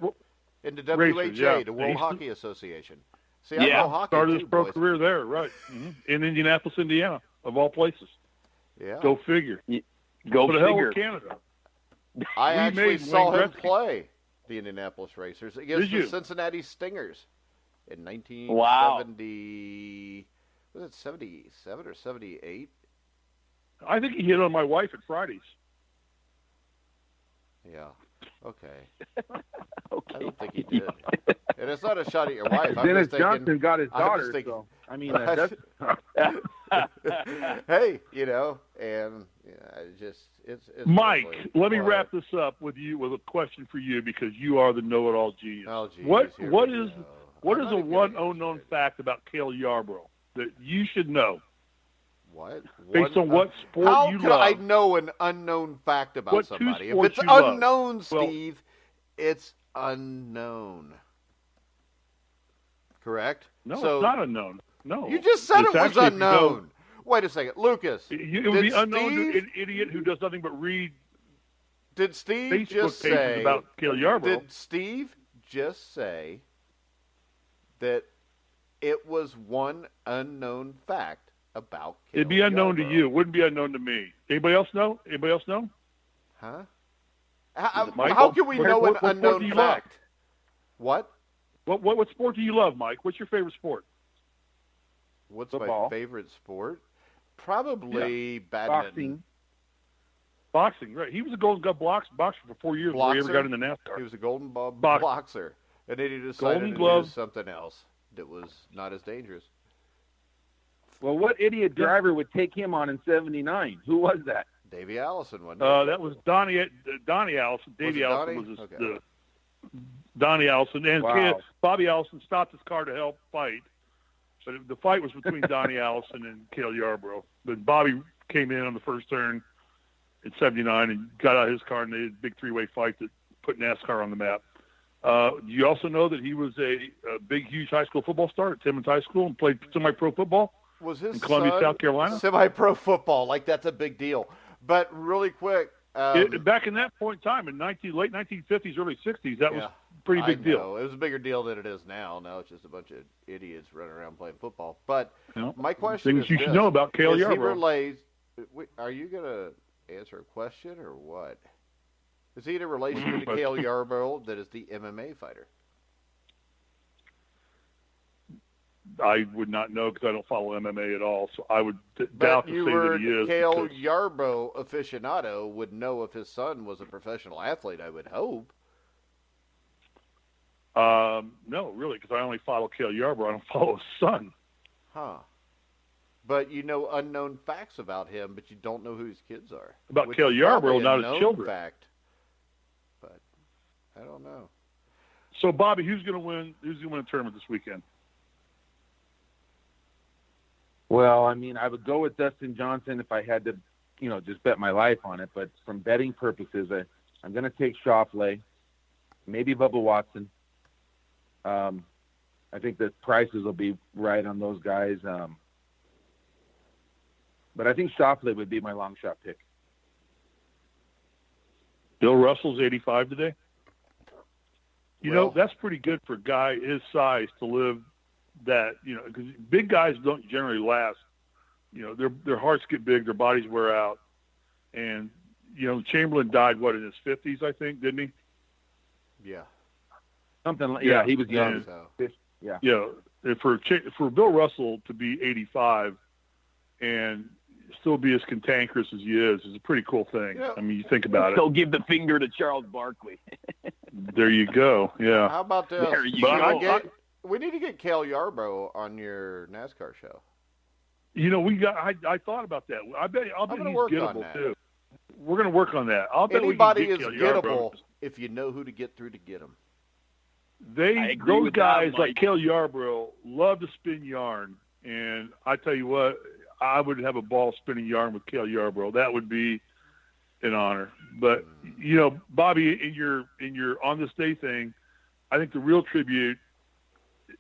In the WHA, Racers, the World Hockey Association. See, I know hockey started too, his pro boys. career there, right? Mm-hmm. In Indianapolis, Indiana, of all places. Yeah. Go figure. Go for the figure. hell with Canada. I actually saw him Gretzky play the Indianapolis Racers against the Cincinnati Stingers in 1970. Wow. Was it 77 or 78? I think he hit on my wife at Fridays. Yeah. Okay. Okay. I don't think he did. And it's not a shot at your wife. Dennis Johnson got his daughter. So, I mean, that's... hey, and it's Mike, really let me wrap this up with a question for you because you are the know-it-all genius. Oh, geez, what is a one unknown fact about Cale Yarborough that you should know? What? Based on what sport you love. How can I know an unknown fact about somebody? If it's unknown, Steve, it's unknown. Correct? No, so, it's not unknown. No. You just said it was unknown. Wait a second, Lucas. It would be unknown to an idiot who does nothing but read. Did Steve Facebook just pages say about Cale Yarborough? Did Steve just say that it was one unknown fact about Cale It'd be unknown Yarborough? to you. It wouldn't be unknown to me. Anybody else know? Huh? How can we know an unknown fact? What? What sport do you love, Mike? What's your favorite sport? What's Football. my favorite sport? Probably badminton. Boxing, right. He was a Golden Glove boxer for 4 years before he ever got into NASCAR. He was a Golden Glove boxer. And then he decided to do something else that was not as dangerous. Well, what idiot driver would take him on in '79? Who was that? Davey Allison, wasn't it? That was Donnie Allison. Davey Allison was Donnie Allison. And Bobby Allison stopped his car to help fight. But the fight was between Donnie Allison and Cale Yarborough. But Bobby came in on the first turn in '79 and got out of his car, and they had a big three-way fight that put NASCAR on the map. You also know that he was a big, huge high school football star at Timmons High School and played semi-pro football in Columbia, South Carolina. Semi-pro football, like that's a big deal. But really quick. Back in that point in time, in late 1950s, early 60s, that was a pretty big deal. It was a bigger deal than it is now. Now it's just a bunch of idiots running around playing football. But my question is things you should know about Cale Yarborough. Are you going to answer a question or what? Is he in a relation to Cale Yarborough that is the MMA fighter? I would not know because I don't follow MMA at all, so I would doubt to say that he is. Cale Yarborough aficionado would know if his son was a professional athlete, I would hope. No, really, because I only follow Cale Yarborough. I don't follow his son. Huh. But you know unknown facts about him, but you don't know who his kids are. About Cale Yarborough, not his children. Fact. But I don't know. So, Bobby, who's going to win? Who's going to win a tournament this weekend? Well, I mean, I would go with Dustin Johnson if I had to, just bet my life on it. But from betting purposes, I'm going to take Schauffele, maybe Bubba Watson. I think the prices will be right on those guys. But I think Schauffele would be my long shot pick. Bill Russell's 85 today. That's pretty good for a guy his size to live that, because big guys don't generally last. Their hearts get big, their bodies wear out. And, Chamberlain died, in his 50s, I think, didn't he? Yeah. Something like, he was young. Yeah. For Bill Russell to be 85 and still be as cantankerous as he is a pretty cool thing. I mean, you think about it. He'll give the finger to Charles Barkley. There you go. Yeah. How about this? There you go. We need to get Cale Yarborough on your NASCAR show. I thought about that. I'll bet he's gettable too. We're going to work on that. I'll bet anybody is gettable if you know who to get through to get him. Those guys like Cale Yarborough love to spin yarn, and I tell you what, I would have a ball spinning yarn with Cale Yarborough. That would be an honor. But Bobby, in your on this day thing, I think the real tribute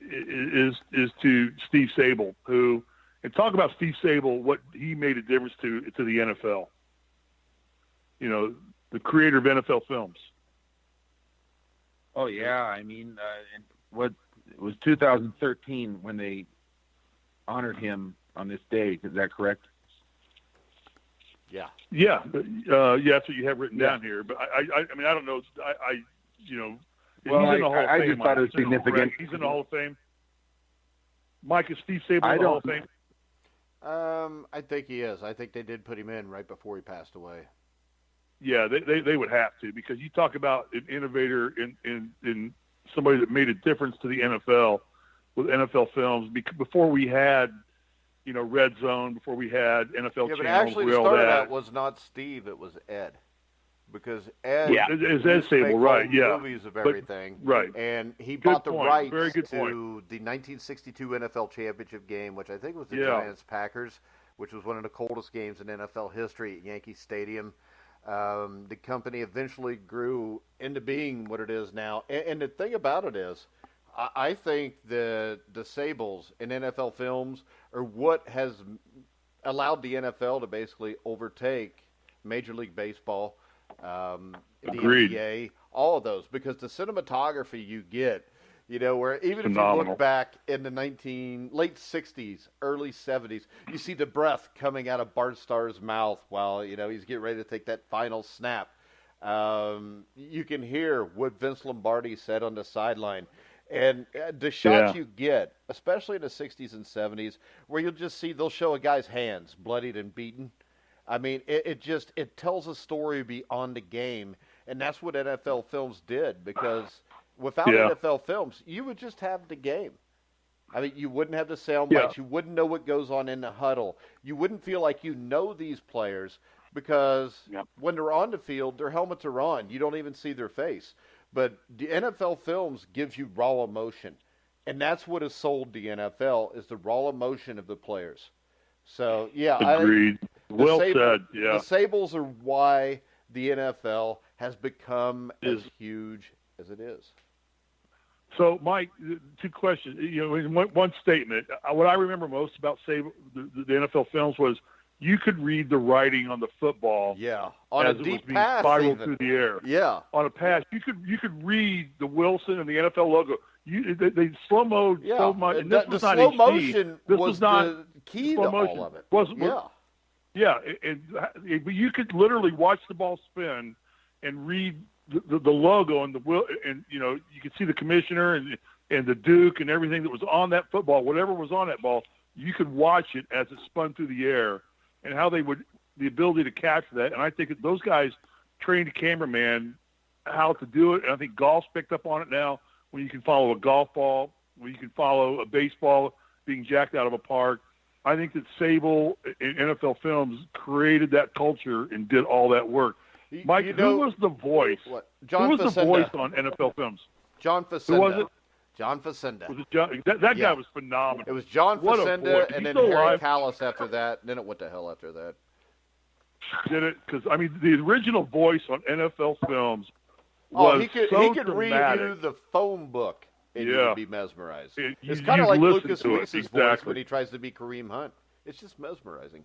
is to Steve Sable, who, and talk about Steve Sable, what he made a difference to the NFL. The creator of NFL films. Oh yeah, I mean, it was 2013 when they honored him on this day. Is that correct? Yeah. Yeah. That's what you have written down here. But I mean, I don't know. Well, he's in the Hall of Fame. I just thought it was significant. He's in the Hall of Fame. Mike, is Steve Sable in the Hall of Fame? I think he is. I think they did put him in right before he passed away. Yeah, they would have to, because you talk about an innovator in somebody that made a difference to the NFL with NFL films. Before we had, Red Zone, before we had NFL Channel. But actually, the start of that was not Steve; it was Ed, because Ed is Ed Sable, right? Yeah, movies of everything, right? And he bought the rights to point. the 1962 NFL Championship game, which I think was the Giants Packers, which was one of the coldest games in NFL history at Yankee Stadium. The company eventually grew into being what it is now. And the thing about it is, I think the Sables in NFL films are what has allowed the NFL to basically overtake Major League Baseball, the NBA, all of those, because the cinematography you get, where even phenomenal. If you look back in the late 60s, early 70s, you see the breath coming out of Bart Starr's mouth while, he's getting ready to take that final snap. You can hear what Vince Lombardi said on the sideline. And the shots you get, especially in the 60s and 70s, where you'll just see they'll show a guy's hands bloodied and beaten. I mean, it tells a story beyond the game, and that's what NFL films did, because without NFL films, you would just have the game. I mean, you wouldn't have the sound bites. You wouldn't know what goes on in the huddle. You wouldn't feel like you know these players, because when they're on the field, their helmets are on. You don't even see their face. But the NFL films gives you raw emotion, and that's what has sold the NFL, is the raw emotion of the players. So, agreed. Well said. Yeah, the Sables are why the NFL has become as huge as it is. So, Mike, 2 questions. One statement. What I remember most about the NFL films was you could read the writing on the football. Yeah, on as a deep it was being pass, spiraled even. through the air. Yeah, on a pass, you could read the Wilson and the NFL logo. They slow mo. Yeah, the slow motion was the key to all of it. But you could literally watch the ball spin and read the logo and you could see the commissioner and the Duke and everything that was on that football, whatever was on that ball. You could watch it as it spun through the air, and how the ability to capture that. And I think that those guys trained a cameraman how to do it. And I think golf's picked up on it now, when you can follow a golf ball, when you can follow a baseball being jacked out of a park. I think that Sable and NFL Films created that culture and did all that work. Mike, who was the voice? John who was Facenda. the voice on NFL Films? John Facenda. Who was it? John Facenda. Was it John? That guy was phenomenal. It was John Facenda, and then Harry alive? Callis after that. Then it went to hell after that. Did it? Because the original voice on NFL Films was he could read you the phone book, and you would be mesmerized. It's kind of like Lukas Weese's voice when he tries to be Kareem Hunt. It's just mesmerizing.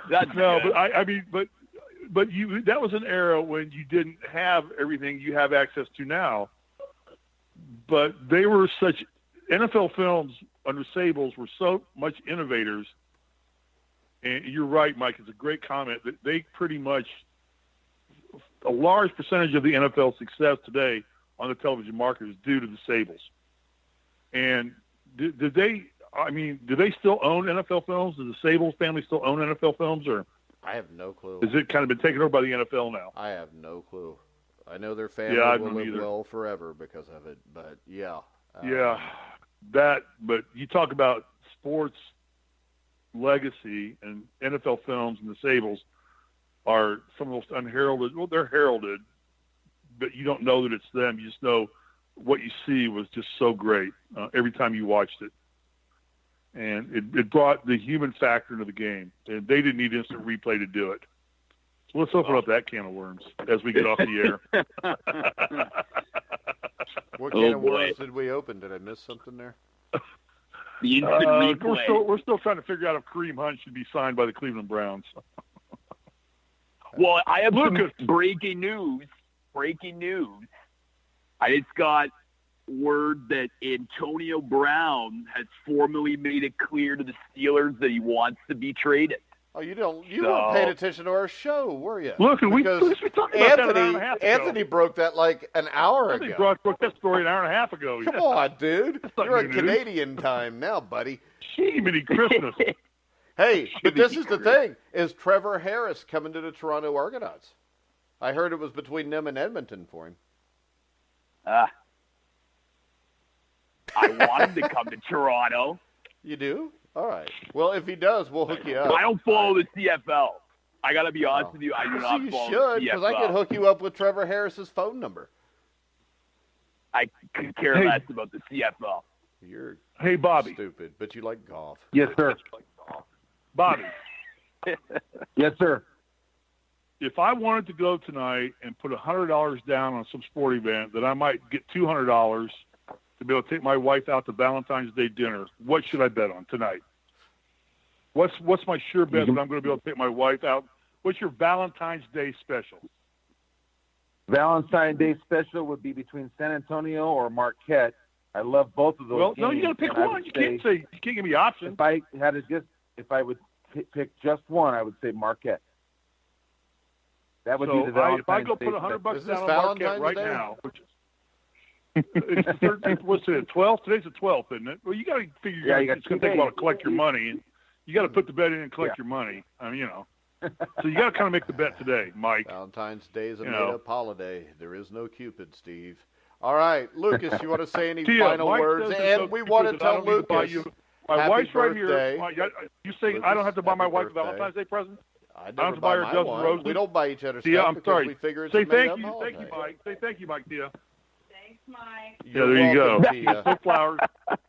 That's no, good. but that was an era when you didn't have everything you have access to now. But they were such NFL Films under Sables were so much innovators. And you're right, Mike. It's a great comment that they pretty much a large percentage of the NFL success today on the television market is due to the Sables. And did they still own NFL Films? Does the Sables family still own NFL Films, or I have no clue. Has it kind of been taken over by the NFL now? I have no clue. I know their family will live well forever because of it, but but you talk about sports legacy, and NFL Films and the Sables are some of the most unheralded. Well, they're heralded, but you don't know that it's them. You just know what you see was just so great every time you watched it. And it brought the human factor into the game. And they didn't need instant replay to do it. So let's open up that can of worms as we get off the air. What can of worms did we open? Did I miss something there? The instant replay. We're still trying to figure out if Kareem Hunt should be signed by the Cleveland Browns. Well, I have some breaking news. I just got word that Antonio Brown has formally made it clear to the Steelers that he wants to be traded. Oh, you weren't paying attention to our show, were you? Look, we talked about that an hour and a half ago. Anthony broke that like an hour ago. Anthony broke that story an hour and a half ago. Come on, dude. You're on Canadian time now, buddy. Jiminy Christmas. Hey, but this is the thing. Is Trevor Harris coming to the Toronto Argonauts? I heard it was between them and Edmonton for him. I want him to come to Toronto. You do? All right. Well, if he does, we'll hook you up. I don't follow the CFL. I got to be honest with you. I do not follow the CFL. You should, because I could hook you up with Trevor Harris's phone number. I could care less about the CFL. You're Bobby. Stupid, but you like golf. Yes, sir. Bobby. Yes, sir. If I wanted to go tonight and put $100 down on some sport event, that I might get $200 to be able to take my wife out to Valentine's Day dinner. What should I bet on tonight? What's my sure bet that I'm going to be able to take my wife out? What's your Valentine's Day special? Valentine's Day special would be between San Antonio or Marquette. I love both of those. Well, games, no, you got to pick one. You can't give me options. If I would pick just one, I would say Marquette. That would be the If Valentine's I go Day put $100 special. down on Marquette right now, which it's the 13th. What's it? 12th? Today's the 12th, isn't it? Well, you got to figure. It's going to take a while to collect your money. You got to put the bet in and collect your money. I mean, So you got to kind of make the bet today, Mike. Valentine's Day is a made-up holiday. There is no Cupid, Steve. All right, Lucas, you want to say any final Mike words? And we want to tell Lucas, my wife's right birthday. here. You saying I don't have to buy my wife a Valentine's Day present? I don't have to buy her a dozen roses. We don't buy each other stuff I'm sorry. We figure it's Say a thank you, holiday. thank you, Mike. Say thank you, Mike, Tia. Thanks, Mike. There you go. Tia. No flowers,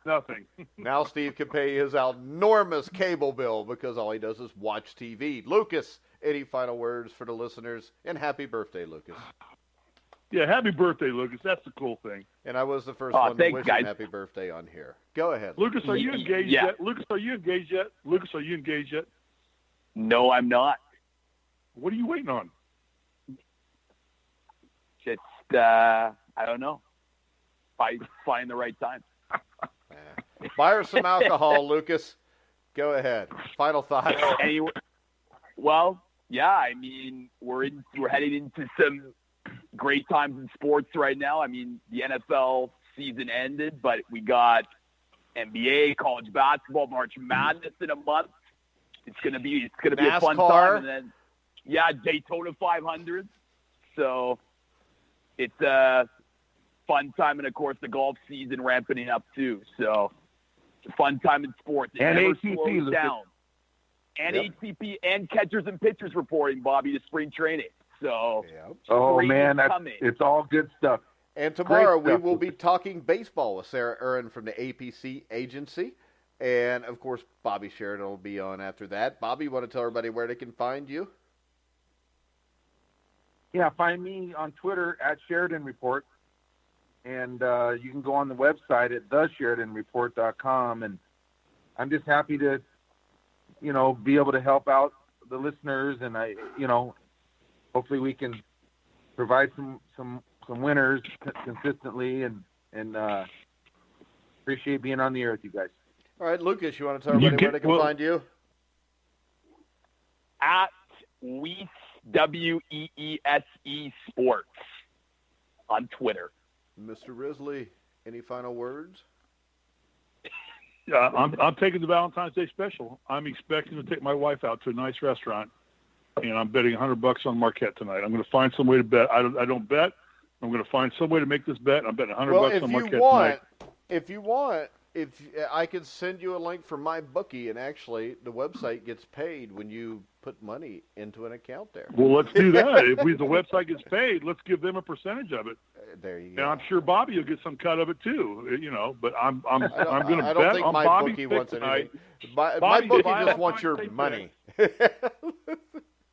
nothing. Now Steve can pay his enormous cable bill because all he does is watch TV. Lucas, any final words for the listeners? And happy birthday, Lucas. Yeah, happy birthday, Lucas. That's the cool thing. And I was the first one to wish guys. him happy birthday on here. Go ahead. Lucas, are you engaged Yeah. yet? Lucas, are you engaged yet? Lucas, are you engaged yet? No, I'm not. What are you waiting on? Just, I don't know. Find the right time. Buy her some alcohol, Lucas. Go ahead. Final thoughts. Anyway, well, yeah, I mean, we're heading into some great times in sports right now. I mean, the NFL season ended, but we got NBA, college basketball, March Madness in a month. It's gonna be a fun time, and then Daytona 500. So it's a fun time, and of course the golf season ramping up too. So it's a fun time in sports. It and never ATP slows down. And ATP and catchers and pitchers reporting, Bobby, to spring training. So, man, it's all good stuff. And tomorrow we will be talking baseball with Sarah Uren from the APC agency. And, of course, Bobby Sheridan will be on after that. Bobby, you want to tell everybody where they can find you? Yeah, find me on Twitter at Sheridan Report. And you can go on the website at thesheridanreport.com. And I'm just happy to, be able to help out the listeners. And hopefully we can provide some winners consistently, and appreciate being on the air with you guys. All right, Lucas, you want to tell everybody where they can find you? At Weese, WEESE Sports on Twitter. Mr. Risley, any final words? Yeah, I'm taking the Valentine's Day special. I'm expecting to take my wife out to a nice restaurant, and I'm betting $100 on Marquette tonight. I'm going to find some way to bet. I don't bet. I'm going to find some way to make this bet. I'm betting $100 on Marquette tonight. If you want, I could send you a link for my bookie, and actually the website gets paid when you put money into an account there. Well, let's do that. If the website gets paid, let's give them a percentage of it. There you go. And I'm sure Bobby will get some cut of it too. But I'm going to bet I don't think on my Bobby's bookie pick wants tonight. anything. My bookie just wants your money.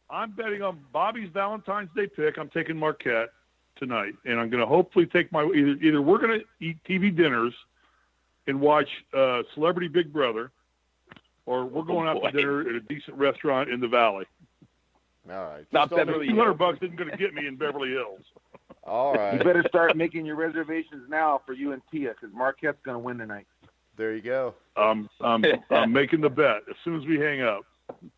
I'm betting on Bobby's Valentine's Day pick. I'm taking Marquette tonight, and I'm going to hopefully take my either we're going to eat TV dinners and watch Celebrity Big Brother, or we're going out to dinner at a decent restaurant in the Valley. All right. Not Beverly Hills. $200 isn't going to get me in Beverly Hills. All right. You better start making your reservations now for you and Tia, because Marquette's going to win tonight. There you go. I'm making the bet as soon as we hang up.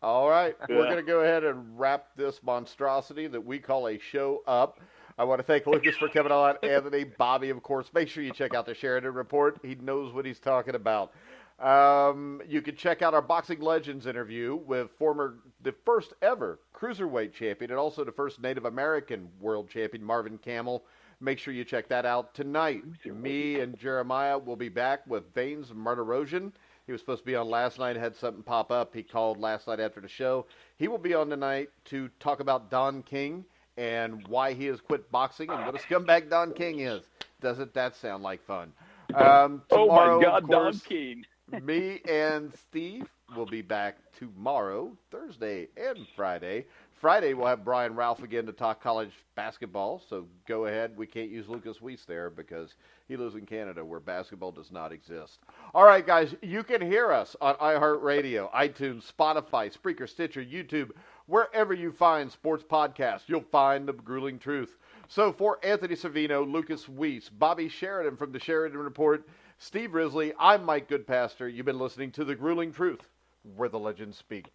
All right. We're going to go ahead and wrap this monstrosity that we call a show up. I want to thank Lucas for coming on, Anthony, Bobby, of course. Make sure you check out the Sheridan Report. He knows what he's talking about. You can check out our Boxing Legends interview with the first ever Cruiserweight champion and also the first Native American world champion, Marvin Camel. Make sure you check that out tonight. Me and Jeremiah will be back with Veins Martirosian. He was supposed to be on last night, had something pop up. He called last night after the show. He will be on tonight to talk about Don King and why he has quit boxing and what a scumbag Don King is. Doesn't that sound like fun? Oh, my Tomorrow, God, of course, Don King. Me and Steve will be back tomorrow, Thursday, and Friday. Friday, we'll have Brian Ralph again to talk college basketball, so go ahead. We can't use Lukas Weese there because he lives in Canada where basketball does not exist. All right, guys, you can hear us on iHeartRadio, iTunes, Spotify, Spreaker, Stitcher, YouTube, wherever you find sports podcasts, you'll find The Grueling Truth. So for Anthony Cervino, Lukas Weese, Bobby Sheridan from the Sheridan Report, Steve Risley, I'm Mike Goodpaster. You've been listening to The Grueling Truth, where the legends speak.